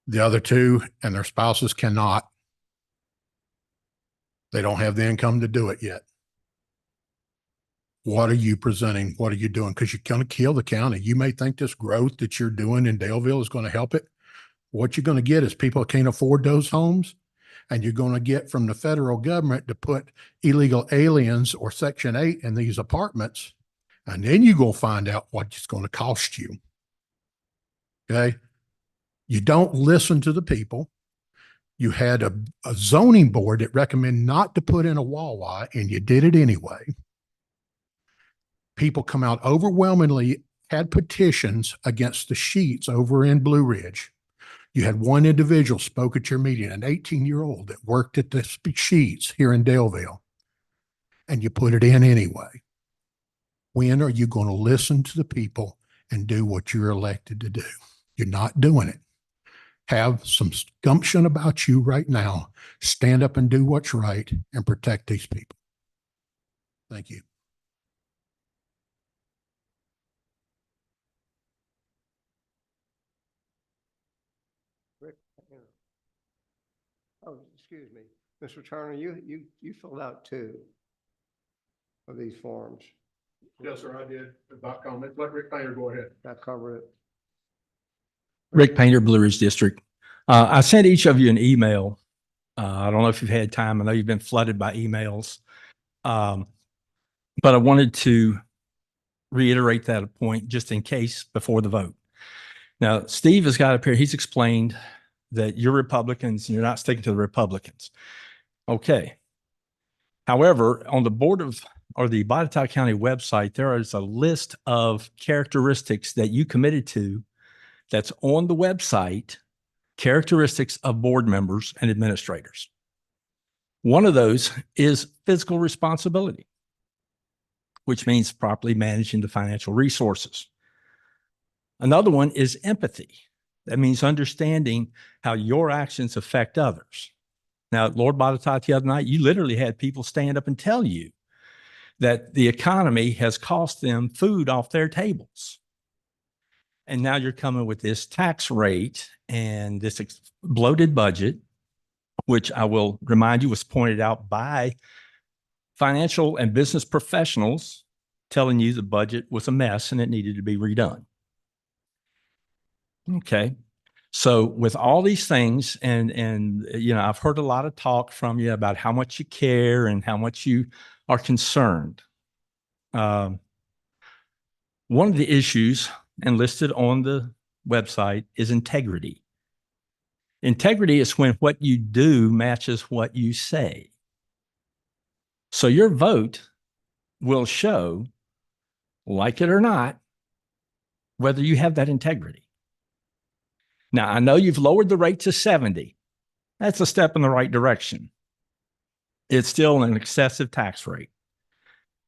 The other 2 and their spouses cannot. They don't have the income to do it yet. What are you presenting? What are you doing? Because you're going to kill the county. You may think this growth that you're doing in Daleville is going to help it. What you're going to get is people that can't afford those homes, and you're going to get from the federal government to put illegal aliens or Section 8 in these apartments, and then you're going to find out what it's going to cost you. Okay? You don't listen to the people. You had a zoning board that recommended not to put in a Wawa, and you did it anyway. People come out overwhelmingly, had petitions against the Sheets over in Blue Ridge. You had one individual spoke at your meeting, an 18-year-old that worked at the Sheets here in Daleville, and you put it in anyway. When are you going to listen to the people and do what you're elected to do? You're not doing it. Have some gumption about you right now. Stand up and do what's right and protect these people. Thank you. Rick, oh, excuse me, Mr. Turner, you filled out 2 of these forms. Yes, sir, I did. About comments. Let Rick Painter go ahead. That covered it. Rick Painter, Blue Ridge District. I sent each of you an email. I don't know if you've had time. I know you've been flooded by emails. But I wanted to reiterate that point just in case before the vote. Now, Steve has got up here. He's explained that you're Republicans and you're not sticking to the Republicans. Okay. However, on the board of or the Botetourt County website, there is a list of characteristics that you committed to that's on the website, characteristics of board members and administrators. One of those is fiscal responsibility, which means properly managing the financial resources. Another one is empathy. That means understanding how your actions affect others. Now, at Lord Botetourt the other night, you literally had people stand up and tell you that the economy has cost them food off their tables. And now you're coming with this tax rate and this bloated budget, which I will remind you was pointed out by financial and business professionals telling you the budget was a mess and it needed to be redone. Okay. So with all these things, and you know, I've heard a lot of talk from you about how much you care and how much you are concerned. One of the issues, and listed on the website, is integrity. Integrity is when what you do matches what you say. So your vote will show, like it or not, whether you have that integrity. Now, I know you've lowered the rate to 70. That's a step in the right direction. It's still an excessive tax rate.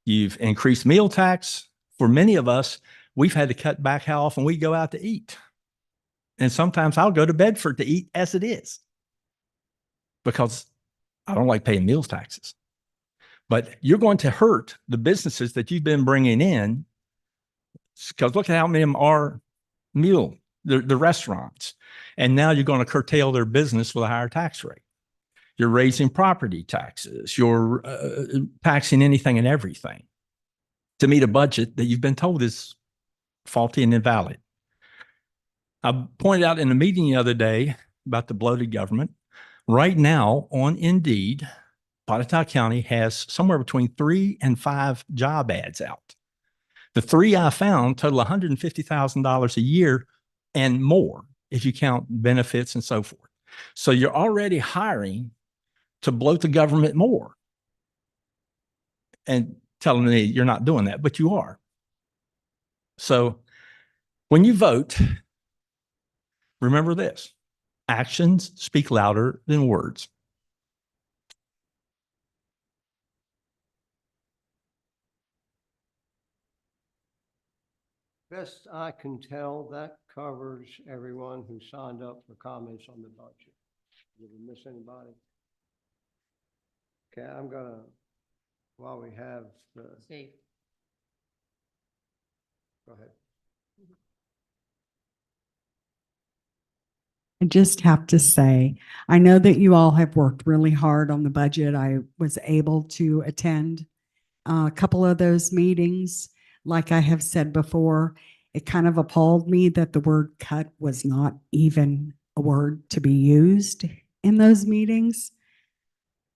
You've increased meal tax. For many of us, we've had to cut back how often we go out to eat. And sometimes I'll go to Bedford to eat as it is because I don't like paying meals taxes. But you're going to hurt the businesses that you've been bringing in, because look at how many of them are the restaurants. And now you're going to curtail their business with a higher tax rate. You're raising property taxes. You're taxing anything and everything to meet a budget that you've been told is faulty and invalid. I pointed out in a meeting the other day about the bloated government. Right now on Indeed, Botetourt County has somewhere between 3 and 5 job ads out. The 3 I found total $150,000 a year and more if you count benefits and so forth. So you're already hiring to bloat the government more and telling me you're not doing that, but you are. So when you vote, remember this: actions speak louder than words. Best I can tell, that covers everyone who signed up for comments on the budget. Did we miss anybody? Okay, I'm gonna, while we have the, Steve. go ahead. I just have to say, I know that you all have worked really hard on the budget. I was able to attend a couple of those meetings. Like I have said before, it kind of appalled me that the word cut was not even a word to be used in those meetings.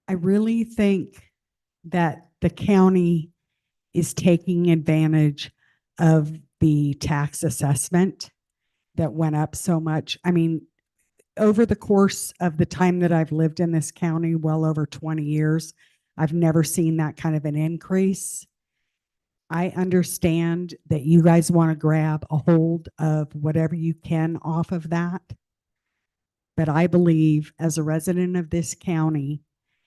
I really think that the county is taking advantage of the tax assessment that went up so much. I mean, over the course of the time that I've lived in this county, well over 20 years, I've never seen that kind of an increase. I understand that you guys want to grab a hold of whatever you can off of that. But I believe as a resident of this county,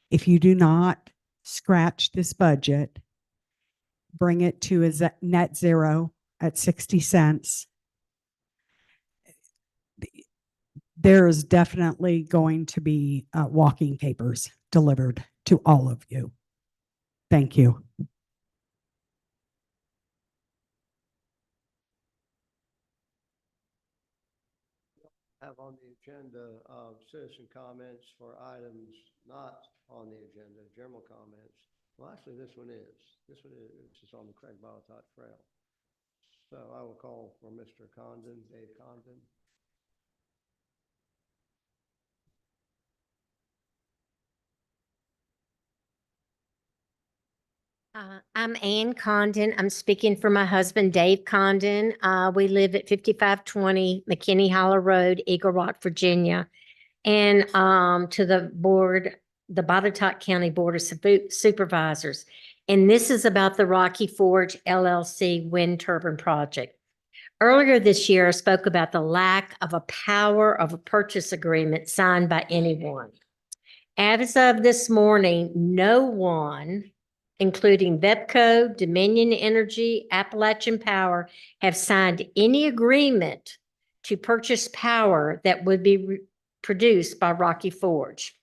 if you do not scratch this budget, bring it to a net zero at 60 cents, there is definitely going to be walking papers delivered to all of you. Thank you. Have on the agenda citizen comments for items not on the agenda, general comments. Well, actually, this one is. This one is, it's on the Craig Botetourt Trail. So I will call for Mr. Condon, Dave Condon. I'm Ann Condon. I'm speaking for my husband, Dave Condon. We live at 5520 McKinney Hollow Road, Eagle Rock, Virginia. And to the board, the Botetourt County Board of Supervisors. And this is about the Rocky Forge LLC wind turbine project. Earlier this year, I spoke about the lack of a power of a purchase agreement signed by anyone. As of this morning, no one, including VEPCO, Dominion Energy, Appalachian Power, have signed any agreement to purchase power that would be produced by Rocky Forge.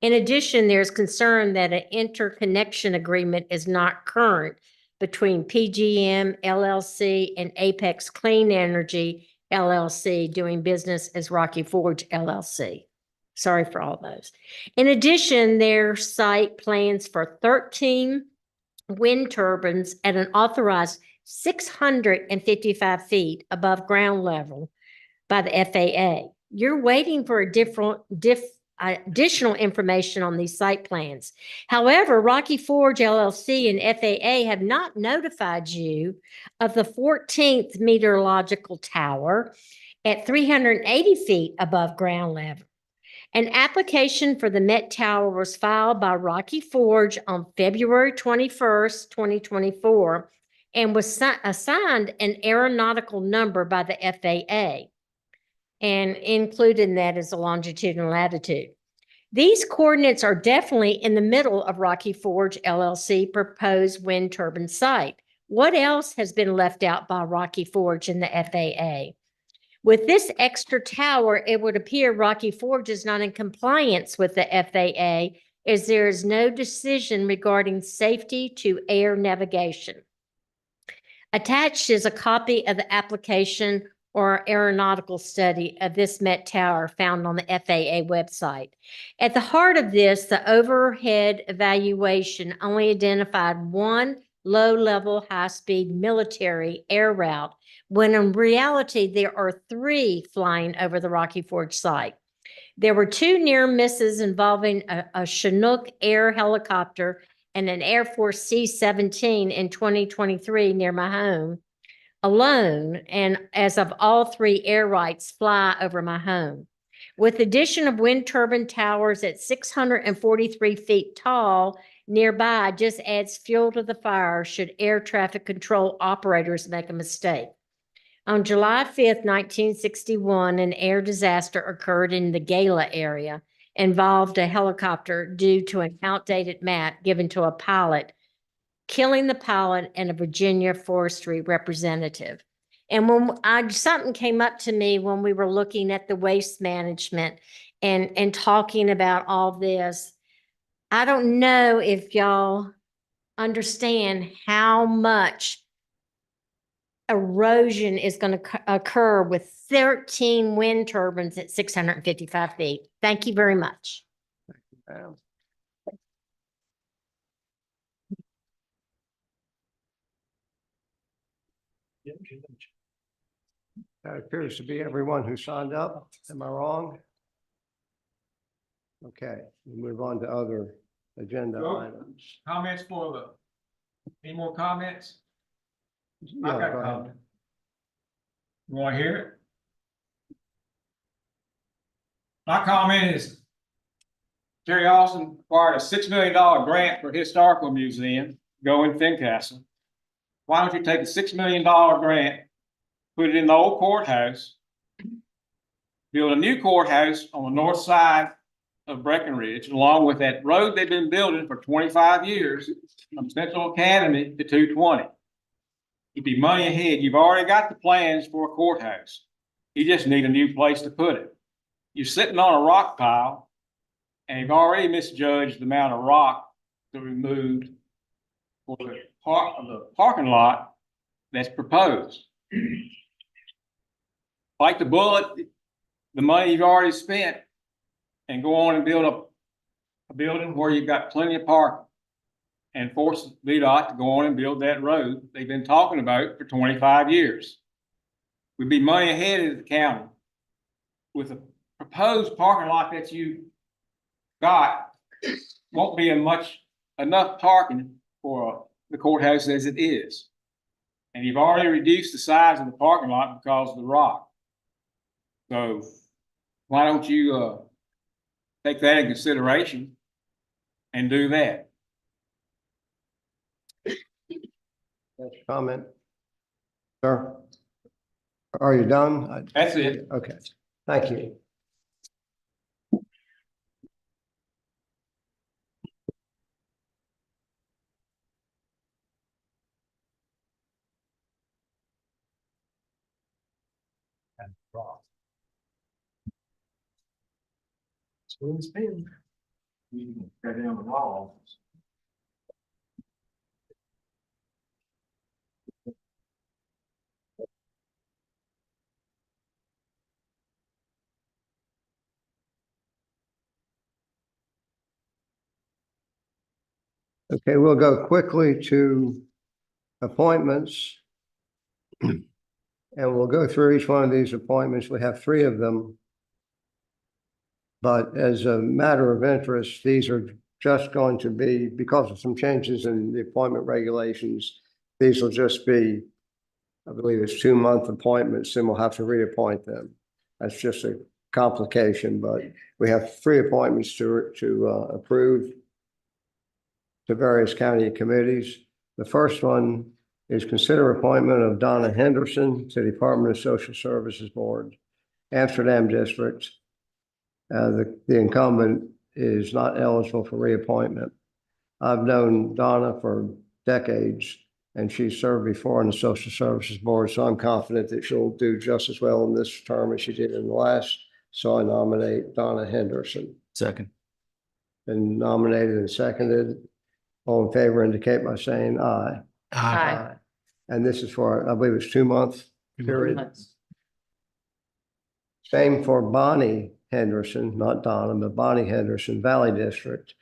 In addition, there's concern that an interconnection agreement is not current between PGM LLC and Apex Clean Energy LLC, doing business as Rocky Forge LLC. Sorry for all those. In addition, their site plans for 13 wind turbines at an authorized 655 feet above ground level by the FAA. You're waiting for additional information on these site plans. However, Rocky Forge LLC and FAA have not notified you of the 14th meteorological tower at 380 feet above ground level. An application for the Met Tower was filed by Rocky Forge on February 21st, 2024, and was assigned an aeronautical number by the FAA. And included in that is the longitude and latitude. These coordinates are definitely in the middle of Rocky Forge LLC proposed wind turbine site. What else has been left out by Rocky Forge and the FAA? With this extra tower, it would appear Rocky Forge is not in compliance with the FAA, as there is no decision regarding safety to air navigation. Attached is a copy of the application or aeronautical study of this Met Tower found on the FAA website. At the heart of this, the overhead evaluation only identified one low-level, high-speed military air route, when in reality, there are 3 flying over the Rocky Forge site. There were 2 near misses involving a Chinook Air helicopter and an Air Force C-17 in 2023 near my home alone, and as of all 3 air rights fly over my home. With addition of wind turbine towers at 643 feet tall nearby just adds fuel to the fire should air traffic control operators make a mistake. On July 5th, 1961, an air disaster occurred in the Gala area, involved a helicopter due to an outdated map given to a pilot, killing the pilot and a Virginia forestry representative. And when something came up to me when we were looking at the waste management and talking about all this, I don't know if y'all understand how much erosion is going to occur with 13 wind turbines at 655 feet. Thank you very much. That appears to be everyone who signed up. Am I wrong? Okay, we'll move on to other agenda items. Comments for any more comments? Yeah, I've got go a ahead. comment. You want to hear it? My comment is Terry Austin acquired a $6 million grant for historical museum, go in Fincastle. Why don't you take a $6 million grant, put it in the old courthouse, build a new courthouse on the north side of Breckenridge, along with that road they've been building for 25 years from Central Academy to 220. You'd be money ahead. You've already got the plans for a courthouse. You just need a new place to put it. You're sitting on a rock pile, and you've already misjudged the amount of rock to remove for the parking lot that's proposed. Like the bullet, the money you've already spent, and go on and build a building where you've got plenty of parking, and force VDOT to go on and build that road they've been talking about for 25 years. We'd be money ahead of the county. With a proposed parking lot that you got, won't be enough parking for the courthouse as it is. And you've already reduced the size of the parking lot because of the rock. So why don't you take that in consideration and do that? That's your comment. Sir? Are you done? That's it. Okay, thank you. Spoon's been. You can go down the wall. Okay, we'll go quickly to appointments. And we'll go through each one of these appointments. We have 3 of them. But as a matter of interest, these are just going to be, because of some changes in the appointment regulations, these will just be, I believe it's 2-month appointments, and we'll have to reappoint them. That's just a complication, but we have 3 appointments to approve to various county committees. The first one is consider appointment of Donna Henderson to the Department of Social Services Board, Amsterdam District. The incumbent is not eligible for reappointment. I've known Donna for decades, and she's served before on the Social Services Board, so I'm confident that she'll do just as well in this term as she did in the last. So I nominate Donna Henderson. Second. Been nominated and seconded. All in favor indicate by saying aye. Aye. And this is for, I believe it's 2-month period. Same for Bonnie Henderson, not Donna, but Bonnie Henderson, Valley District.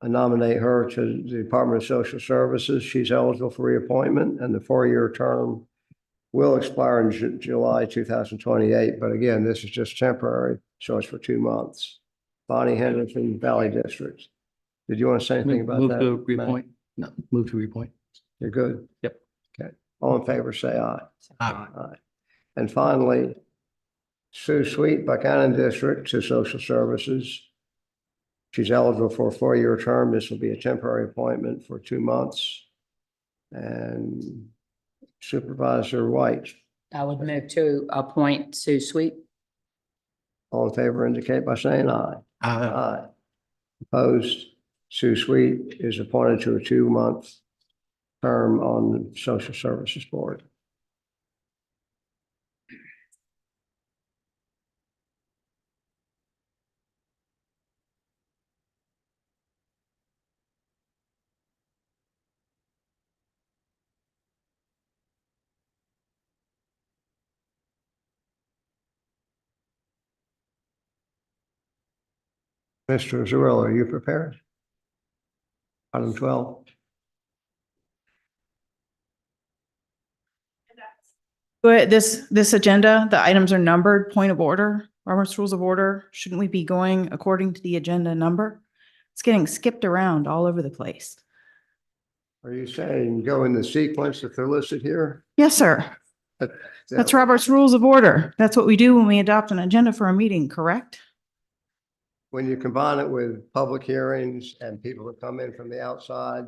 I nominate her to the Department of Social Services. She's eligible for reappointment, and the 4-year term will expire in July 2028. But again, this is just temporary, so it's for 2 months. Bonnie Henderson, Valley District. Did you want to say anything about that? Move to reappoint. Matt? No, move to reappoint. You're good? Yep. Okay. All in favor, say aye. Aye. Aye. And finally, Sue Sweet, Buchanan District to Social Services. She's eligible for a 4-year term. This will be a temporary appointment for 2 months. And Supervisor White. I would move to appoint Sue Sweet. All in favor indicate by saying aye. Aye. Aye. Opposed? Sue Sweet is appointed to a 2-month term on the Social Services Board. Mr. Zarrillo, are you prepared? Item 12. But this agenda, the items are numbered, point of order, Robert's Rules of Order. Shouldn't we be going according to the agenda number? It's getting skipped around all over the place. Are you saying go in the sequence if they're listed here? Yes, sir. That's Robert's Rules of Order. That's what we do when we adopt an agenda for a meeting, correct? When you combine it with public hearings and people that come in from the outside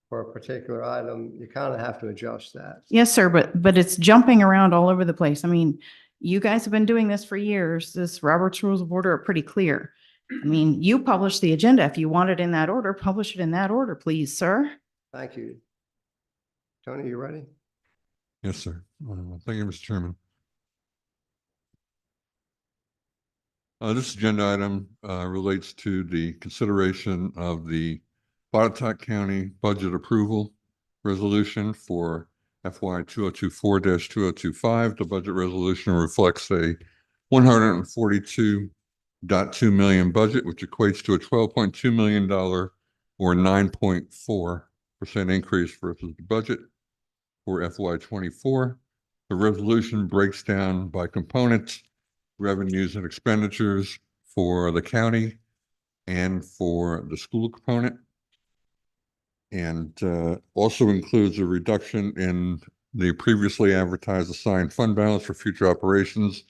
for a particular item, you kind of have to adjust that. Yes, sir, but it's jumping around all over the place. I mean, you guys have been doing this for years. This Robert's Rules of Order are pretty clear. I mean, you publish the agenda. If you want it in that order, publish it in that order, please, sir. Thank you. Tony, you ready? Yes, sir. Thank you, Mr. Chairman. This agenda item relates to the consideration of the Botetourt County Budget Approval Resolution for FY 2024-2025. The budget resolution reflects a $142.2 million budget, which equates to a $12.2 million or 9.4% increase versus the budget for FY 24. The resolution breaks down by components, revenues and expenditures for the county and for the school component, and also includes a reduction in the previously advertised assigned fund balance for future operations,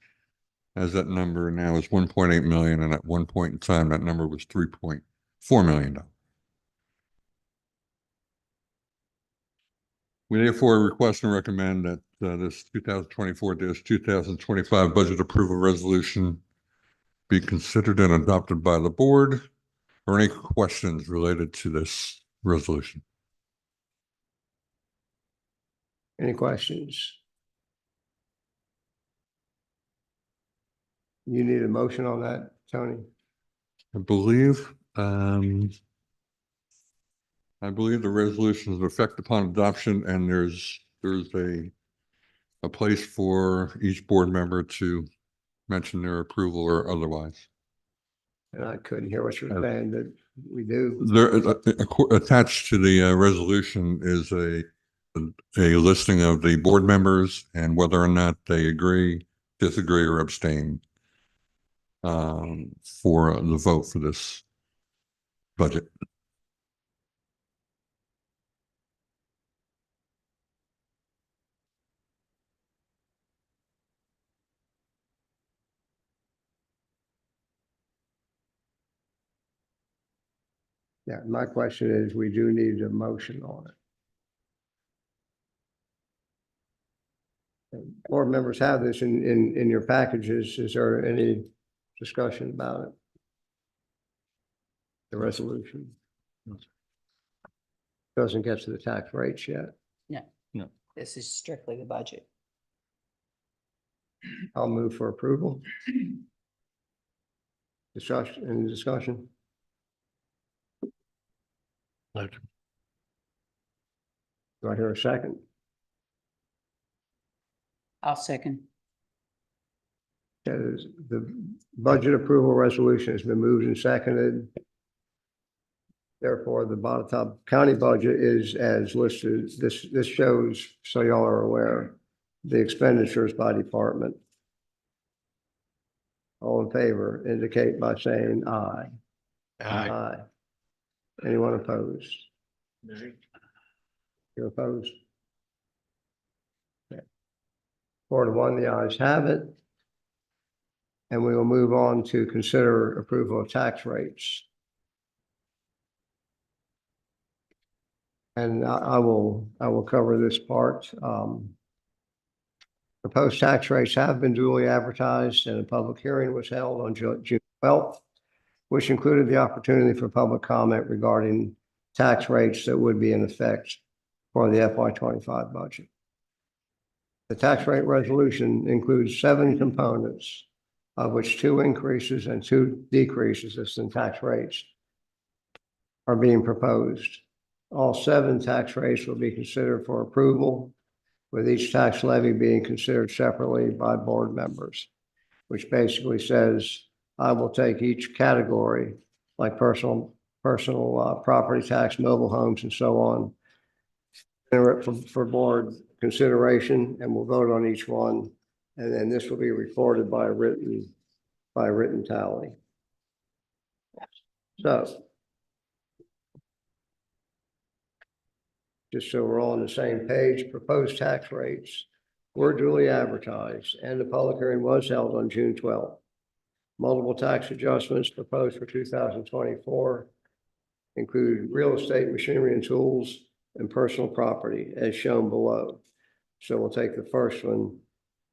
as that number now is 1.8 million, and at one point in time that number was $3.4 million. We therefore request and recommend that this 2024-2025 budget approval resolution be considered and adopted by the board. Or any questions related to this resolution? Any questions? You need a motion on that, Tony? I believe the resolution is in effect upon adoption, and there's a place for each board member to mention their approval or otherwise. And I couldn't hear what you were saying, that we do. There, attached to the resolution is a listing of the board members and whether or not they agree, disagree, or abstain for the vote for this budget. Yeah, my question is, we do need a motion on it. Board members have this in your packages. Is there any discussion about it? The resolution doesn't get to the tax rates yet. No, this is strictly the budget. I'll move for approval. Discussion, any discussion? Do I hear a second? I'll second. The budget approval resolution has been moved and seconded. Therefore, the Botetourt County budget is as listed. This shows, so y'all are aware, the expenditures by department. All in favor indicate by saying aye. Aye. Anyone opposed? You're opposed? Okay. 4-1, the ayes have it. And we will move on to consider approval of tax rates. And I will cover this part. Proposed tax rates have been duly advertised, and a public hearing was held on June 12th, which included the opportunity for public comment regarding tax rates that would be in effect for the FY 25 budget. The tax rate resolution includes 7 components, of which 2 increases and 2 decreases in tax rates are being proposed. All 7 tax rates will be considered for approval, with each tax levy being considered separately by board members, which basically says, I will take each category like personal property tax, mobile homes, and so on. For board consideration, and we'll vote on each one. And then this will be recorded by a written tally. So, just so we're all on the same page, proposed tax rates were duly advertised and the public hearing was held on June 12th. Multiple tax adjustments proposed for 2024 include real estate, machinery and tools, and personal property as shown below. So we'll take the first one,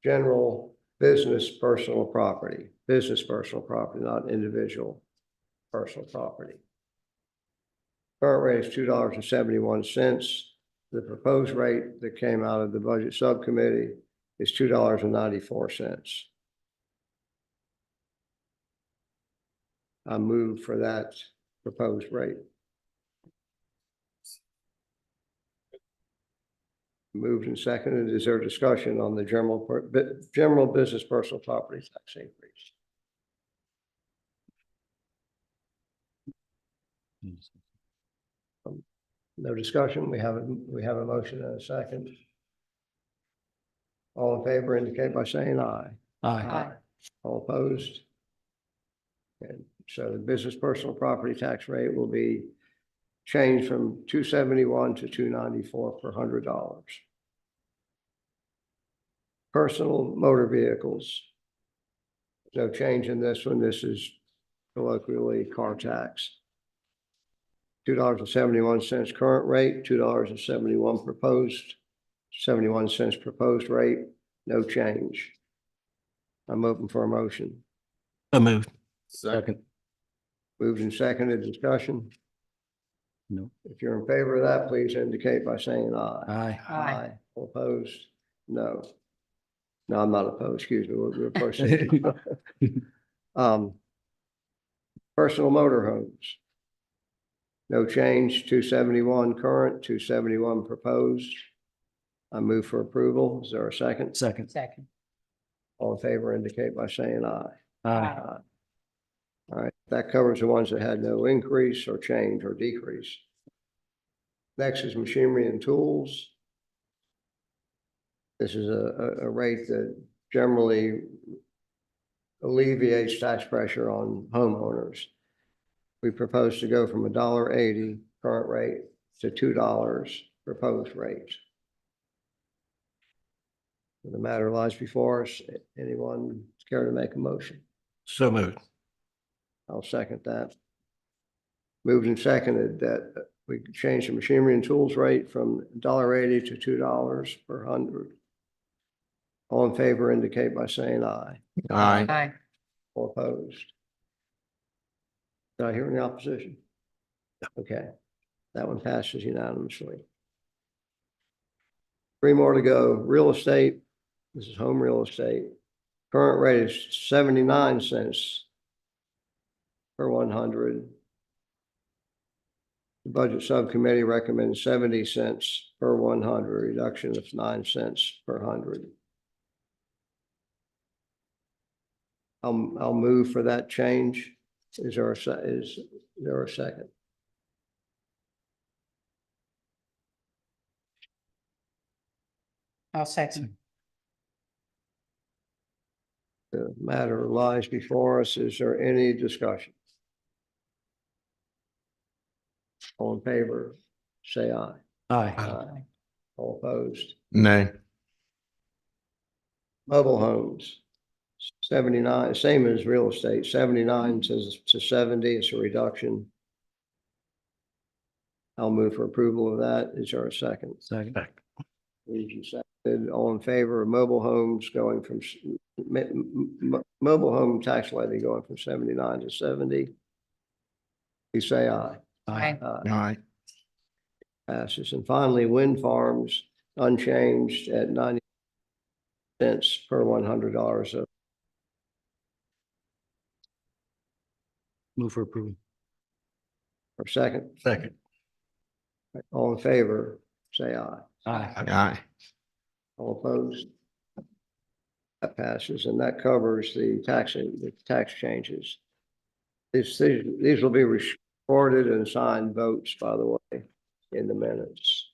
general business personal property, not individual personal property. Current rate is $2.71. The proposed rate that came out of the budget subcommittee is $2.94. I move for that proposed rate. Moved and seconded. Is there discussion on the general business personal property tax increase? No discussion. We have a motion and a second. All in favor indicate by saying aye. Aye. All opposed? And so the business personal property tax rate will be changed from $2.71 to $2.94 per $100. Personal motor vehicles. No change in this one. This is colloquially car tax. $2.71 current rate, $2.71 proposed, 71 cents proposed rate, no change. I'm open for a motion. So moved. Second. Moved and seconded. Discussion? No. If you're in favor of that, please indicate by saying aye. Aye. Aye. All opposed? No. No, I'm not opposed. Excuse me. We're proceeding. Personal motorhomes. No change, 271 current, 271 proposed. I move for approval. Is there a second? Second. Second. All in favor indicate by saying aye. Aye. All right, that covers the ones that had no increase or change or decrease. Next is machinery and tools. This is a rate that generally alleviates tax pressure on homeowners. We propose to go from $1.80 current rate to $2 proposed rate. The matter lies before us. Anyone care to make a motion? So moved. I'll second that. Moved and seconded that we change the machinery and tools rate from $1.80 to $2 per 100. All in favor indicate by saying aye. Aye. Aye. All opposed? Did I hear any opposition? Okay, that one passes unanimously. 3 more to go. Real estate. This is home real estate. Current rate is 79 cents per 100. The budget subcommittee recommends 70 cents per 100, reduction of 9 cents per 100. I'll move for that change. Is there a second? I'll second. The matter lies before us. Is there any discussion? All in favor, say aye. Aye. All opposed? Nay. Mobile homes, 79, same as real estate, 79 to 70, it's a reduction. I'll move for approval of that. Is there a second? Second. Moved and seconded. All in favor of mobile homes going from, mobile home tax levy going from 79 to 70? Please say aye. Aye. Aye. Passes. And finally, wind farms unchanged at 90 cents per $100 of. Move for approval. Or second. Second. All in favor, say aye. Aye. Aye. All opposed? That passes, and that covers the tax changes. These will be recorded and signed votes, by the way, in the minutes.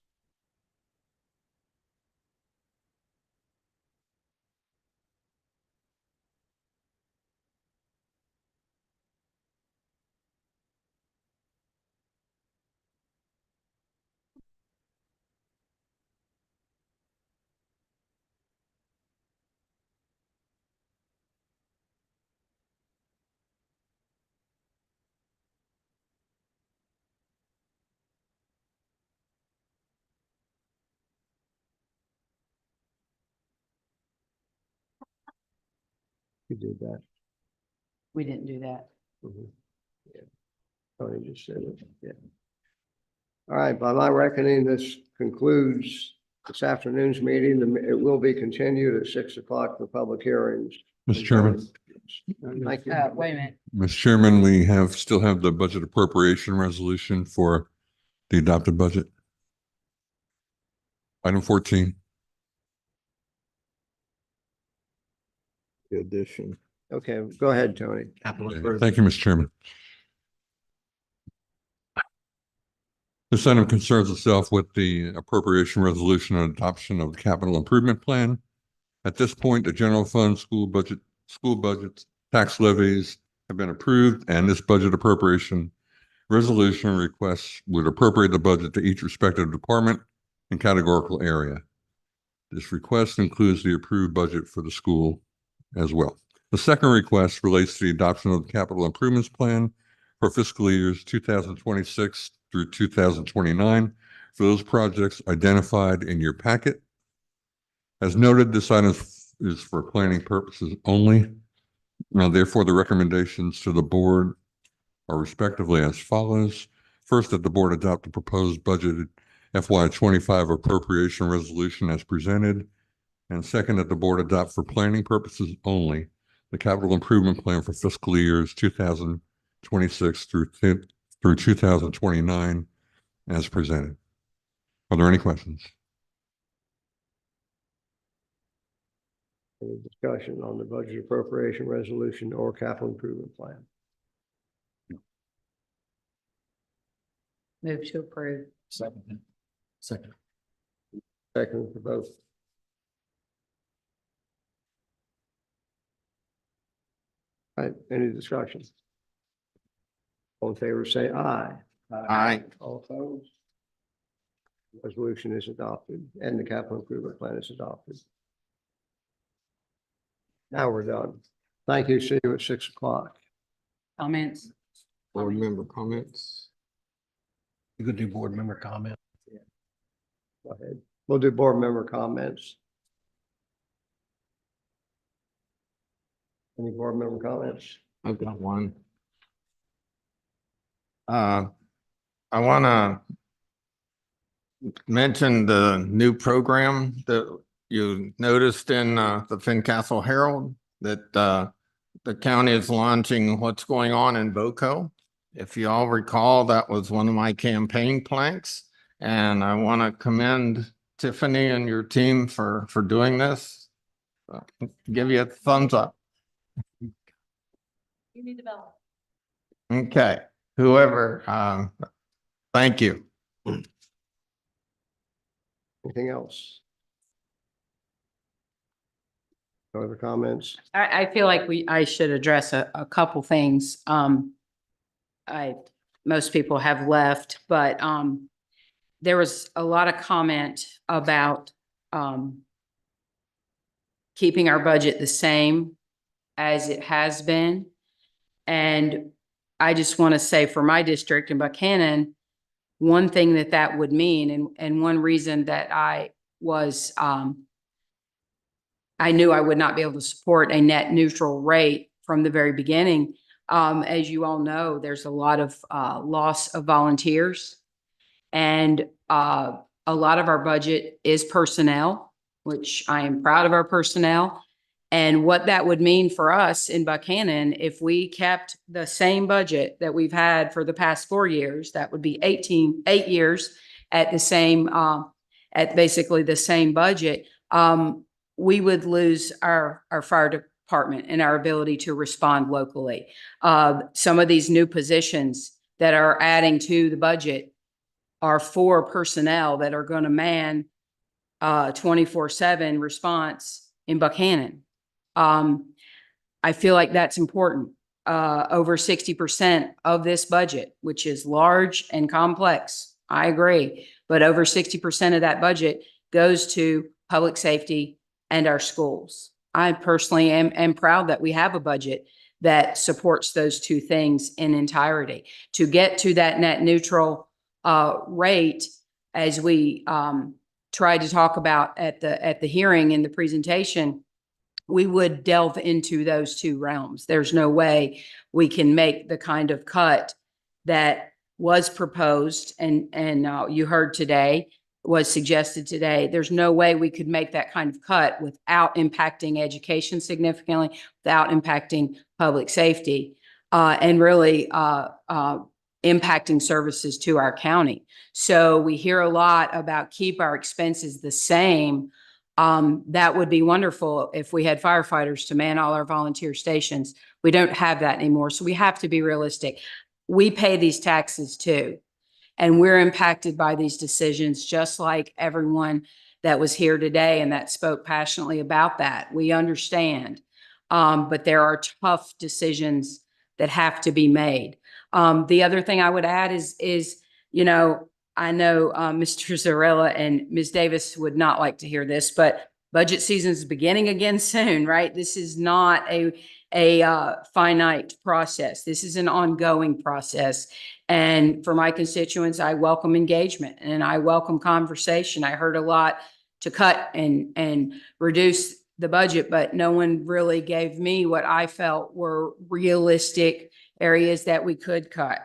You did that. We didn't do that. Mhm. Yeah. Tony just said it, yeah. All right, by my reckoning, this concludes this afternoon's meeting. It will be continued at 6 o'clock for public hearings. Mr. Chairman. Thank you. Wait a minute. Mr. Chairman, we still have the budget appropriation resolution for the adopted budget. Item 14. Addition. Okay, go ahead, Tony. Thank you, Mr. Chairman. This item concerns itself with the appropriation resolution and adoption of the capital improvement plan. At this point, the general fund, school budgets, tax levies have been approved, and this budget appropriation resolution requests would appropriate the budget to each respective department and categorical area. This request includes the approved budget for the school as well. The second request relates to the adoption of the capital improvements plan for fiscal years 2026 through 2029 for those projects identified in your packet. As noted, this item is for planning purposes only. Now, therefore, the recommendations to the board are respectively as follows. First, that the board adopt the proposed budgeted FY25 appropriation resolution as presented. And second, that the board adopt for planning purposes only the capital improvement plan for fiscal years 2026 through 2029 as presented. Are there any questions? Any discussion on the budget appropriation resolution or capital improvement plan? Move to approve. Second. Second for both. All right, any discussion? All in favor, say aye. Aye. All opposed? Resolution is adopted and the capital improvement plan is adopted. Now we're done. Thank you. See you at 6 o'clock. Comments? Board member comments. You could do board member comment. Go ahead. We'll do board member comments. Any board member comments? I've got one. I want to mention the new program that you noticed in the Fincastle Herald that the county is launching What's Going On in Boco. If you all recall, that was one of my campaign planks, and I want to commend Tiffany and your team for doing this. Give you a thumbs up. You need the bell. Okay, whoever, thank you. Anything else? No other comments? I feel like I should address a couple things. Most people have left, but there was a lot of comment about keeping our budget the same as it has been. And I just want to say for my district in Buchanan, one thing that would mean, and one reason that I knew I would not be able to support a net neutral rate from the very beginning. As you all know, there's a lot of loss of volunteers, and a lot of our budget is personnel, which I am proud of our personnel. And what that would mean for us in Buchanan, if we kept the same budget that we've had for the past 4 years, that would be 8 years at the same, at basically the same budget. We would lose our fire department and our ability to respond locally. Some of these new positions that are adding to the budget are for personnel that are going to man 24/7 response in Buchanan. I feel like that's important. Over 60% of this budget, which is large and complex, I agree, but over 60% of that budget goes to public safety and our schools. I personally am proud that we have a budget that supports those two things in entirety. To get to that net neutral rate, as we tried to talk about at the hearing in the presentation, we would delve into those two realms. There's no way we can make the kind of cut that was proposed and you heard today, was suggested today. There's no way we could make that kind of cut without impacting education significantly, without impacting public safety, and really impacting services to our county. So we hear a lot about keep our expenses the same. That would be wonderful if we had firefighters to man all our volunteer stations. We don't have that anymore. So we have to be realistic. We pay these taxes too, and we're impacted by these decisions, just like everyone that was here today and that spoke passionately about that. We understand, but there are tough decisions that have to be made. The other thing I would add is, you know, I know Mr. Zarella and Ms. Davis would not like to hear this, but budget season is beginning again soon, right? This is not a finite process. This is an ongoing process. And for my constituents, I welcome engagement and I welcome conversation. I heard a lot to cut and reduce the budget, but no one really gave me what I felt were realistic areas that we could cut.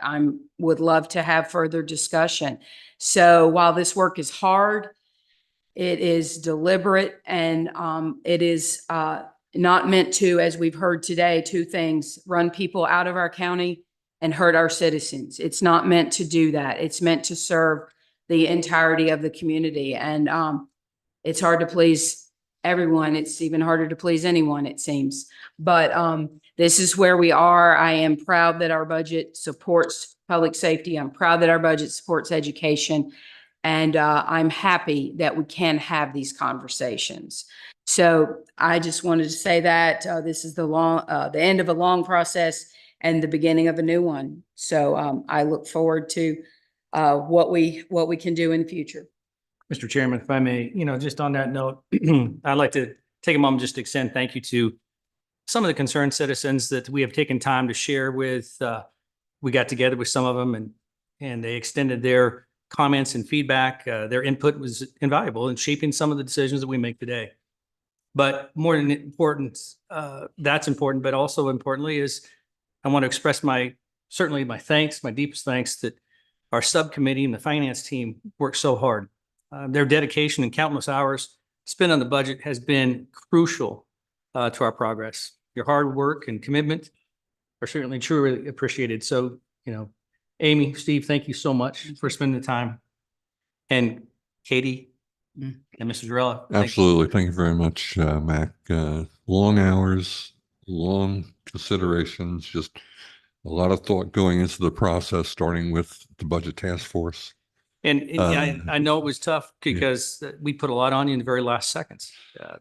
Would love to have further discussion. So while this work is hard, it is deliberate, and it is not meant to, as we've heard today, two things: run people out of our county and hurt our citizens. It's not meant to do that. It's meant to serve the entirety of the community. And it's hard to please everyone. It's even harder to please anyone, it seems. But this is where we are. I am proud that our budget supports public safety. I'm proud that our budget supports education. And I'm happy that we can have these conversations. So I just wanted to say that this is the end of a long process and the beginning of a new one. So I look forward to what we can do in the future. Mr. Chairman, if I may, just on that note, I'd like to take a moment just to extend thank you to some of the concerned citizens that we have taken time to share with. We got together with some of them and they extended their comments and feedback. Their input was invaluable in shaping some of the decisions that we make today. But more than important, that's important, but also importantly is I want to express certainly my thanks, my deepest thanks that our subcommittee and the finance team worked so hard. Their dedication and countless hours spent on the budget has been crucial to our progress. Your hard work and commitment are certainly truly appreciated. So, Amy, Steve, thank you so much for spending the time. And Katie and Mr. Zarella. Absolutely. Thank you very much, Mac. Long hours, long considerations, just a lot of thought going into the process, starting with the budget task force. And I know it was tough because we put a lot on you in the very last seconds.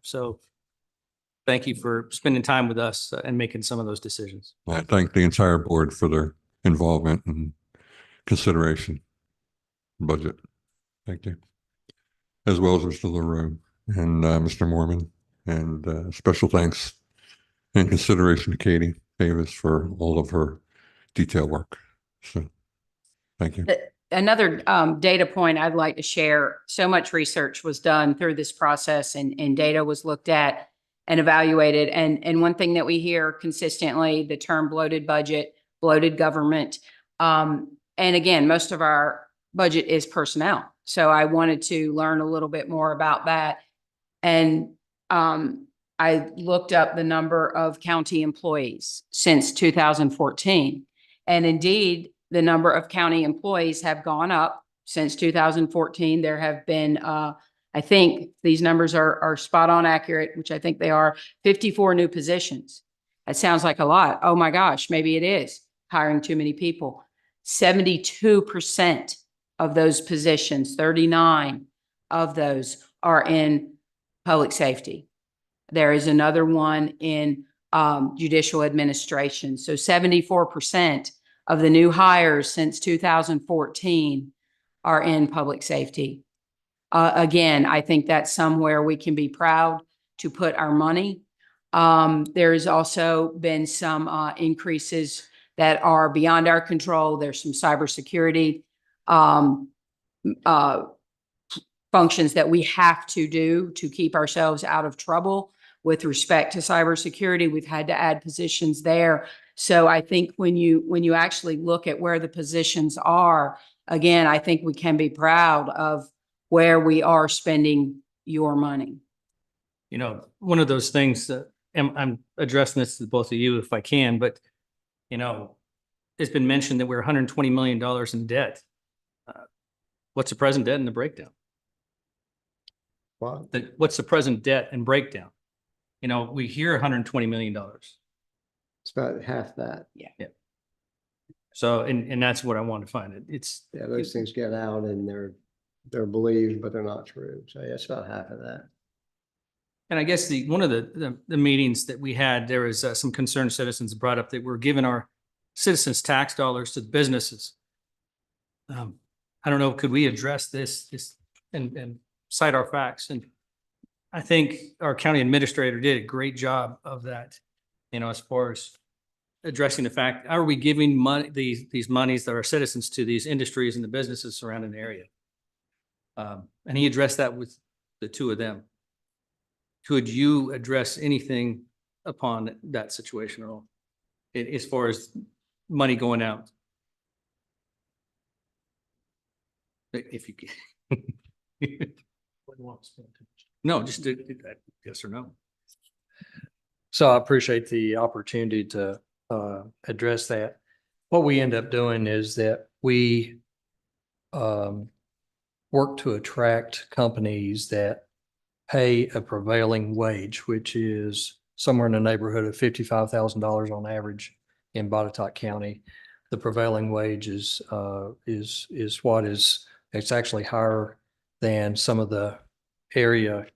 So thank you for spending time with us and making some of those decisions. I thank the entire board for their involvement and consideration. Budget. Thank you. As well as Mr. LaRue and Mr. Mormon. And special thanks and consideration to Katie Davis for all of her detail work. So thank you. Another data point I'd like to share: so much research was done through this process and data was looked at and evaluated. And one thing that we hear consistently, the term bloated budget, bloated government. And again, most of our budget is personnel. So I wanted to learn a little bit more about that. And I looked up the number of county employees since 2014. And indeed, the number of county employees have gone up since 2014. There have been I think these numbers are spot on accurate, which I think they are. 54 new positions. That sounds like a lot. Oh my gosh, maybe it is hiring too many people. 72% of those positions, 39 of those are in public safety. There is another one in judicial administration. So 74% of the new hires since 2014 are in public safety. Again, I think that's somewhere we can be proud to put our money. There's also been some increases that are beyond our control. There's some cybersecurity functions that we have to do to keep ourselves out of trouble with respect to cybersecurity. We've had to add positions there. So I think when you actually look at where the positions are, again, I think we can be proud of where we are spending your money. You know, one of those things that, and I'm addressing this to both of you if I can, but, you know, it's been mentioned that we're $120 million in debt. What's the present debt and the breakdown? Well, What's the present debt and breakdown? You know, we hear $120 million. it's about half that. Yeah. Yeah. So, and that's what I want to find. Yeah, those things get out and they're believed, but they're not true. So yeah, it's about half of that. And I guess one of the meetings that we had, there was some concerned citizens brought up that we're giving our citizens' tax dollars to the businesses. I don't know, could we address this and cite our facts? And I think our county administrator did a great job of that, you know, as far as addressing the fact, are we giving money, these monies that are citizens to these industries and the businesses surrounding the area? And he addressed that with the two of them. Could you address anything upon that situation at all, as far as money going out? If you can. No, just do that, yes or no. So I appreciate the opportunity to address that. What we end up doing is that we work to attract companies that pay a prevailing wage, which is somewhere in the neighborhood of $55,000 on average in Botetourt County. The prevailing wage is what is, it's actually higher than some of the area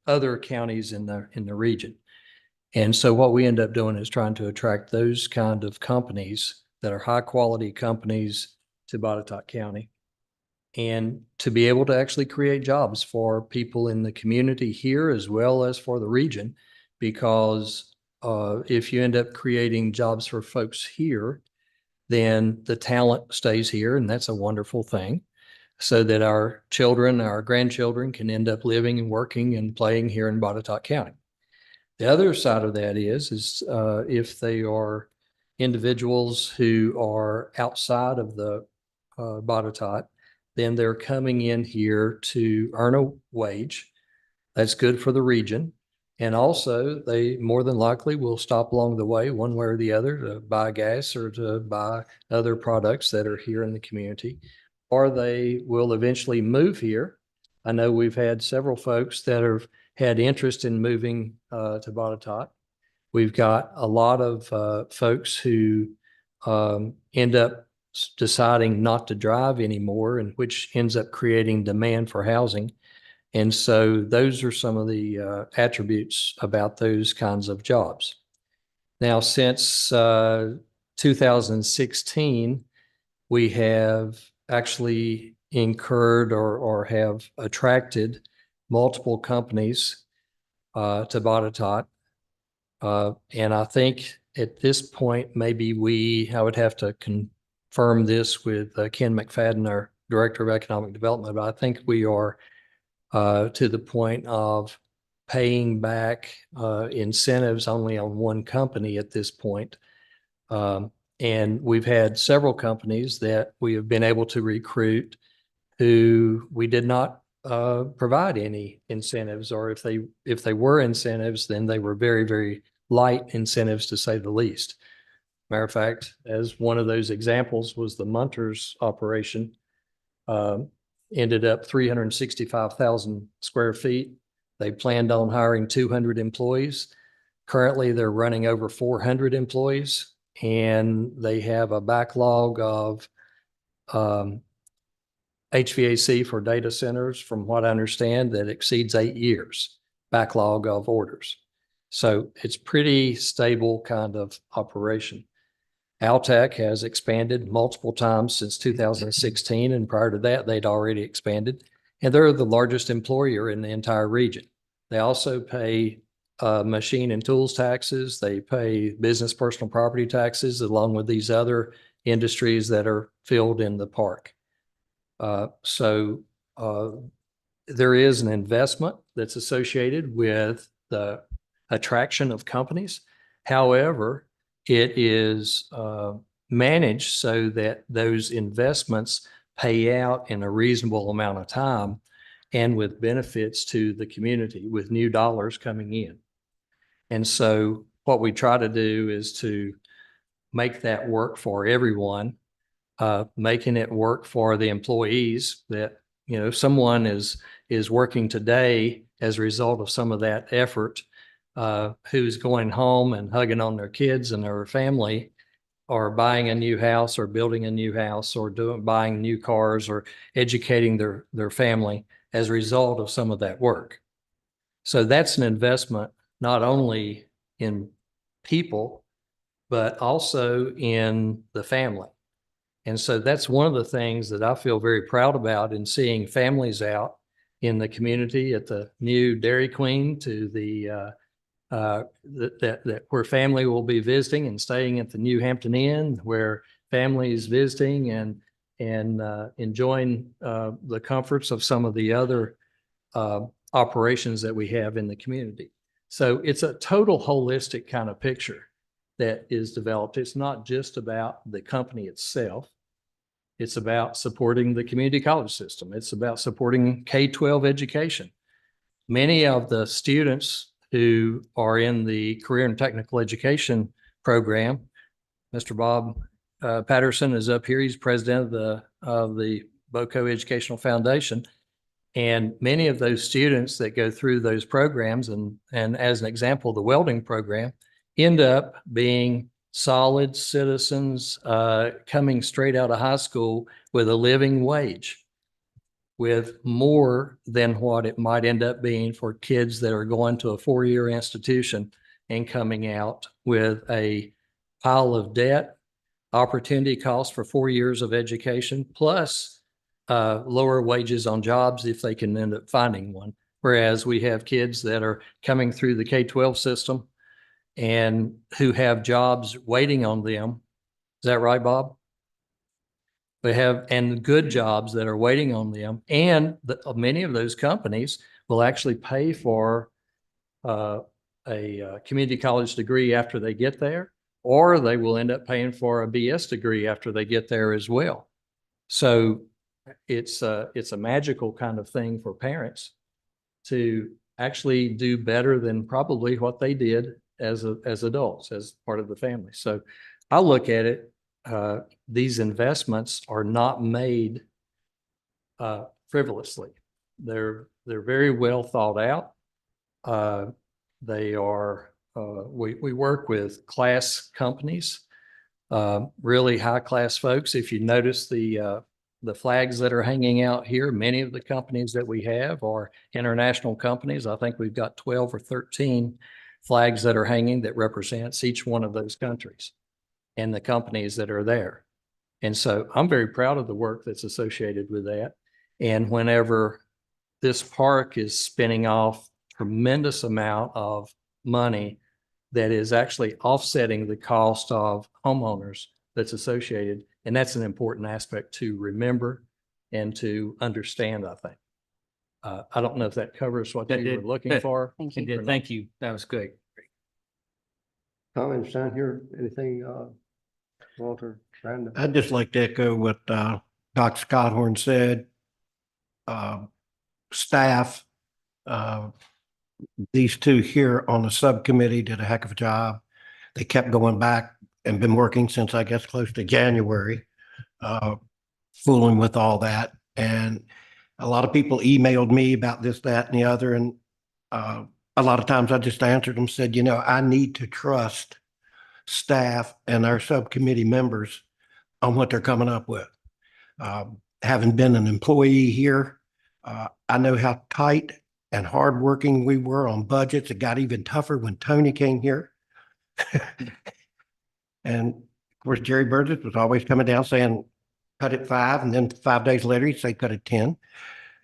other counties in the region. And so what we end up doing is trying to attract those kind of companies that are high quality companies to Botetourt County, and to be able to actually create jobs for people in the community here as well as for the region. Because if you end up creating jobs for folks here, then the talent stays here, and that's a wonderful thing, so that our children, our grandchildren can end up living and working and playing here in Botetourt County. The other side of that is if they are individuals who are outside of the Botetourt, then they're coming in here to earn a wage. That's good for the region. And also they more than likely will stop along the way one way or the other to buy gas or to buy other products that are here in the community, or they will eventually move here. I know we've had several folks that have had interest in moving to Botetourt. We've got a lot of folks who end up deciding not to drive anymore, and which ends up creating demand for housing. And so those are some of the attributes about those kinds of jobs. Now, since 2016, we have actually incurred or have attracted multiple companies to Botetourt. And I think at this point, maybe I would have to confirm this with Ken McFadden, our Director of Economic Development, but I think we are to the point of paying back incentives only on one company at this point. And we've had several companies that we have been able to recruit who we did not provide any incentives, or if they were incentives, then they were very, very light incentives, to say the least. Matter of fact, as one of those examples was the Munters operation. ended up 365,000 square feet. They planned on hiring 200 employees. Currently, they're running over 400 employees, and they have a backlog of HVAC for data centers, from what I understand, that exceeds 8 years backlog of orders. So it's pretty stable kind of operation. Altec has expanded multiple times since 2016, and prior to that, they'd already expanded, and they're the largest employer in the entire region. They also pay machine and tools taxes. They pay business personal property taxes, along with these other industries that are filled in the park. So there is an investment that's associated with the attraction of companies. However, it is managed so that those investments pay out in a reasonable amount of time and with benefits to the community, with new dollars coming in. And so what we try to do is to make that work for everyone, making it work for the employees, that, you know, someone is working today as a result of some of that effort, who's going home and hugging on their kids and their family, or buying a new house, or building a new house, or buying new cars, or educating their family as a result of some of that work. So that's an investment not only in people, but also in the family. And so that's one of the things that I feel very proud about, in seeing families out in the community, at the new Dairy Queen, to the that where family will be visiting and staying at the New Hampton Inn, where families visiting and enjoying the comforts of some of the other operations that we have in the community. So it's a total holistic kind of picture that is developed. It's not just about the company itself. It's about supporting the community college system. It's about supporting K-12 education. Many of the students who are in the career and technical education program, Mr. Bob Patterson is up here. He's president of the BOCO Educational Foundation. And many of those students that go through those programs, and as an example, the welding program, end up being solid citizens coming straight out of high school with a living wage, with more than what it might end up being for kids that are going to a 4-year institution and coming out with a pile of debt, opportunity cost for 4 years of education, plus lower wages on jobs if they can end up finding one. Whereas we have kids that are coming through the K-12 system and who have jobs waiting on them. Is that right, Bob? We have, and good jobs that are waiting on them. And many of those companies will actually pay for a community college degree after they get there, or they will end up paying for a BS degree after they get there as well. So it's a magical kind of thing for parents to actually do better than probably what they did as adults, as part of the family. So I look at it, these investments are not made frivolously. They're very well thought out. They are, we work with class companies, really high class folks. If you notice the flags that are hanging out here, many of the companies that we have are international companies. I think we've got 12 or 13 flags that are hanging that represents each one of those countries and the companies that are there. And so I'm very proud of the work that's associated with that. And whenever this park is spinning off tremendous amount of money that is actually offsetting the cost of homeowners that's associated, and that's an important aspect to remember and to understand, I think. I don't know if that covers what you were looking for. Thank you. Thank you. That was good. Comments down here, anything, Walter, Brandon? I'd just like to echo what Dr. Scotthorn said. Staff, these two here on the subcommittee did a heck of a job. They kept going back and been working since, I guess, close to January, fooling with all that. And A lot of people emailed me about this, that, and the other, and a lot of times I just answered them, said, you know, I need to trust staff and our subcommittee members on what they're coming up with. Having been an employee here, I know how tight and hardworking we were on budgets. It got even tougher when Tony came here. And of course, Jerry Burgess was always coming down saying, cut it 5, and then 5 days later, he'd say, cut it 10.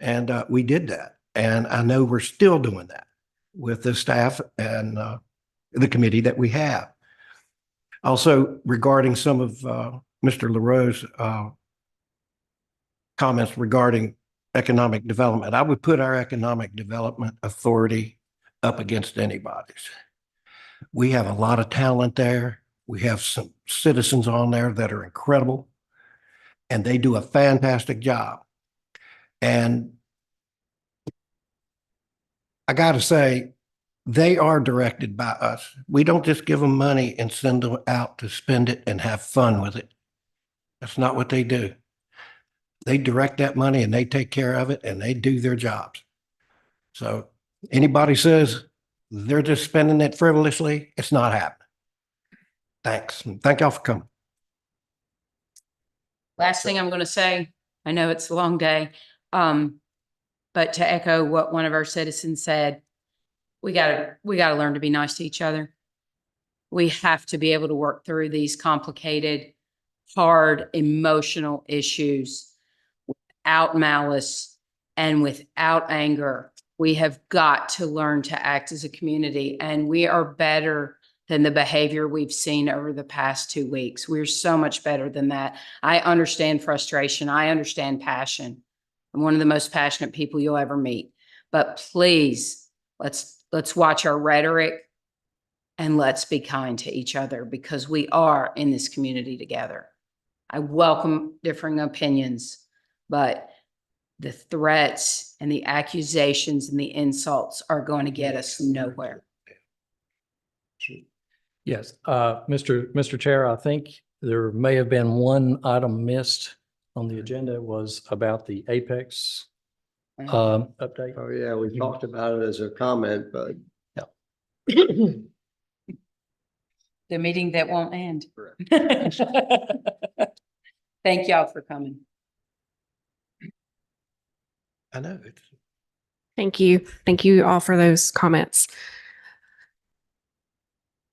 And we did that. And I know we're still doing that with the staff and the committee that we have. Also, regarding some of Mr. LaRoe's comments regarding economic development, I would put our economic development authority up against anybody's. We have a lot of talent there. We have some citizens on there that are incredible, and they do a fantastic job. And I got to say, they are directed by us. We don't just give them money and send them out to spend it and have fun with it. That's not what they do. They direct that money and they take care of it and they do their jobs. So anybody says they're just spending it frivolously, it's not happening. Thanks. And thank y'all for coming. Last thing I'm going to say, I know it's a long day, but to echo what one of our citizens said, we gotta learn to be nice to each other. We have to be able to work through these complicated, hard, emotional issues without malice and without anger. We have got to learn to act as a community, and we are better than the behavior we've seen over the past 2 weeks. We're so much better than that. I understand frustration. I understand passion. I'm one of the most passionate people you'll ever meet. But please, let's watch our rhetoric and let's be kind to each other, because we are in this community together. I welcome differing opinions, but the threats and the accusations and the insults are going to get us nowhere. Yes, Mr. Chair, I think there may have been one item missed on the agenda. It was about the Apex update. Oh, yeah, we talked about it as a comment, but The meeting that won't end. Thank y'all for coming. I know it's. Thank you. Thank you all for those comments.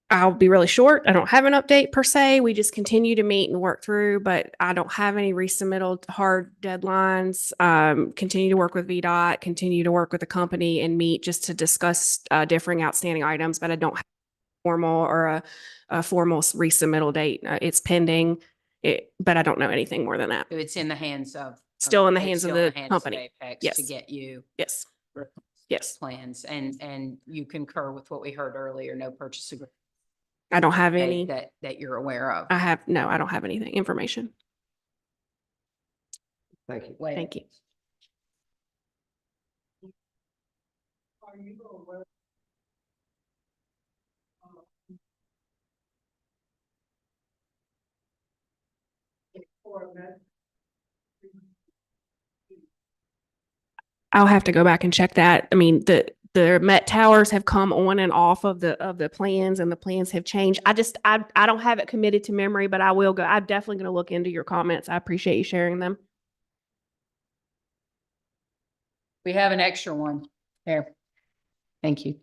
I'll be really short. I don't have an update per se. We just continue to meet and work through, but I don't have any resubmittal hard deadlines. Continue to work with VDOT, continue to work with the company and meet just to discuss differing outstanding items, but I don't have a formal or a formal resubmittal date. It's pending, but I don't know anything more than that. It's in the hands of. Still in the it's hands of still in the hands company. Apex Yes. To get you. Yes. Yes. Plans and you concur with what we heard earlier, no purchase agreement. I don't have any that you're aware of. I don't have anything information. thank you. Thank you. I'll have to go back and check that. I mean, the Met towers have come on and off of the plans, and the plans have changed. I don't have it committed to memory, but I will go. I'm definitely going to look into your comments. I appreciate you sharing them. We have an extra one there. Thank you.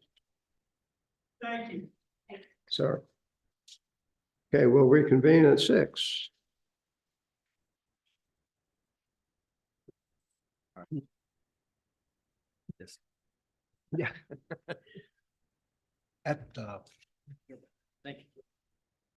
Thank you. Sir. Okay, we'll reconvene at 6. Yeah. At